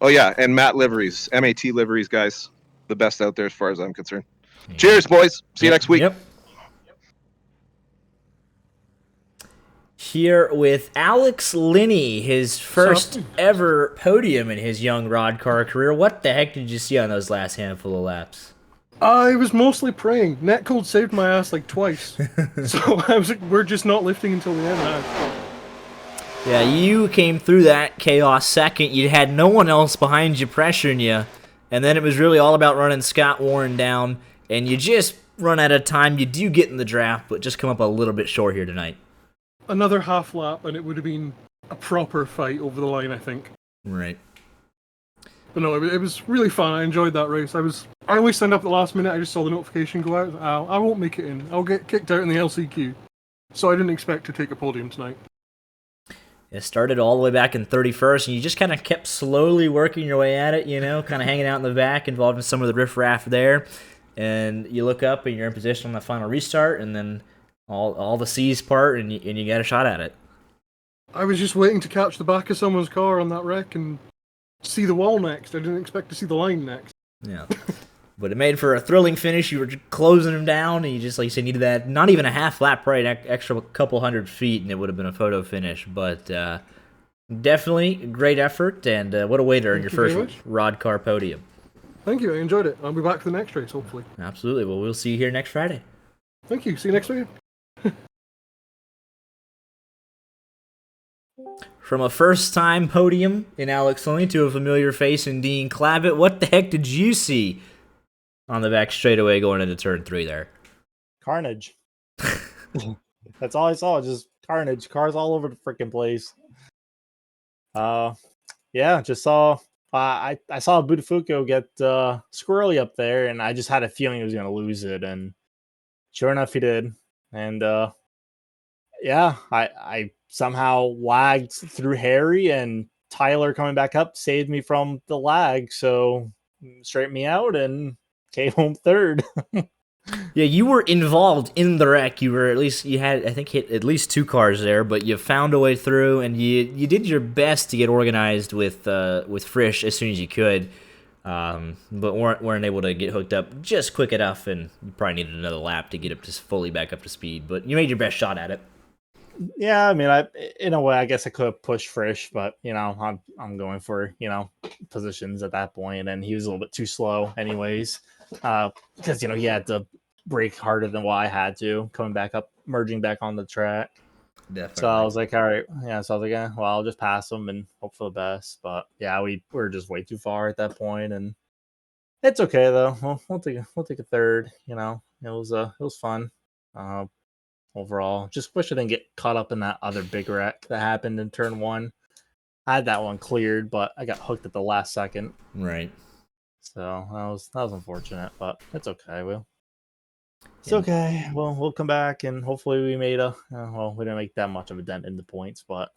Speaker 13: Oh, yeah. And Matt Liveries, MAT Liveries, guys. The best out there as far as I'm concerned. Yeah. Cheers, boys. See you next week.
Speaker 1: Yep. Here with Alex Linney, his first ever podium in his young RODDCAR career. What the heck did you see on those last handful of laps?
Speaker 14: I was mostly praying. Netcold saved my ass like twice. So I was like, we're just not lifting until the end now.
Speaker 1: Yeah, you came through that chaos second. You had no one else behind you pressuring you, and then it was really all about running Scott Warren down, and you just run out of time. You do get in the draft, but just come up a little bit short here tonight.
Speaker 14: Another half lap, and it would have been a proper fight over the line, I think.
Speaker 1: Right.
Speaker 14: But no, it was really fun. I enjoyed that race. I only signed up at the last minute. I just saw the notification go out. I won't make it in. I'll get kicked out in the LCQ. So I didn't expect to take a podium tonight.
Speaker 1: It started all the way back in 31st, and you just kind of kept slowly working your way at it, kind of hanging out in the back, involved in some of the riffraff there. And you look up, and you're in position on the final restart, and then all the C's part, and you got a shot at it.
Speaker 14: I was just waiting to catch the back of someone's car on that wreck and see the wall next. I didn't expect to see the line next.
Speaker 1: Yeah. But it made for a thrilling finish. You were closing him down, and you just, like you said, needed that, not even a half lap, right, extra couple 100 feet, and it would have been a photo finish. But definitely a great effort, and what a way to earn your first RODDCAR podium.
Speaker 14: Thank you, I enjoyed it. I'll be back for the next race, hopefully.
Speaker 1: Absolutely. Well, we'll see you here next Friday.
Speaker 14: Thank you. See you next week.
Speaker 1: From a first-time podium in Alex Lilly to a familiar face in Dean Clavitt, what the heck did you see on the back straightaway going into turn 3 there?
Speaker 6: Carnage. That's all I saw, just carnage. Cars all over the freaking place. Yeah, just saw... I saw Budafuco get squirrely up there, and I just had a feeling he was going to lose it, and sure enough, he did. And yeah, I somehow lagged through Harry, and Tyler coming back up saved me from the lag, so straightened me out and came home third.
Speaker 1: Yeah, you were involved in the wreck. You had, I think, hit at least 2 cars there, but you found a way through, and you did your best to get organized with Frisch as soon as you could, but weren't able to get hooked up just quick enough, and you probably needed another lap to get up to fully back up to speed. But you made your best shot at it.
Speaker 6: Yeah, I mean, in a way, I guess I could have pushed Frisch, but I'm going for positions at that point, and he was a little bit too slow, anyways, because he had to brake harder than what I had to coming back up, merging back on the track.
Speaker 1: Definitely.
Speaker 6: So I was like, all right, yeah. So I was like, well, I'll just pass him and hope for the best. But yeah, we were just way too far at that point, and it's okay though. We'll take a third. It was fun. Overall, just wish I didn't get caught up in that other big wreck that happened in turn 1. I had that one cleared, but I got hooked at the last second.
Speaker 1: Right.
Speaker 6: So that was unfortunate, but it's okay. It's okay. Well, we'll come back, and hopefully we made we didn't make that much of a dent in the points, but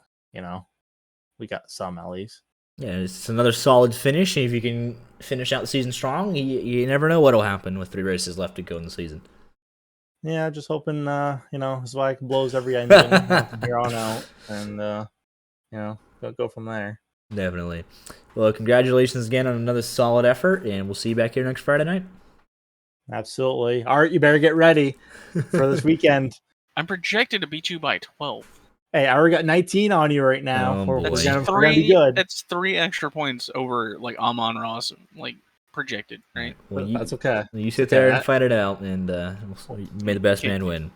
Speaker 6: we got some at least.
Speaker 1: Yeah, it's another solid finish. If you can finish out the season strong, you never know what'll happen with 3 races left to go in the season.
Speaker 6: Yeah, just hoping Zweig blows every engine from here on out, and go from there.
Speaker 1: Definitely. Well, congratulations again on another solid effort, and we'll see you back here next Friday night.
Speaker 6: Absolutely. Art, you better get ready for this weekend.
Speaker 2: I'm projected to beat you by 12.
Speaker 6: Hey, I already got 19 on you right now. We're gonna be good.
Speaker 2: That's 3 extra points over Amon Ross, projected, right?
Speaker 1: Well,
Speaker 6: that's okay.
Speaker 1: You sit there and fight it out, and may the best man win.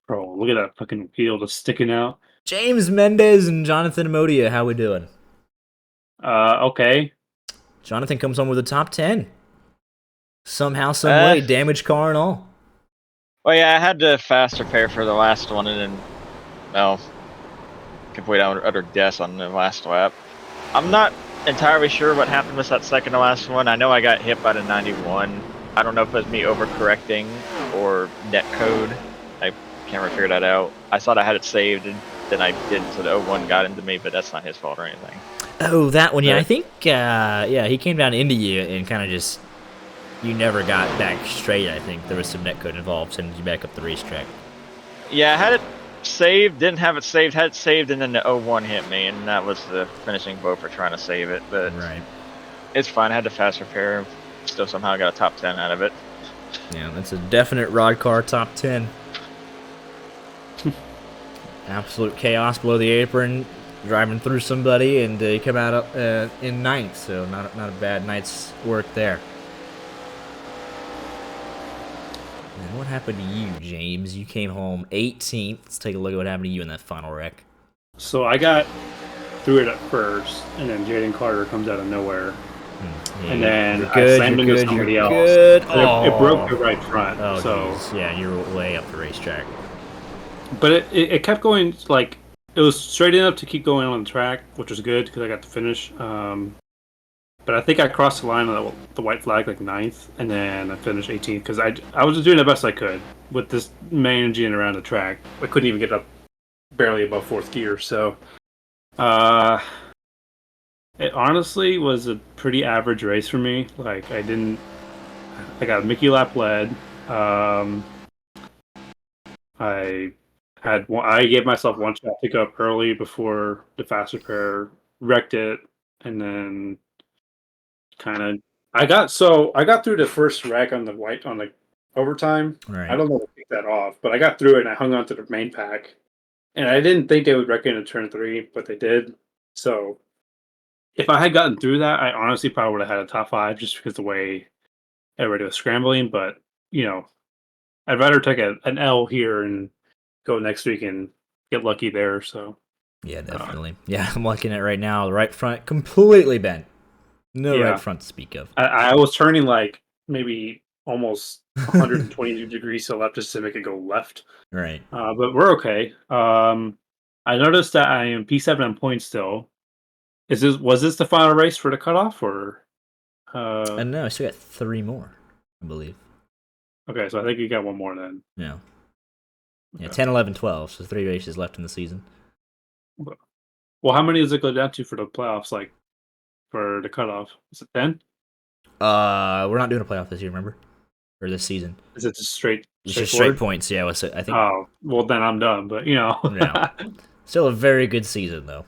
Speaker 8: Bro, look at that fucking field just sticking out.
Speaker 1: James Mendez and Jonathan Amodia, how we doing?
Speaker 8: Okay.
Speaker 1: Jonathan comes home with a top 10. Somehow, some way, damaged car and all.
Speaker 9: Well, yeah, I had to fast repair for the last one, and then, complete utter death on the last lap. I'm not entirely sure what happened with that second to last one. I know I got hit by the 91. I don't know if it was me overcorrecting or net code. I can't really figure that out. I thought I had it saved, and then I did, so the 01 got into me, but that's not his fault or anything.
Speaker 1: Oh, that one, yeah. I think, he came down into you and kind of just, you never got back straight, I think. There was some netcode involved, sending you back up the racetrack.
Speaker 9: Yeah, I had it saved, didn't have it saved, had it saved, and then the 01 hit me, and that was the finishing blow for trying to save it, but it's fine. I had to fast repair, still somehow got a top 10 out of it.
Speaker 1: Yeah, that's a definite RODDCAR top 10. Absolute chaos below the apron, driving through somebody, and you come out in 9th, so not a bad night's work there. And what happened to you, James? You came home 18th. Let's take a look at what happened to you in that final wreck.
Speaker 8: So I got through it at first, and then Jaden Carter comes out of nowhere. And then I slammed into somebody else.
Speaker 1: Good.
Speaker 8: It broke the right front.
Speaker 1: Oh,
Speaker 8: so
Speaker 1: geez. Yeah, you're way up the racetrack.
Speaker 8: But it kept going, like, it was straight enough to keep going on the track, which was good because I got to finish. But I think I crossed the line on the white flag, like 9th, and then I finished 18th because I was doing the best I could with this managing around the track. I couldn't even get up barely above 4th gear, so it honestly was a pretty average race for me. Like, I got a Mickey lap lead. I gave myself one shot to go up early before the faster pair wrecked it, and then I got through the first wreck on the overtime.
Speaker 1: Right.
Speaker 8: I don't know to take that off, but I got through it and I hung on to the main pack, and I didn't think they would wreck into turn 3, but they did. So if I had gotten through that, I honestly probably would have had a top 5 just because the way everybody was scrambling. But I'd rather take an L here and go next week and get lucky there. So
Speaker 1: yeah, definitely. Yeah, I'm looking at it right now. The right front completely bent. No right front to speak of.
Speaker 8: I was turning like maybe almost 120 degrees to left just to make it go left.
Speaker 1: Right.
Speaker 8: But we're okay. I noticed that I am P7 on points still. Was this the final race for the cutoff or?
Speaker 1: No, I still got 3 more, I believe.
Speaker 8: Okay, so I think you got one more then.
Speaker 1: Yeah. Yeah, 10, 11, 12. So 3 races left in the season.
Speaker 8: Well, how many does it go down to for the playoffs? Like for the cutoff, is it 10?
Speaker 1: We're not doing a playoff this year, remember? Or this season.
Speaker 8: Is it just straight?
Speaker 1: It's just straight points. Yeah, I think.
Speaker 8: Oh, well then I'm done. But
Speaker 1: yeah. Still a very good season though.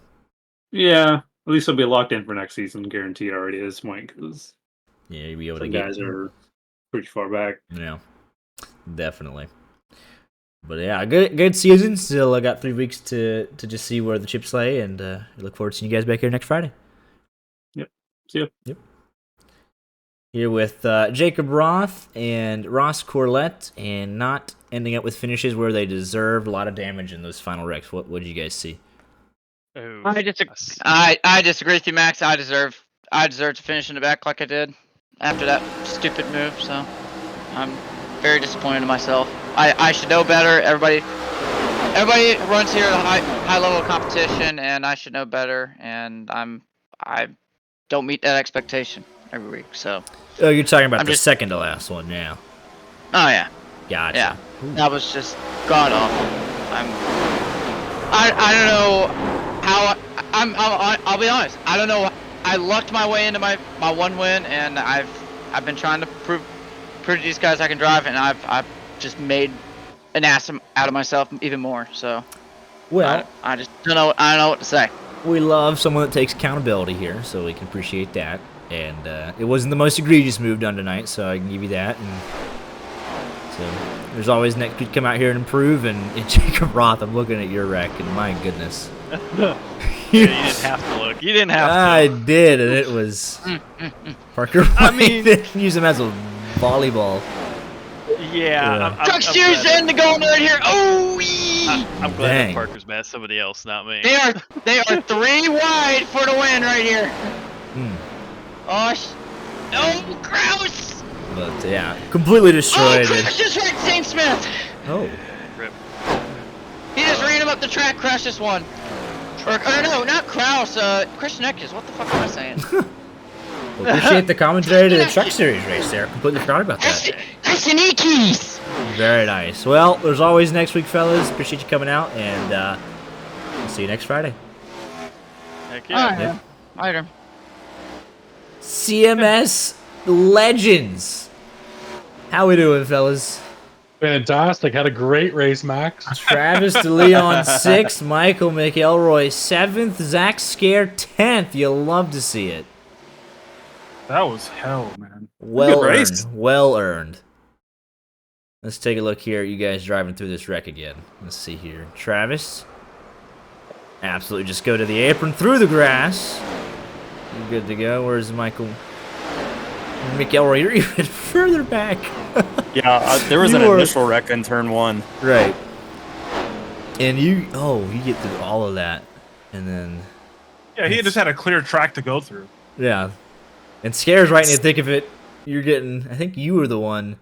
Speaker 8: Yeah, at least it'll be locked in for next season, guaranteed already at this point. Because
Speaker 1: you'll be able to
Speaker 8: guys are pretty far back.
Speaker 1: Yeah, definitely. But yeah, good season. Still, I got 3 weeks to just see where the chips lay, and look forward to seeing you guys back here next Friday.
Speaker 8: Yep. See you.
Speaker 1: Yep. Here with Jacob Roth and Ross Corlett, and not ending up with finishes where they deserved. A lot of damage in those final wrecks. What did you guys see?
Speaker 10: I disagree with you, Max. I deserve to finish in the back like I did after that stupid move. So I'm very disappointed in myself. I should know better. Everybody runs here at a high level of competition, and I should know better. And I don't meet that expectation every week. So.
Speaker 1: Oh, you're talking about the second to last one, yeah.
Speaker 10: Oh yeah.
Speaker 1: Gotcha.
Speaker 10: Yeah. That was just god awful. I don't know how I'll be honest. I don't know. I lucked my way into my one win, and I've been trying to prove to these guys I can drive, and I've just made an ass out of myself even more. So,
Speaker 1: well,
Speaker 10: I just don't know. I don't know what to say.
Speaker 1: We love someone that takes accountability here, so we can appreciate that. And it wasn't the most egregious move done tonight, so I can give you that. And so there's always next week come out here and improve. And Jacob Roth, I'm looking at your wreck, and my goodness.
Speaker 11: You didn't have to look. You didn't have to.
Speaker 1: I did, and it was Parker.
Speaker 11: I mean,
Speaker 1: didn't use him as a volleyball.
Speaker 11: Yeah.
Speaker 10: Truck steers in the going right here. Oh,
Speaker 11: I'm glad that Parker's mad at somebody else, not me.
Speaker 10: They are 3 wide for the win right here. Oh, Kraus!
Speaker 1: But yeah, completely destroyed.
Speaker 10: Oh, Kraus just wrecked Zane Smith.
Speaker 1: Oh.
Speaker 11: Rip.
Speaker 10: He just ran him up the track, crashed this one. Or no, not Kraus. Christian Eckes. What the fuck am I saying?
Speaker 1: Well, appreciate the commentary to the Truck Series race there. Completely forgot about that.
Speaker 10: Christian Eckes.
Speaker 1: Very nice. Well, there's always next week, fellas. Appreciate you coming out, and we'll see you next Friday.
Speaker 11: Heck yeah.
Speaker 10: Yep. Later.
Speaker 1: CMS Legends. How we doing, fellas?
Speaker 15: Fantastic. Had a great race, Max.
Speaker 1: Travis DeLeon 6th, Michael McElroy 7th, Zach Scare 10th. You'll love to see it.
Speaker 15: That was hell, man.
Speaker 1: Well earned. Well earned. Let's take a look here at you guys driving through this wreck again. Let's see here. Travis. Absolutely just go to the apron through the grass. You're good to go. Where's Michael? McElroy, you're even further back.
Speaker 3: Yeah, there was an initial wreck in turn 1.
Speaker 1: Right. And you get through all of that. And then
Speaker 15: Yeah, he just had a clear track to go through.
Speaker 1: yeah, and Scare's right in the thick of it. You're getting. I think you were the one.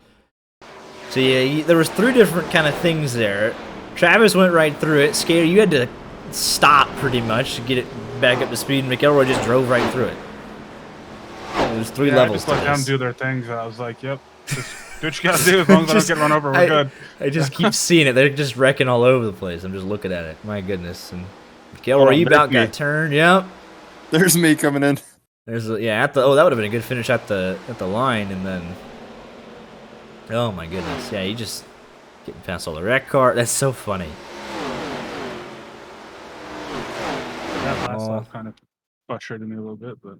Speaker 1: So yeah, there was 3 different kind of things there. Travis went right through it. Scare, you had to stop pretty much to get it back up to speed. And McElroy just drove right through it. There's 3 levels
Speaker 15: I just
Speaker 1: to
Speaker 15: let them
Speaker 1: this.
Speaker 15: do their things, and I was like, "Yep, just do what you gotta do. As long as I don't get run over, we're good."
Speaker 1: I just keep seeing it. They're just wrecking all over the place. I'm just looking at it. My goodness. And McElroy, you about got turned. Yep.
Speaker 3: There's me coming in.
Speaker 1: There's at the that would have been a good finish at the line, and then oh my goodness, yeah, you just getting past all the wreck car. That's so funny.
Speaker 15: That last lap kind of frustrated me a little bit, but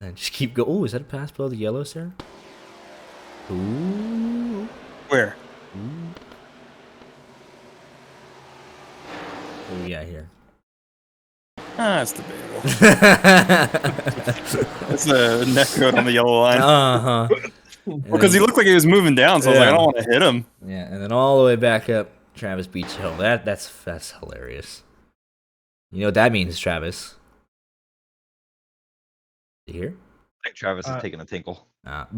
Speaker 1: And just keep go. Oh, is that a pass below the yellow, sir? Ooh.
Speaker 3: Where?
Speaker 1: Ooh. What do we got here?
Speaker 3: Ah, it's debatable. That's a neck code on the yellow line.
Speaker 1: Uh-huh.
Speaker 3: Well, because he looked like he was moving down, so I was like, I don't want to hit him.
Speaker 1: Yeah, and then all the way back up Travis Beach Hill. That's hilarious. You know what that means, Travis? You hear?
Speaker 9: I think Travis is taking a tinkle.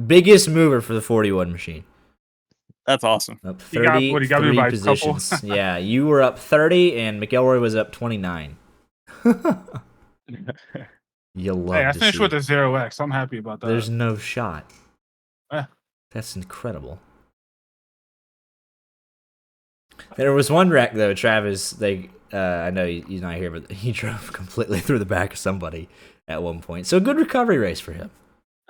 Speaker 1: Biggest mover for the 41 machine.
Speaker 3: That's awesome.
Speaker 1: Up
Speaker 15: You got me
Speaker 1: 30
Speaker 15: by a
Speaker 1: positions.
Speaker 15: couple.
Speaker 1: Yeah, you were up 30, and McElroy was up 29. You love
Speaker 15: hey, I
Speaker 1: to
Speaker 15: finished
Speaker 1: see
Speaker 15: with
Speaker 1: it.
Speaker 15: a 0x. I'm happy about that.
Speaker 1: There's no shot.
Speaker 15: Eh.
Speaker 1: That's incredible. There was one wreck though, Travis. I know he's not here, but he drove completely through the back of somebody at one point. So good recovery race for him.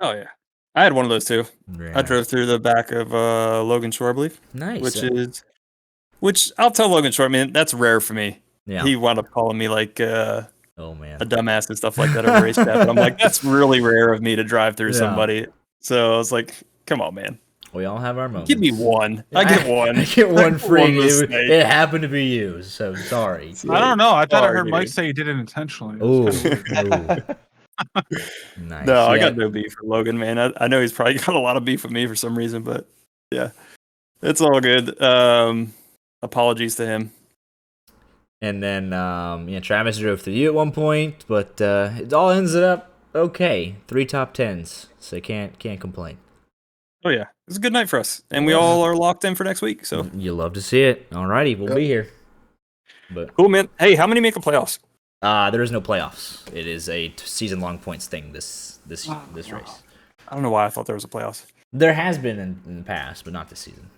Speaker 3: Oh yeah, I had one of those too.
Speaker 1: Yeah.
Speaker 3: I drove through the back of Logan Shore, I believe.
Speaker 1: Nice.
Speaker 3: Which I'll tell Logan Shore, man, that's rare for me.
Speaker 1: Yeah.
Speaker 3: He wound up calling me like
Speaker 1: oh man,
Speaker 3: a dumbass and stuff like that over race chat. But I'm like, that's really rare of me to drive through
Speaker 1: Yeah.
Speaker 3: somebody. So I was like, come on, man.
Speaker 1: We all have our moments.
Speaker 3: Give me one. I get one.
Speaker 1: I get one free.
Speaker 3: mistake.
Speaker 1: It happened to be you, so sorry.
Speaker 15: I don't know. I thought I heard
Speaker 3: Sorry,
Speaker 15: Mike
Speaker 3: dude.
Speaker 15: say he did it intentionally.
Speaker 1: Ooh.
Speaker 15: It was kinda weird.
Speaker 1: Nice.
Speaker 3: No, I
Speaker 1: Yeah.
Speaker 3: got no beef for Logan, man. I know he's probably got a lot of beef with me for some reason, but yeah, it's all good. Apologies to him.
Speaker 1: And then, Travis drove through you at one point, but it all ends up okay. 3 top 10s, so can't complain.
Speaker 3: Oh yeah, it's a good night for us, and we all are locked in for next week. So
Speaker 1: You love to see it. Alrighty, we'll be here. But
Speaker 3: cool, man. Hey, how many make the playoffs?
Speaker 1: there is no playoffs. It is a season-long points thing. This race.
Speaker 3: I don't know why I thought there was a playoffs.
Speaker 1: There has been in the past, but not this season.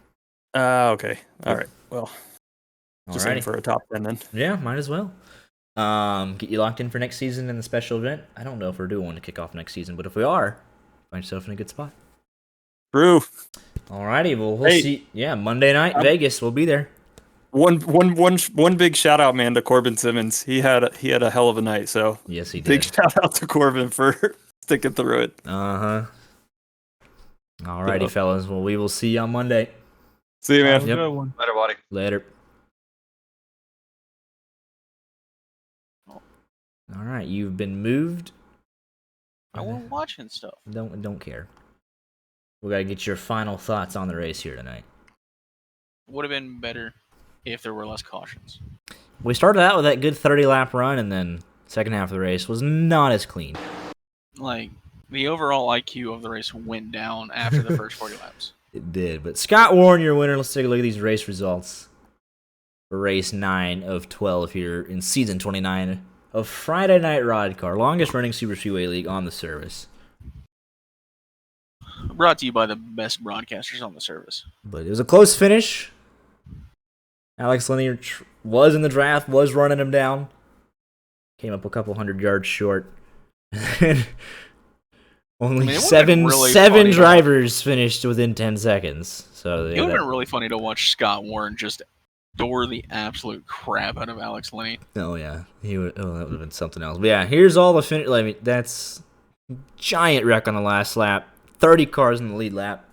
Speaker 3: Okay. All right. Well, just aim
Speaker 1: Alrighty.
Speaker 3: for a top 10 then.
Speaker 1: Yeah, might as well. Get you locked in for next season in the special event. I don't know if we're doing one to kick off next season, but if we are, find yourself in a good spot.
Speaker 3: True.
Speaker 1: Alrighty, well we'll
Speaker 3: Hey.
Speaker 1: see. Yeah, Monday night, Vegas. We'll be there.
Speaker 3: One big shout out, man, to Corbin Simmons. He had a hell of a night. So
Speaker 1: Yes, he did.
Speaker 3: big shout out to Corbin for sticking through it.
Speaker 1: Uh-huh. Alrighty, fellas. Well, we will see you on Monday.
Speaker 3: See you, man.
Speaker 15: Have a good one.
Speaker 9: Later, buddy.
Speaker 1: Later. All right, you've been moved.
Speaker 2: I wasn't watching stuff.
Speaker 1: Don't care. We gotta get your final thoughts on the race here tonight.
Speaker 2: Would have been better if there were less cautions.
Speaker 1: We started out with that good 30-lap run, and then second half of the race was not as clean.
Speaker 2: Like, the overall IQ of the race went down after the first 40 laps.
Speaker 1: It did. But Scott Warren, your winner. Let's take a look at these race results for race 9 of 12 here in season 29 of Friday Night RODDCAR, longest running Super Speedway League on the service.
Speaker 2: Brought to you by the best broadcasters on the service.
Speaker 1: But it was a close finish. Alex Linear was in the draft, was running him down. Came up a couple hundred yards short. Only seven drivers finished within 10 seconds. So
Speaker 2: It would have been really funny to watch Scott Warren just door the absolute crap out of Alex Linney.
Speaker 1: Oh yeah, that would have been something else. But yeah, here's all the finish. I mean, that's giant wreck on the last lap. 30 cars in the lead lap.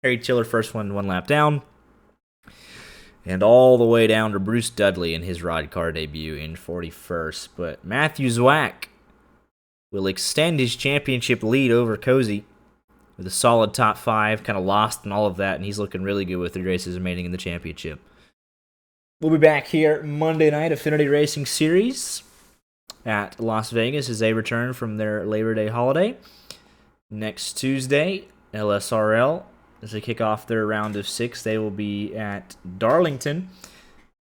Speaker 1: Harry Tiller first one lap down, and all the way down to Bruce Dudley in his RODDCAR debut in 41st. But Matthew Zwack will extend his championship lead over Cozy with a solid top 5. Kind of lost in all of that, and he's looking really good with 3 races remaining in the championship. We'll be back here Monday night, Affinity Racing Series. at Las Vegas as they return from their Labor Day holiday. Next Tuesday, LSRL, as they kick off their round of 6, they will be at Darlington.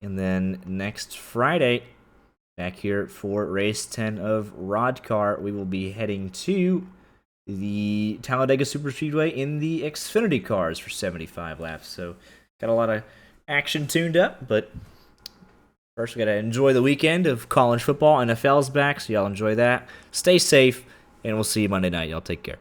Speaker 1: And then next Friday, back here for race 10 of RODDCAR, we will be heading to the Talladega Superspeedway in the Xfinity cars for 75 laps. So got a lot of action tuned up, but first we got to enjoy the weekend of college football. NFL's back, so y'all enjoy that. Stay safe, and we'll see you Monday night. Y'all take care.